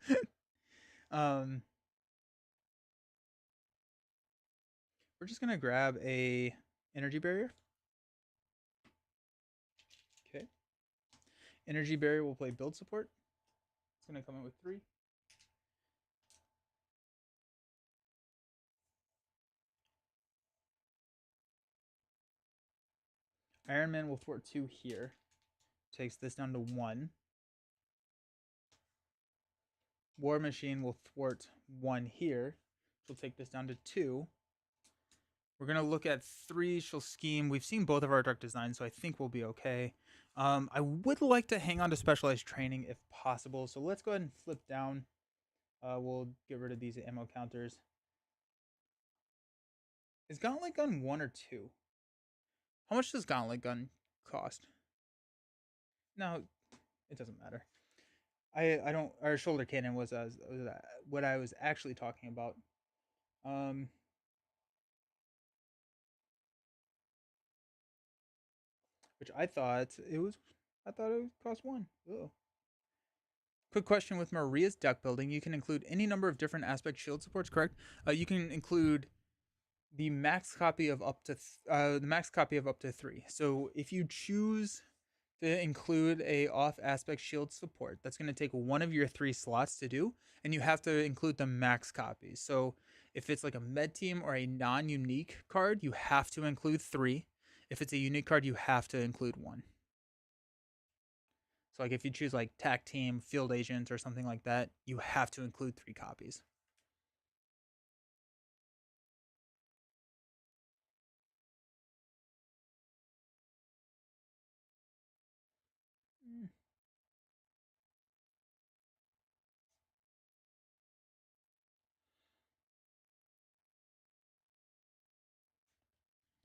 [SPEAKER 1] We're just going to grab a energy barrier. Okay. Energy barrier will play build support. It's going to come in with 3. Iron Man will thwart 2 here. Takes this down to 1. War Machine will thwart 1 here. She'll take this down to 2. We're going to look at 3. She'll scheme. We've seen both of our Dark Designs, so I think we'll be okay. I would like to hang on to Specialized Training if possible, so let's go ahead and flip down. We'll get rid of these ammo counters. Is Gauntlet Gun 1 or 2? How much does Gauntlet Gun cost? No, it doesn't matter. I don't. Our shoulder cannon was what I was actually talking about. Which I thought it was. I thought it would cost 1. Ugh. Quick question with Maria's deck building. You can include any number of different aspect shield supports, correct? You can include the max copy of up to 3. So if you choose to include a off aspect shield support, that's going to take one of your 3 slots to do, and you have to include the max copies. So if it's like a med team or a non-unique card, you have to include 3. If it's a unique card, you have to include 1. So like if you choose like TAC team, field agent, or something like that, you have to include 3 copies.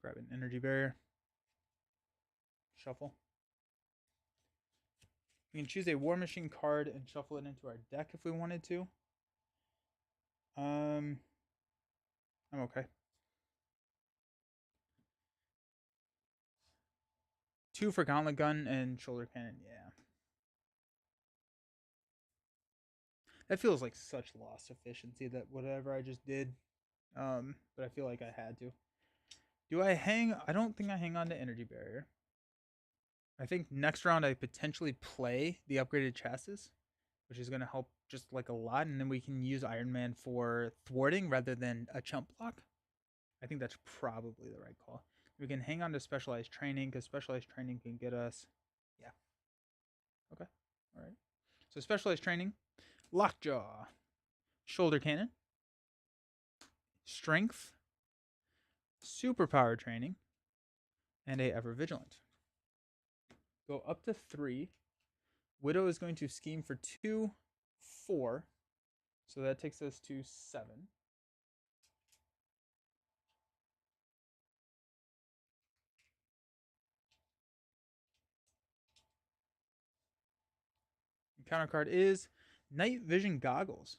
[SPEAKER 1] Grab an energy barrier. Shuffle. We can choose a War Machine card and shuffle it into our deck if we wanted to. I'm okay. 2 for Gauntlet Gun and Shoulder Cannon. Yeah. That feels like such lost efficiency that whatever I just did. But I feel like I had to. Do I hang? I don't think I hang on to Energy Barrier. I think next round I potentially play the upgraded chassis, which is going to help just like a lot, and then we can use Iron Man for thwarting rather than a chump block. I think that's probably the right call. We can hang on to Specialized Training because Specialized Training can get us. Yeah. Okay. All right. So Specialized Training, Lockjaw, Shoulder Cannon, Strength, Superpower Training, and a Ever Vigilant. Go up to 3. Widow is going to scheme for 2, 4. So that takes us to 7. Encounter card is Night Vision Goggles.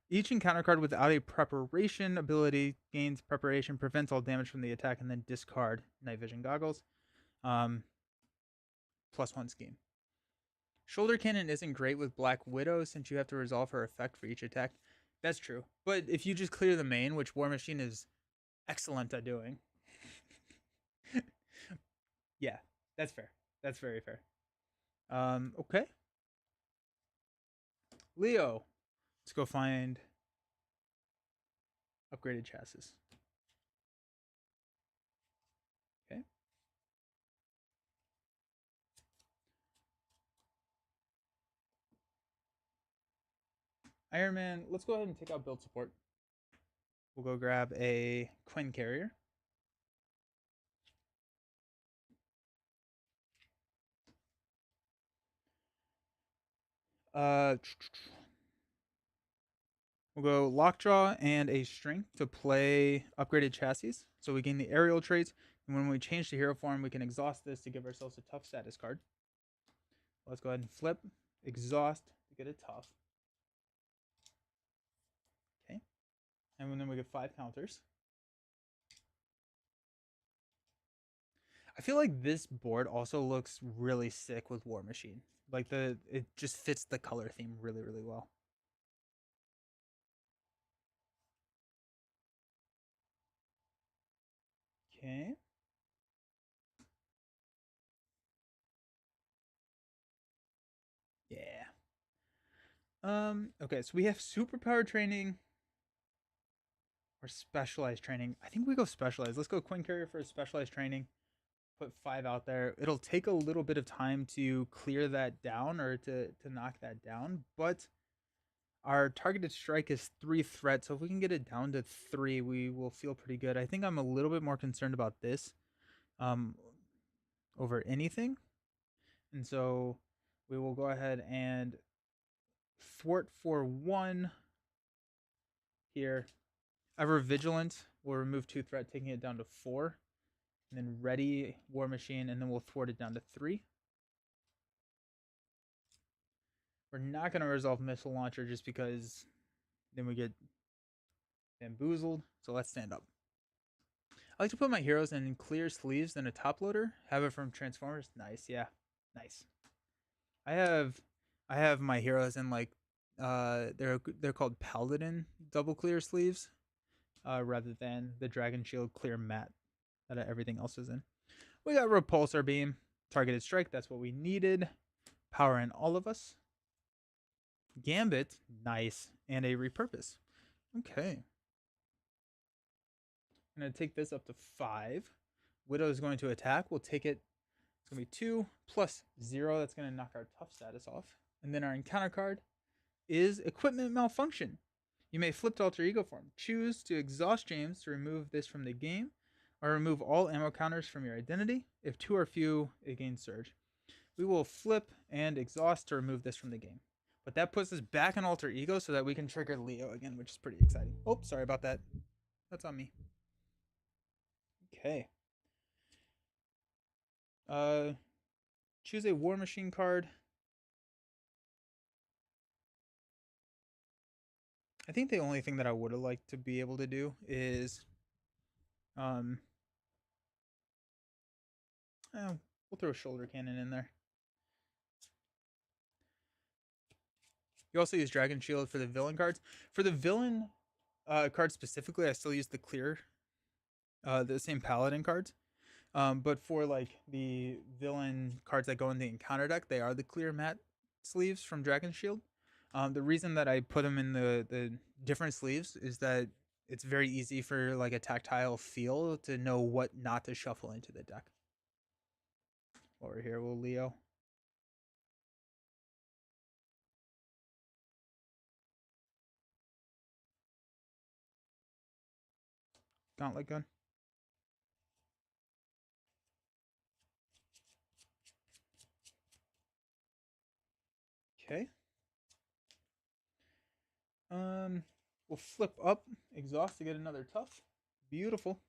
[SPEAKER 1] Each encounter card without a preparation ability gains preparation, prevents all damage from the attack, and then discard Night Vision Goggles. +1 scheme. Shoulder Cannon isn't great with Black Widow since you have to resolve her effect for each attack. That's true. But if you just clear the main, which War Machine is excellent at doing. Yeah, that's fair. That's very fair. Okay. Leo. Let's go find upgraded chassis. Okay. Iron Man, let's go ahead and take out build support. We'll go grab a Quinn Carrier. We'll go Lockjaw and a Strength to play upgraded chassis. So we gain the aerial traits, and when we change to hero form, we can exhaust this to give ourselves a tough status card. Let's go ahead and flip, exhaust to get a tough. Okay. And then we get 5 counters. I feel like this board also looks really sick with War Machine. Like it just fits the color theme really, really well. Okay. Yeah. Okay, so we have superpower training or specialized training. I think we go specialized. Let's go Quinn Carrier for specialized training. Put 5 out there. It'll take a little bit of time to clear that down or to knock that down, but our targeted strike is 3 threat, so if we can get it down to 3, we will feel pretty good. I think I'm a little bit more concerned about this over anything. And so we will go ahead and thwart for 1 here. Ever Vigilant will remove 2 threat, taking it down to 4. And then Ready War Machine, and then we'll thwart it down to 3. We're not going to resolve Missile Launcher just because then we get bamboozled. So let's stand up. I like to put my heroes in clear sleeves and a top loader. Have it from Transformers. Nice, yeah, nice. I have my heroes in like they're called Paladin double clear sleeves, rather than the Dragon Shield clear matte that everything else is in. We got Repulsor Beam, targeted strike. That's what we needed. Power in all of us. Gambit, nice, and a repurpose. Okay. I'm going to take this up to 5. Widow is going to attack. We'll take it. It's going to be 2 plus 0. That's going to knock our tough status off. And then our encounter card is Equipment Malfunction. You may flip to alter ego form. Choose to exhaust James to remove this from the game, or remove all ammo counters from your identity. If 2 or few, it gains surge. We will flip and exhaust to remove this from the game. But that puts us back in alter ego so that we can trigger Leo again, which is pretty exciting. Oh, sorry about that. That's on me. Okay. Choose a War Machine card I think the only thing that I would have liked to be able to do is, um, oh, we'll throw a shoulder cannon in there. You also use Dragon Shield for the villain cards. For the villain cards specifically, I still use the clear, the same paladin cards. But for like the villain cards that go in the encounter deck, they are the clear matte sleeves from Dragon Shield. The reason that I put them in the different sleeves is that it's very easy for like a tactile feel to know what not to shuffle into the deck. Over here, will Leo. Gauntlet gun. Okay. We'll flip up exhaust to get another tough. Beautiful.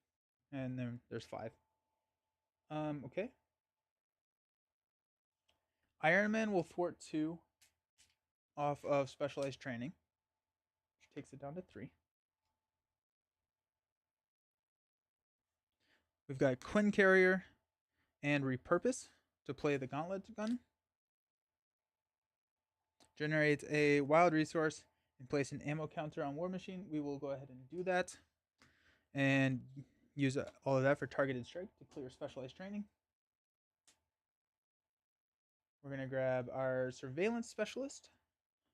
[SPEAKER 1] And then there's 5. Okay. Iron Man will thwart 2 off of specialized training, which takes it down to 3. We've got Quinn Carrier and Repurpose to play the Gauntlet gun. Generates a wild resource and place an ammo counter on War Machine. We will go ahead and do that and use all of that for targeted strike to clear specialized training. We're going to grab our Surveillance Specialist.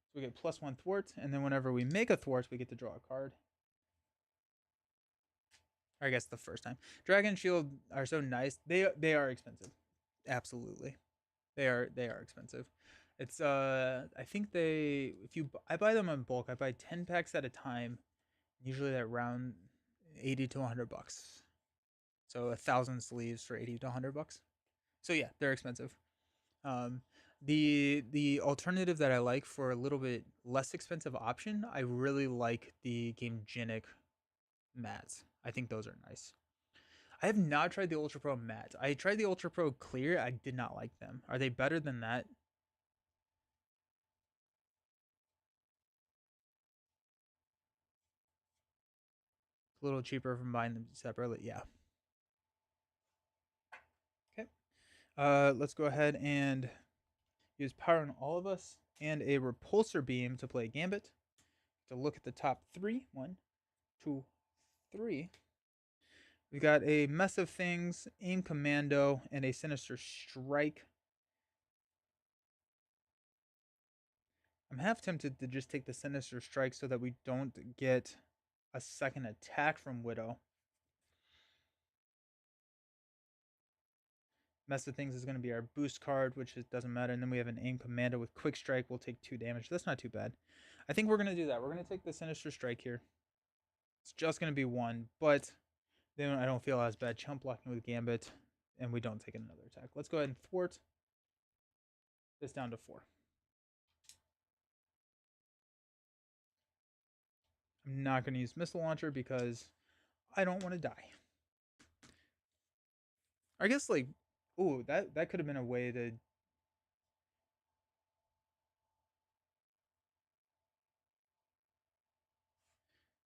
[SPEAKER 1] So we get +1 thwart, and then whenever we make a thwart, we get to draw a card. Or I guess the first time. Dragon Shield are so nice. They are expensive. Absolutely. They are expensive. It's I think I buy them in bulk. I buy 10 packs at a time. Usually they're around 80 to 100 bucks. So 1,000 sleeves for 80 to 100 bucks. So yeah, they're expensive. The alternative that I like for a little bit less expensive option, I really like the Game Genic mats. I think those are nice. I have not tried the Ultra Pro matte. I tried the Ultra Pro clear. I did not like them. Are they better than that? A little cheaper from buying them separately. Yeah. Okay. Let's go ahead and use Power on All of Us and a Repulsor Beam to play Gambit. To look at the top 3. 1, 2, 3. We got a Mess of Things, Aim Commando, and a Sinister Strike. I'm half tempted to just take the Sinister Strike so that we don't get a second attack from Widow. Mess of Things is going to be our boost card, which doesn't matter. And then we have an Aim Commando with Quick Strike. We'll take 2 damage. That's not too bad. I think we're going to do that. We're going to take the Sinister Strike here. It's just going to be 1, but then I don't feel as bad chump blocking with Gambit, and we don't take another attack. Let's go ahead and thwart this down to 4. I'm not going to use Missile Launcher because I don't want to die. I guess, like, ooh, that could have been a way to...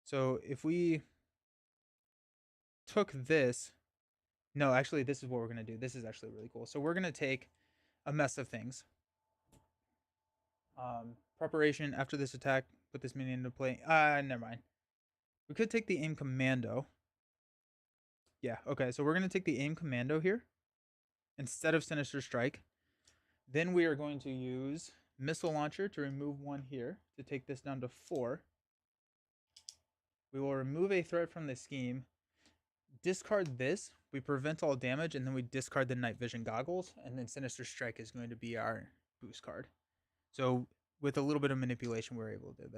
[SPEAKER 1] So if we took this... No, actually, this is what we're going to do. This is actually really cool. So we're going to take a Mess of Things. Preparation after this attack, put this minion into play. Never mind. We could take the Aim Commando. Yeah, okay, so we're going to take the Aim Commando here instead of Sinister Strike. Then we are going to use Missile Launcher to remove 1 here to take this down to 4. We will remove a threat from the scheme, discard this, we prevent all damage, and then we discard the Night Vision Goggles, and then Sinister Strike is going to be our boost card. So with a little bit of manipulation, we're able to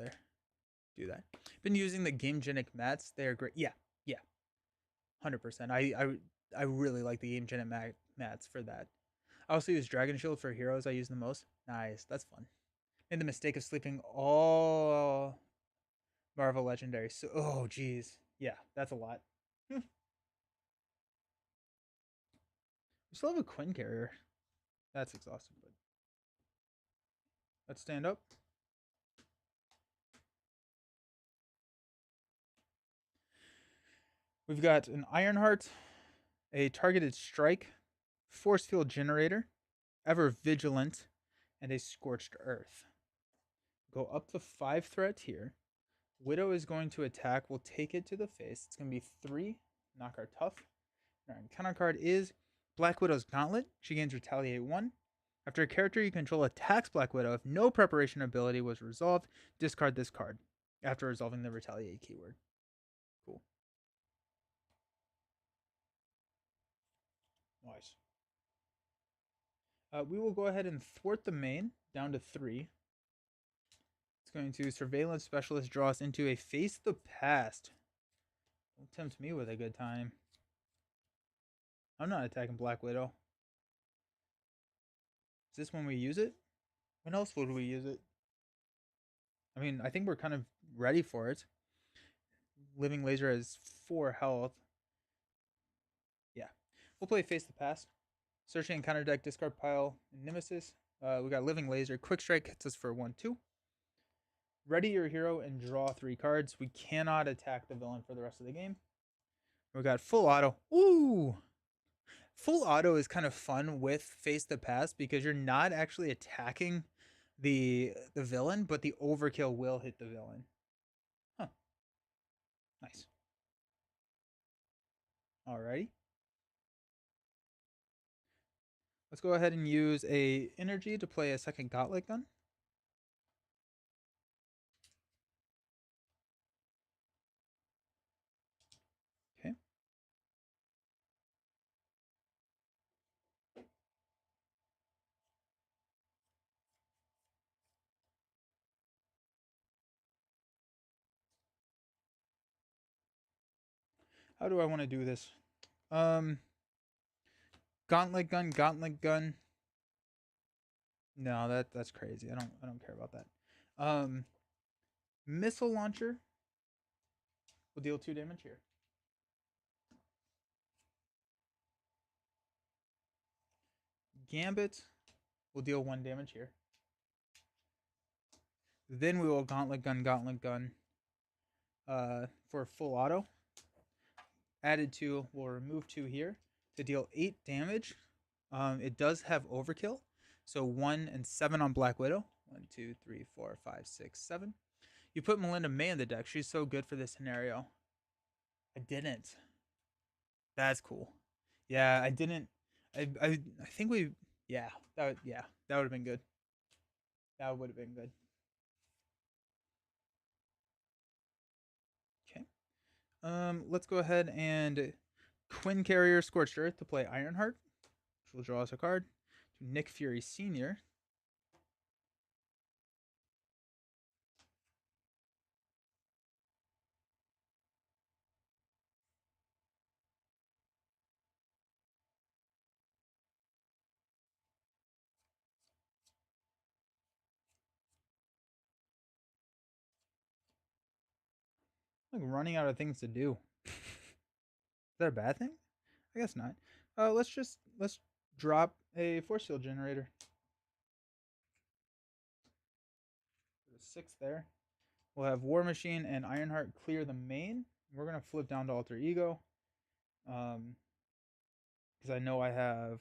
[SPEAKER 1] do that. Been using the Game Genic mats. They are great. Yeah, 100%. I really like the Game Genic mats for that. I also use Dragon Shield for heroes I use the most. Nice, that's fun. Made the mistake of sleeping all Marvel Legendary. So, oh, geez. Yeah, that's a lot. We still have a Quinn Carrier. That's exhausting, but let's stand up. We've got an Ironheart, a targeted strike, force field generator, ever vigilant, and a scorched earth. Go up to 5 threat here. Widow is going to attack. We'll take it to the face. It's going to be 3. Knock our tough. Our encounter card is Black Widow's Gauntlet. She gains Retaliate 1. After a character you control attacks Black Widow, if no preparation ability was resolved, discard this card after resolving the Retaliate keyword. Cool. Nice. We will go ahead and thwart the main down to 3. It's going to Surveillance Specialist draw us into a Face the Past. Don't tempt me with a good time. I'm not attacking Black Widow. Is this when we use it? When else would we use it? I mean, I think we're kind of ready for it. Living Laser has 4 health. Yeah. We'll play Face the Past. Searching encounter deck, discard pile, and Nemesis. We got Living Laser. Quick Strike hits us for 1-2. Ready your hero and draw 3 cards. We cannot attack the villain for the rest of the game. We got Full Auto. Ooh! Full Auto is kind of fun with Face the Past because you're not actually attacking the villain, but the overkill will hit the villain. Huh. Nice. Alrighty. Let's go ahead and use a energy to play a second Gauntlet Gun. Okay. How do I want to do this? Gauntlet Gun, Gauntlet Gun. No, that's crazy. I don't care about that. Missile Launcher will deal 2 damage here. Gambit will deal 1 damage here. Then we will Gauntlet Gun, Gauntlet Gun for full auto. Added 2, we'll remove 2 here to deal 8 damage. It does have overkill, so 1 and 7 on Black Widow. 1, 2, 3, 4, 5, 6, 7. You put Melinda May in the deck. She's so good for this scenario. I didn't. That's cool. Yeah, I didn't. I think we. Yeah, that would have been good. That would have been good. Okay. Let's go ahead and Quinn Carrier Scorched Earth to play Ironheart, which will draw us a card to Nick Fury Sr. Like running out of things to do. Is that a bad thing? I guess not. Let's drop a force field generator. 6 there. We'll have War Machine and Ironheart clear the main. We're gonna flip down to Alter Ego, because I know I have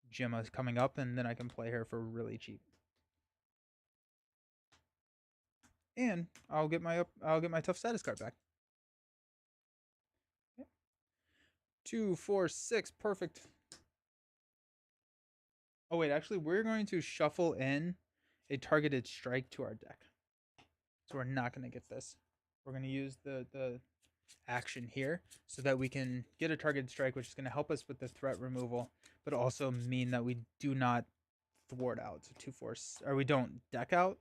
[SPEAKER 1] Gemma coming up, and then I can play her for really cheap. And I'll get my tough status card back. Okay. 2, 4, 6, perfect. Oh wait, actually, we're going to shuffle in a targeted strike to our deck, so we're not going to get this. We're going to use the action here so that we can get a targeted strike, which is going to help us with the threat removal, but also mean that we do not thwart out. So 2, 4, or we don't deck out.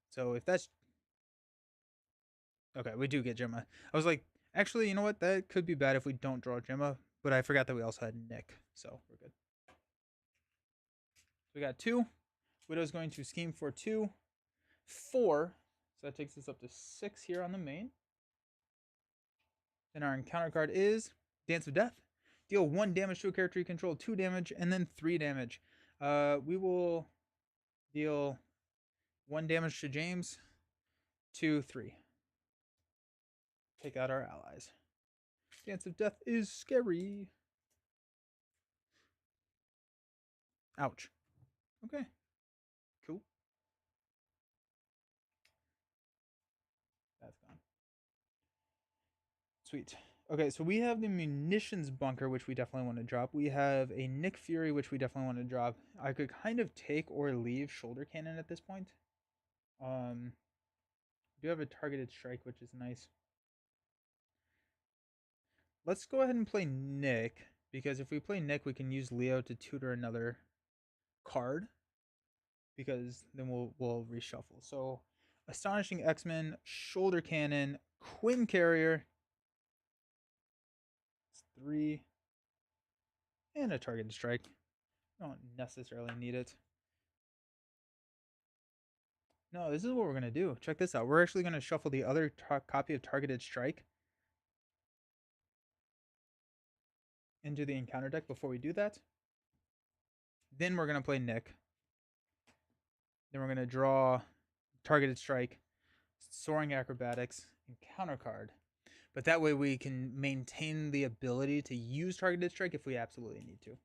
[SPEAKER 1] So if that's okay, we do get Gemma. I was like, actually, you know what? That could be bad if we don't draw Gemma, but I forgot that we also had Nick, so we're good. We got 2. Widow's going to scheme for 2, 4. So that takes us up to 6 here on the main. Then our encounter card is Dance of Death. Deal 1 damage to a character you control, 2 damage, and then 3 damage. We will deal 1 damage to James, 2, 3. Take out our allies. Dance of Death is scary. Ouch. Okay. Cool. That's gone. Sweet. Okay, so we have the munitions bunker, which we definitely want to drop. We have a Nick Fury, which we definitely want to drop. I could kind of take or leave shoulder cannon at this point. Do have a targeted strike, which is nice. Let's go ahead and play Nick, because if we play Nick, we can use Leo to tutor another card, because then we'll reshuffle. So, Astonishing X-Men, Shoulder Cannon, Quinn Carrier. It's 3. And a targeted strike. Don't necessarily need it. No, this is what we're going to do. Check this out. We're actually going to shuffle the other copy of Targeted Strike into the encounter deck before we do that. Then we're going to play Nick. Then we're going to draw Targeted Strike, Soaring Acrobatics, and Counter Card. But that way we can maintain the ability to use Targeted Strike if we absolutely need to.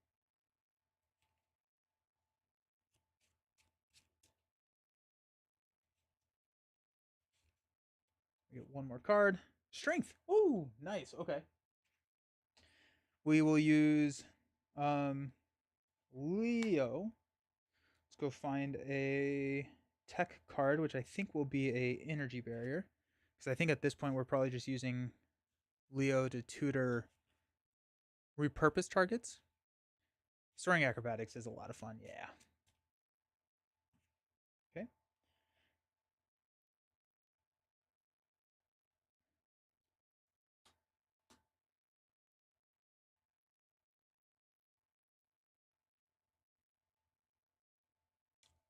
[SPEAKER 1] We get one more card. Strength. Ooh, nice. Okay. We will use Leo. Let's go find a tech card, which I think will be a energy barrier. Because I think at this point we're probably just using Leo to tutor repurpose targets. Soaring Acrobatics is a lot of fun, yeah. Okay.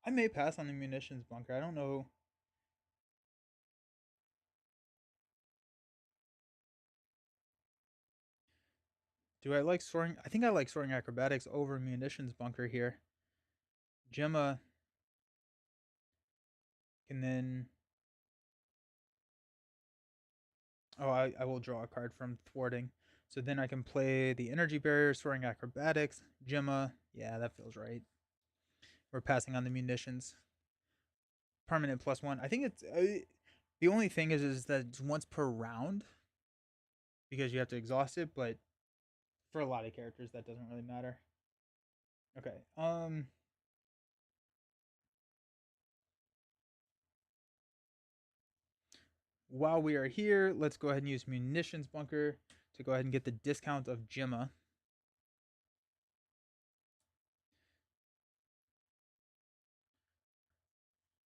[SPEAKER 1] I may pass on the munitions bunker. I don't know. Do I like soaring? I think I like Soaring Acrobatics over munitions bunker here. Gemma can then. Oh, I will draw a card from thwarting. So then I can play the energy barrier, Soaring Acrobatics, Gemma. Yeah, that feels right. We're passing on the munitions. Permanent +1. I think it's the only thing is that it's once per round because you have to exhaust it, but for a lot of characters that doesn't really matter. Okay. While we are here, let's go ahead and use munitions bunker to go ahead and get the discount of Gemma.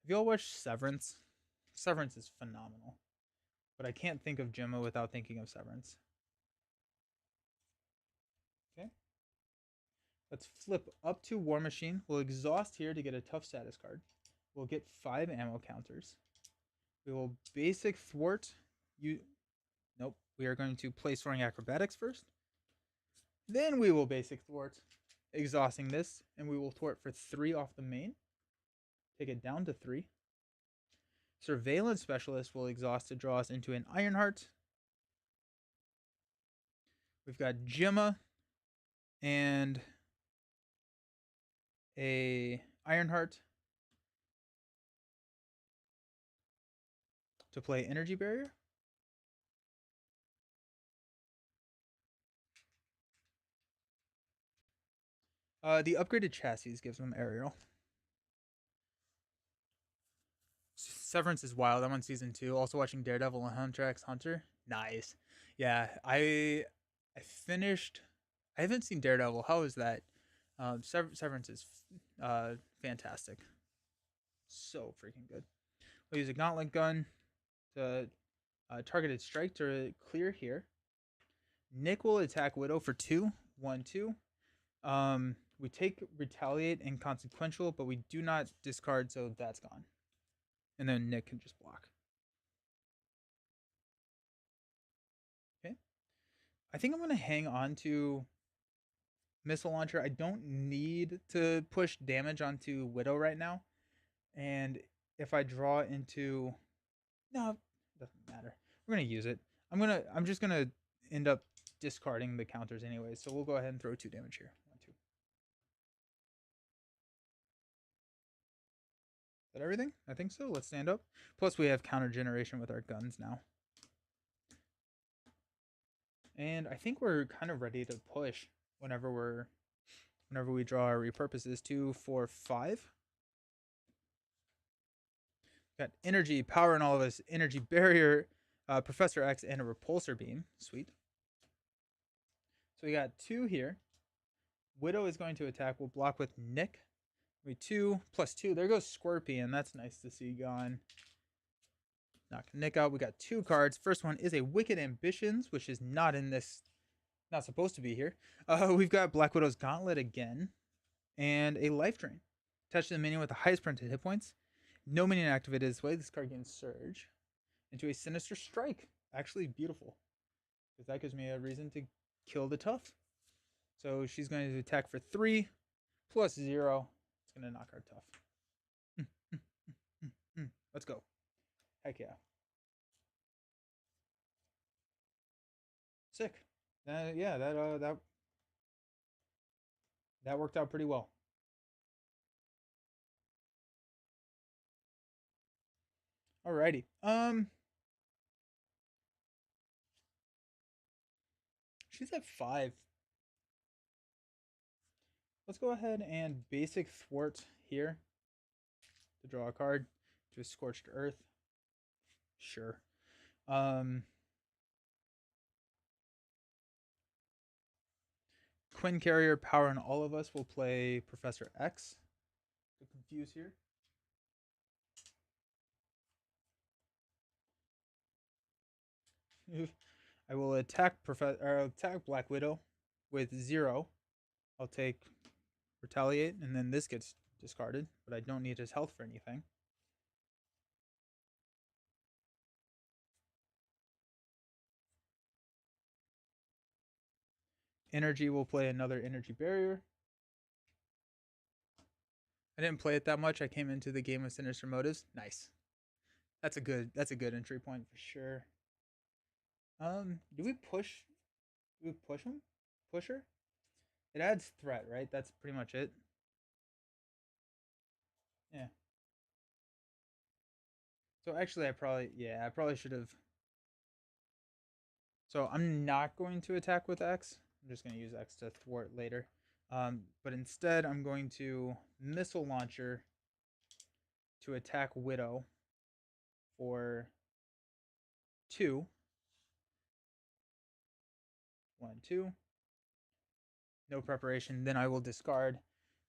[SPEAKER 1] Have you all watched Severance? Severance is phenomenal. But I can't think of Gemma without thinking of Severance. Okay. Let's flip up to War Machine. We'll exhaust here to get a tough status card. We'll get 5 ammo counters. We will basic thwart. Nope. We are going to play Soaring Acrobatics first. Then we will basic thwart, exhausting this, and we will thwart for 3 off the main. Take it down to 3. Surveillance Specialist will exhaust to draw us into an Ironheart. We've got Gemma and a Ironheart to play Energy Barrier. The upgraded chassis gives them aerial. Severance is wild. I'm on season 2. Also watching Daredevil and Hunter x Hunter. Nice. Yeah, I finished. I haven't seen Daredevil. How is that? Severance is fantastic. So freaking good. We'll use a gauntlet gun to targeted strike to clear here. Nick will attack Widow for 2. 1, 2. We take retaliate and consequential, but we do not discard, so that's gone. And then Nick can just block. Okay. I think I'm going to hang on to Missile Launcher. I don't need to push damage onto Widow right now. And if I draw into... No, it doesn't matter. We're going to use it. I'm just going to end up discarding the counters anyway, so we'll go ahead and throw 2 damage here. 1, 2. Is that everything? I think so. Let's stand up. Plus, we have counter generation with our guns now. And I think we're kind of ready to push whenever we draw our repurposes. 2, 4, 5. Got energy, power in all of us, energy barrier, Professor X, and a repulsor beam. Sweet. So we got 2 here. Widow is going to attack. We'll block with Nick. We 2 plus 2. There goes Scorpion. That's nice to see gone. Knock Nick out. We got 2 cards. First one is a Wicked Ambitions, which is not in this, not supposed to be here. We've got Black Widow's Gauntlet again, and a Life Drain. Attach to the minion with the highest printed hit points. No minion activated this way. This card gains Surge into a Sinister Strike. Actually beautiful, because that gives me a reason to kill the tough. So she's going to attack for 3 plus 0. It's going to knock our tough. Let's go. Heck yeah. Sick. Yeah, that worked out pretty well. Alrighty. She's at 5. Let's go ahead and basic thwart here to draw a card to a Scorched Earth. Sure. Quinn Carrier, power in all of us will play Professor X to confuse here. I will attack Black Widow with 0. I'll take Retaliate, and then this gets discarded, but I don't need his health for anything. Energy will play another energy barrier. I didn't play it that much. I came into the game with Sinister Motives. Nice. That's a good entry point for sure. Do we push? Do we push him? Push her? It adds threat, right? That's pretty much it. Yeah. So actually, I probably should have. So I'm not going to attack with X. I'm just going to use X to thwart later. But instead, I'm going to Missile Launcher to attack Widow for 2. 1, 2. No preparation. Then I will discard.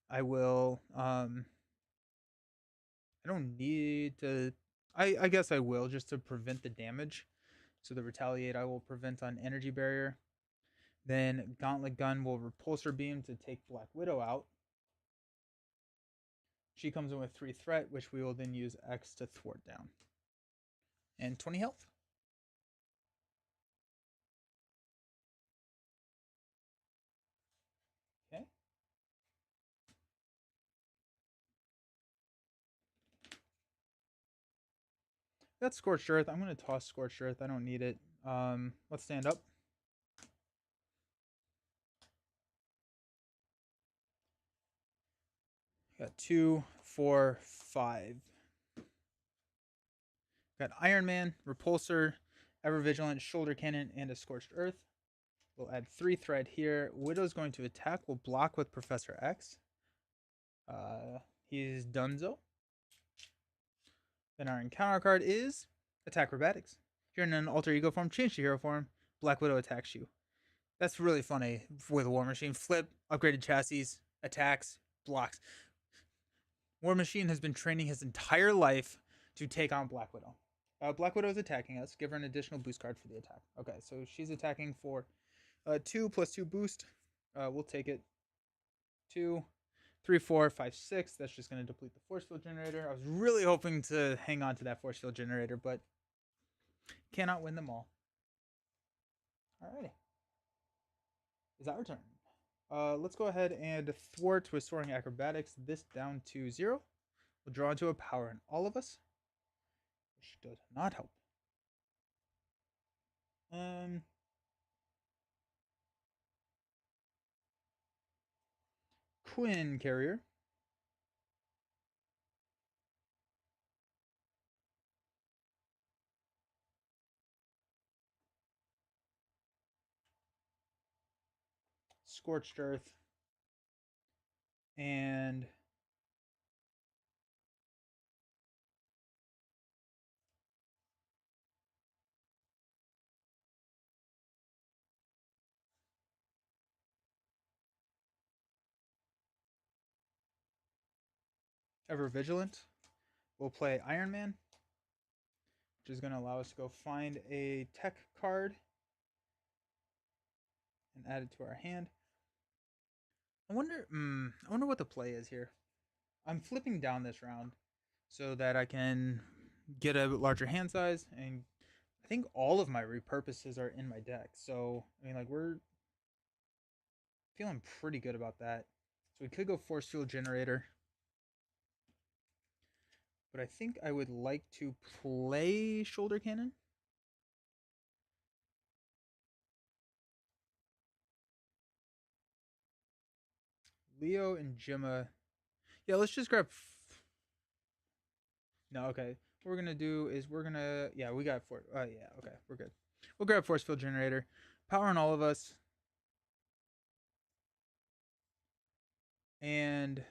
[SPEAKER 1] I will. I don't need to. I guess I will, just to prevent the damage. So the Retaliate I will prevent on Energy Barrier. Then Gauntlet Gun will Repulsor Beam to take Black Widow out. She comes in with 3 threat, which we will then use X to thwart down. And 20 health. Okay. That's Scorched Earth. I'm going to toss Scorched Earth. I don't need it. Let's stand up. Got 2, 4, 5. Got Iron Man, Repulsor, Ever Vigilant, Shoulder Cannon, and a Scorched Earth. We'll add 3 threat here. Widow's going to attack. We'll block with Professor X. He's Dunzo. Then our encounter card is Attack Acrobatics. If you're in an alter ego form, change to hero form. Black Widow attacks you. That's really funny with War Machine. Flip, upgraded chassis, attacks, blocks. War Machine has been training his entire life to take on Black Widow. Black Widow is attacking us. Give her an additional boost card for the attack. Okay, so she's attacking for 2 plus 2 boost. We'll take it. 2, 3, 4, 5, 6. That's just going to deplete the force field generator. I was really hoping to hang on to that force field generator, but cannot win them all. Alrighty. It's our turn. Let's go ahead and thwart Restoring Acrobatics. This down to 0. We'll draw into a power in all of us, which does not help. Twin Carrier. Scorched Earth. And Ever Vigilant. We'll play Iron Man, which is going to allow us to go find a tech card and add it to our hand. I wonder what the play is here. I'm flipping down this round so that I can get a larger hand size, and I think all of my repurposes are in my deck. So I mean, like, we're feeling pretty good about that. So we could go Force Field Generator, but I think I would like to play Shoulder Cannon. Leo and Gemma. Yeah, let's just grab. No, okay. What we're gonna do is yeah, we got four. Yeah, okay, we're good. We'll grab Force Field Generator, power on all of us, and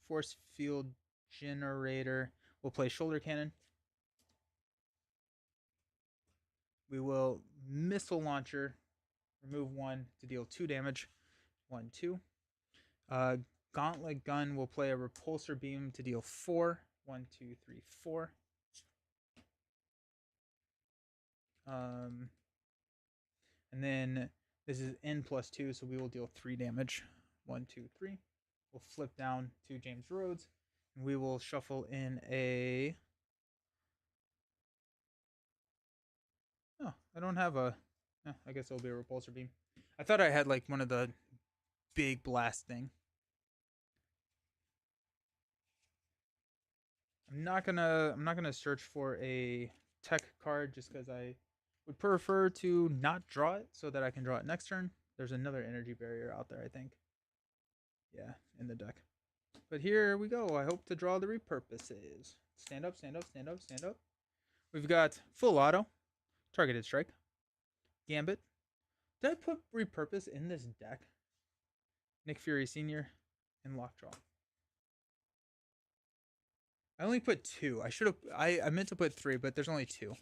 [SPEAKER 1] Force Field Generator. We'll play Shoulder Cannon. We will Missile Launcher, remove 1 to deal 2 damage. 1, 2. Gauntlet Gun will play a Repulsor Beam to deal 4. 1, 2, 3, 4. And then this is N plus 2, so we will deal 3 damage. 1, 2, 3. We'll flip down to James Rhodes. And we will shuffle in a. Oh, I don't have a. I guess it'll be a Repulsor Beam. I thought I had like one of the big blast thing. I'm not gonna search for a tech card just because I would prefer to not draw it so that I can draw it next turn. There's another energy barrier out there, I think. Yeah, in the deck. But here we go. I hope to draw the repurposes. Stand up, stand up, stand up, stand up. We've got Full Auto, Targeted Strike, Gambit. Did I put repurpose in this deck? Nick Fury Sr. and Lockjaw. I only put 2. I should have. I meant to put 3, but there's only 2.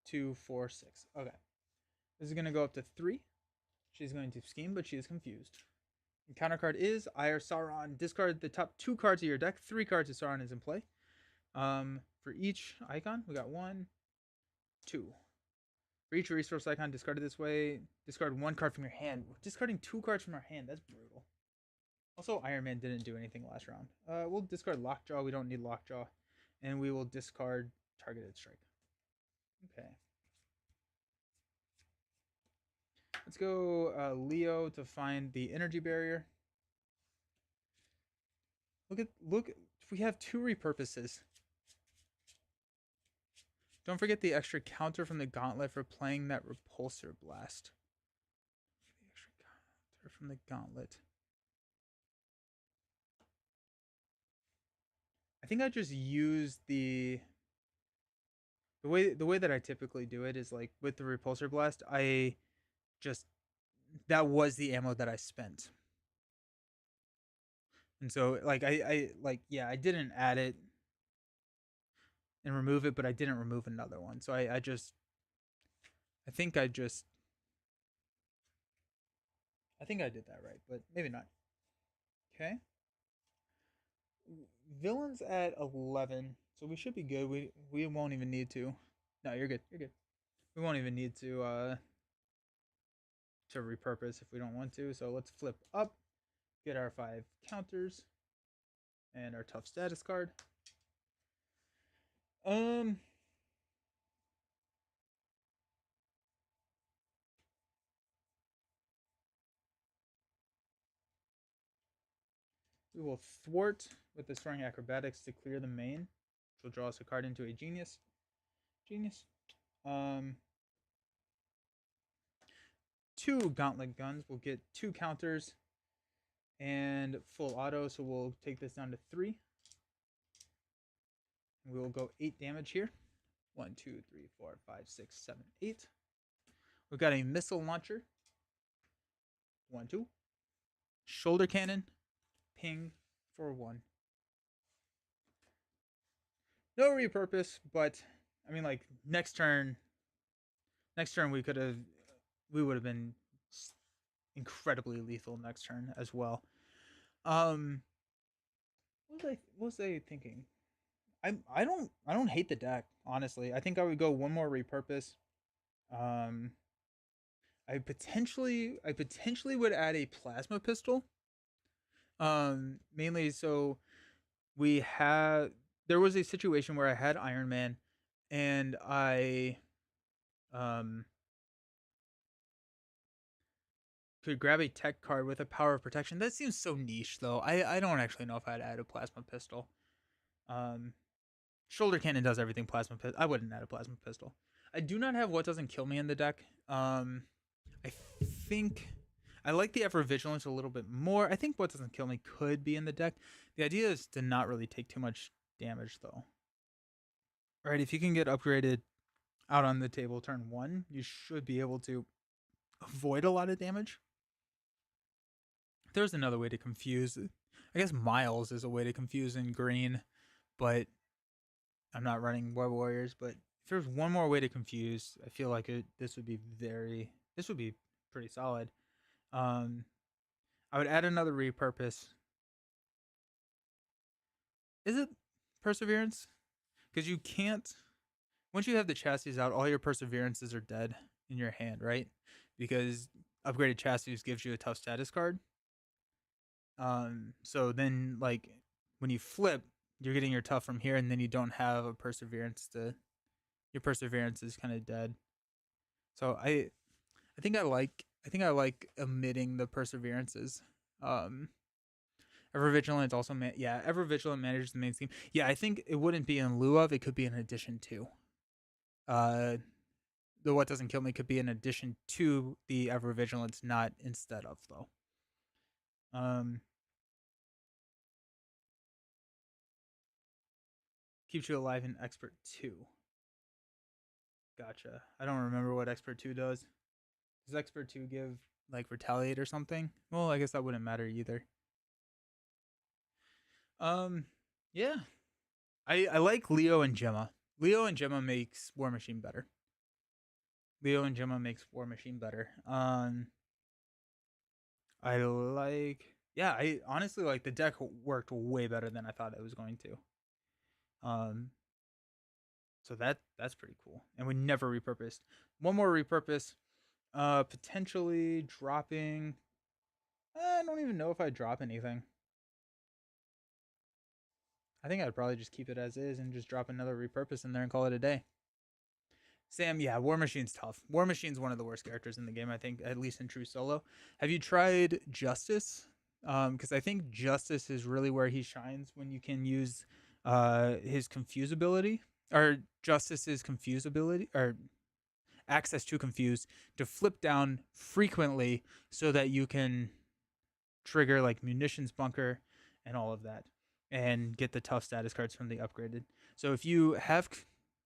[SPEAKER 1] 2, 4, 6. Okay. This is gonna go up to 3. She's going to scheme, but she is confused. And counter card is Ire Sauron. Discard the top 2 cards of your deck. 3 cards of Sauron is in play. For each icon, we got 1, 2. For each resource icon discarded this way, discard 1 card from your hand. We're discarding 2 cards from our hand. That's brutal. Also, Iron Man didn't do anything last round. We'll discard Lockjaw. We don't need Lockjaw. And we will discard Targeted Strike. Okay. Let's go Leo to find the energy barrier. Look, we have 2 repurposes. Don't forget the extra counter from the gauntlet for playing that Repulsor Blast. The extra counter from the gauntlet. I think I just use the way that I typically do it is like with the Repulsor Blast, that was the ammo that I spent. And so like I didn't add it and remove it, but I didn't remove another one. So I think I did that right, but maybe not. Okay. Villains at 11, so we should be good. We won't even need to. No, you're good. You're good. We won't even need to repurpose if we don't want to. So let's flip up, get our 5 counters, and our tough status card. We will thwart with the Soaring Acrobatics to clear the main, which will draw us a card into a Genius. 2 gauntlet guns. We'll get 2 counters and full auto, so we'll take this down to 3. We will go 8 damage here. 1, 2, 3, 4, 5, 6, 7, 8. We've got a missile launcher. 1, 2. Shoulder cannon. Ping for 1. No repurpose, but I mean, like next turn we would have been incredibly lethal next turn as well. What was I thinking? I don't hate the deck, honestly. I think I would go one more repurpose. I potentially would add a plasma pistol. Mainly so there was a situation where I had Iron Man and I could grab a tech card with a power of protection. That seems so niche though. I don't actually know if I'd add a plasma pistol. Shoulder cannon does everything plasma pistol. I wouldn't add a plasma pistol. I do not have what doesn't kill me in the deck. I think I like the Ever Vigilance a little bit more. I think what doesn't kill me could be in the deck. The idea is to not really take too much damage though. All right, if you can get upgraded out on the table turn 1, you should be able to avoid a lot of damage. There's another way to confuse. I guess Miles is a way to confuse in green, but I'm not running Web Warriors. But if there's one more way to confuse, I feel like this would be pretty solid. I would add another repurpose. Is it Perseverance? Because you can't, once you have the chassis out, all your Perseverances are dead in your hand, right? Because upgraded chassis gives you a tough status card. So then like when you flip, you're getting your tough from here, and then you don't have a Perseverance your Perseverance is kind of dead. So I think I like omitting the Perseverances. Ever Vigilant also Ever Vigilant manages the main theme. Yeah, I think it wouldn't be in lieu of, it could be in addition to. The what doesn't kill me could be in addition to the Ever Vigilance, not instead of though. Keeps you alive in Expert 2. Gotcha. I don't remember what Expert 2 does. Does Expert 2 give like Retaliate or something? Well, I guess that wouldn't matter either. Yeah. I like Leo and Gemma. Leo and Gemma makes War Machine better. I honestly like the deck worked way better than I thought it was going to. So that's pretty cool. And we never repurposed. One more repurpose. Potentially dropping. I don't even know if I'd drop anything. I think I'd probably just keep it as is and just drop another repurpose in there and call it a day. Sam, yeah, War Machine's tough. War Machine's one of the worst characters in the game, I think, at least in true solo. Have you tried Justice? Because I think Justice is really where he shines when you can use his confusability, or Justice's confusability, or access to confuse, to flip down frequently so that you can trigger like munitions bunker and all of that and get the tough status cards from the upgraded. So if you have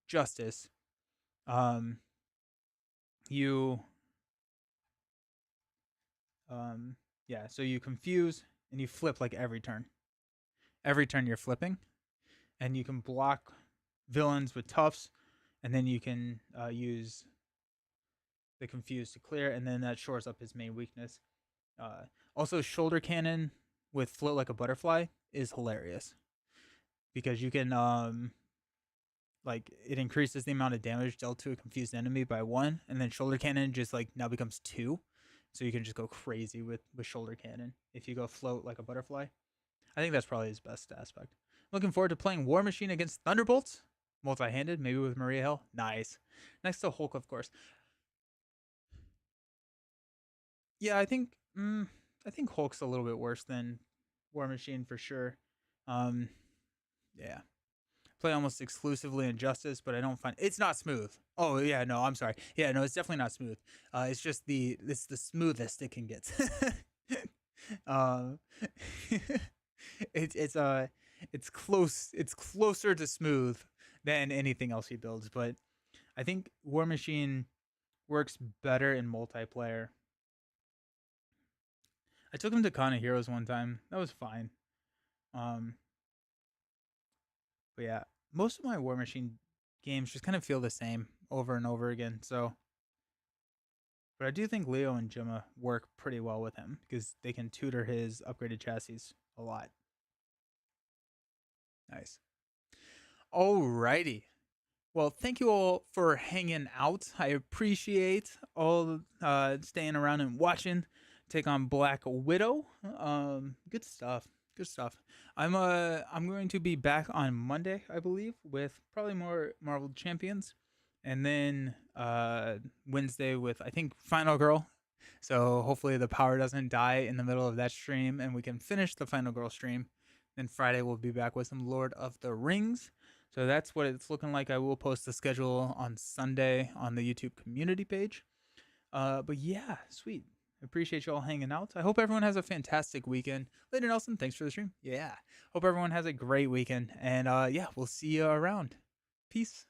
[SPEAKER 1] Justice, so you confuse and you flip like every turn. Every turn you're flipping, and you can block villains with toughs, and then you can use the confuse to clear, and then that shores up his main weakness. Also, shoulder cannon with float like a butterfly is hilarious because you can like it increases the amount of damage dealt to a confused enemy by 1, and then shoulder cannon just like now becomes 2, so you can just go crazy with shoulder cannon if you go float like a butterfly. I think that's probably his best aspect. Looking forward to playing War Machine against Thunderbolts, multi-handed, maybe with Maria Hill. Nice. Next to Hulk, of course. Yeah, I think Hulk's a little bit worse than War Machine for sure. Yeah. play almost exclusively Injustice, but I don't find it's not smooth. Oh yeah, no, I'm sorry. Yeah, no, it's definitely not smooth. It's just it's the smoothest it can get. uh, it's it's close. It's closer to smooth than anything else he builds, but I think War Machine works better in multiplayer. I took him to Con of Heroes one time. That was fine. Um, but yeah, most of my War Machine games just kind of feel the same over and over again. So, but I do think Leo and Gemma work pretty well with him because they can tutor his upgraded chassis a lot. Nice. Alrighty. Well, thank you all for hanging out. I appreciate all staying around and watching. Take on Black Widow. Good stuff. Good stuff. I'm going to be back on Monday, I believe, with probably more Marvel Champions, and then Wednesday with I think Final Girl. So hopefully the power doesn't die in the middle of that stream, and we can finish the Final Girl stream. Then Friday we'll be back with some Lord of the Rings. So that's what it's looking like. I will post the schedule on Sunday on the YouTube community page. But yeah, sweet. Appreciate you all hanging out. I hope everyone has a fantastic weekend. Later, Nelson, thanks for the stream. Yeah. Hope everyone has a great weekend. And yeah, we'll see you around. Peace.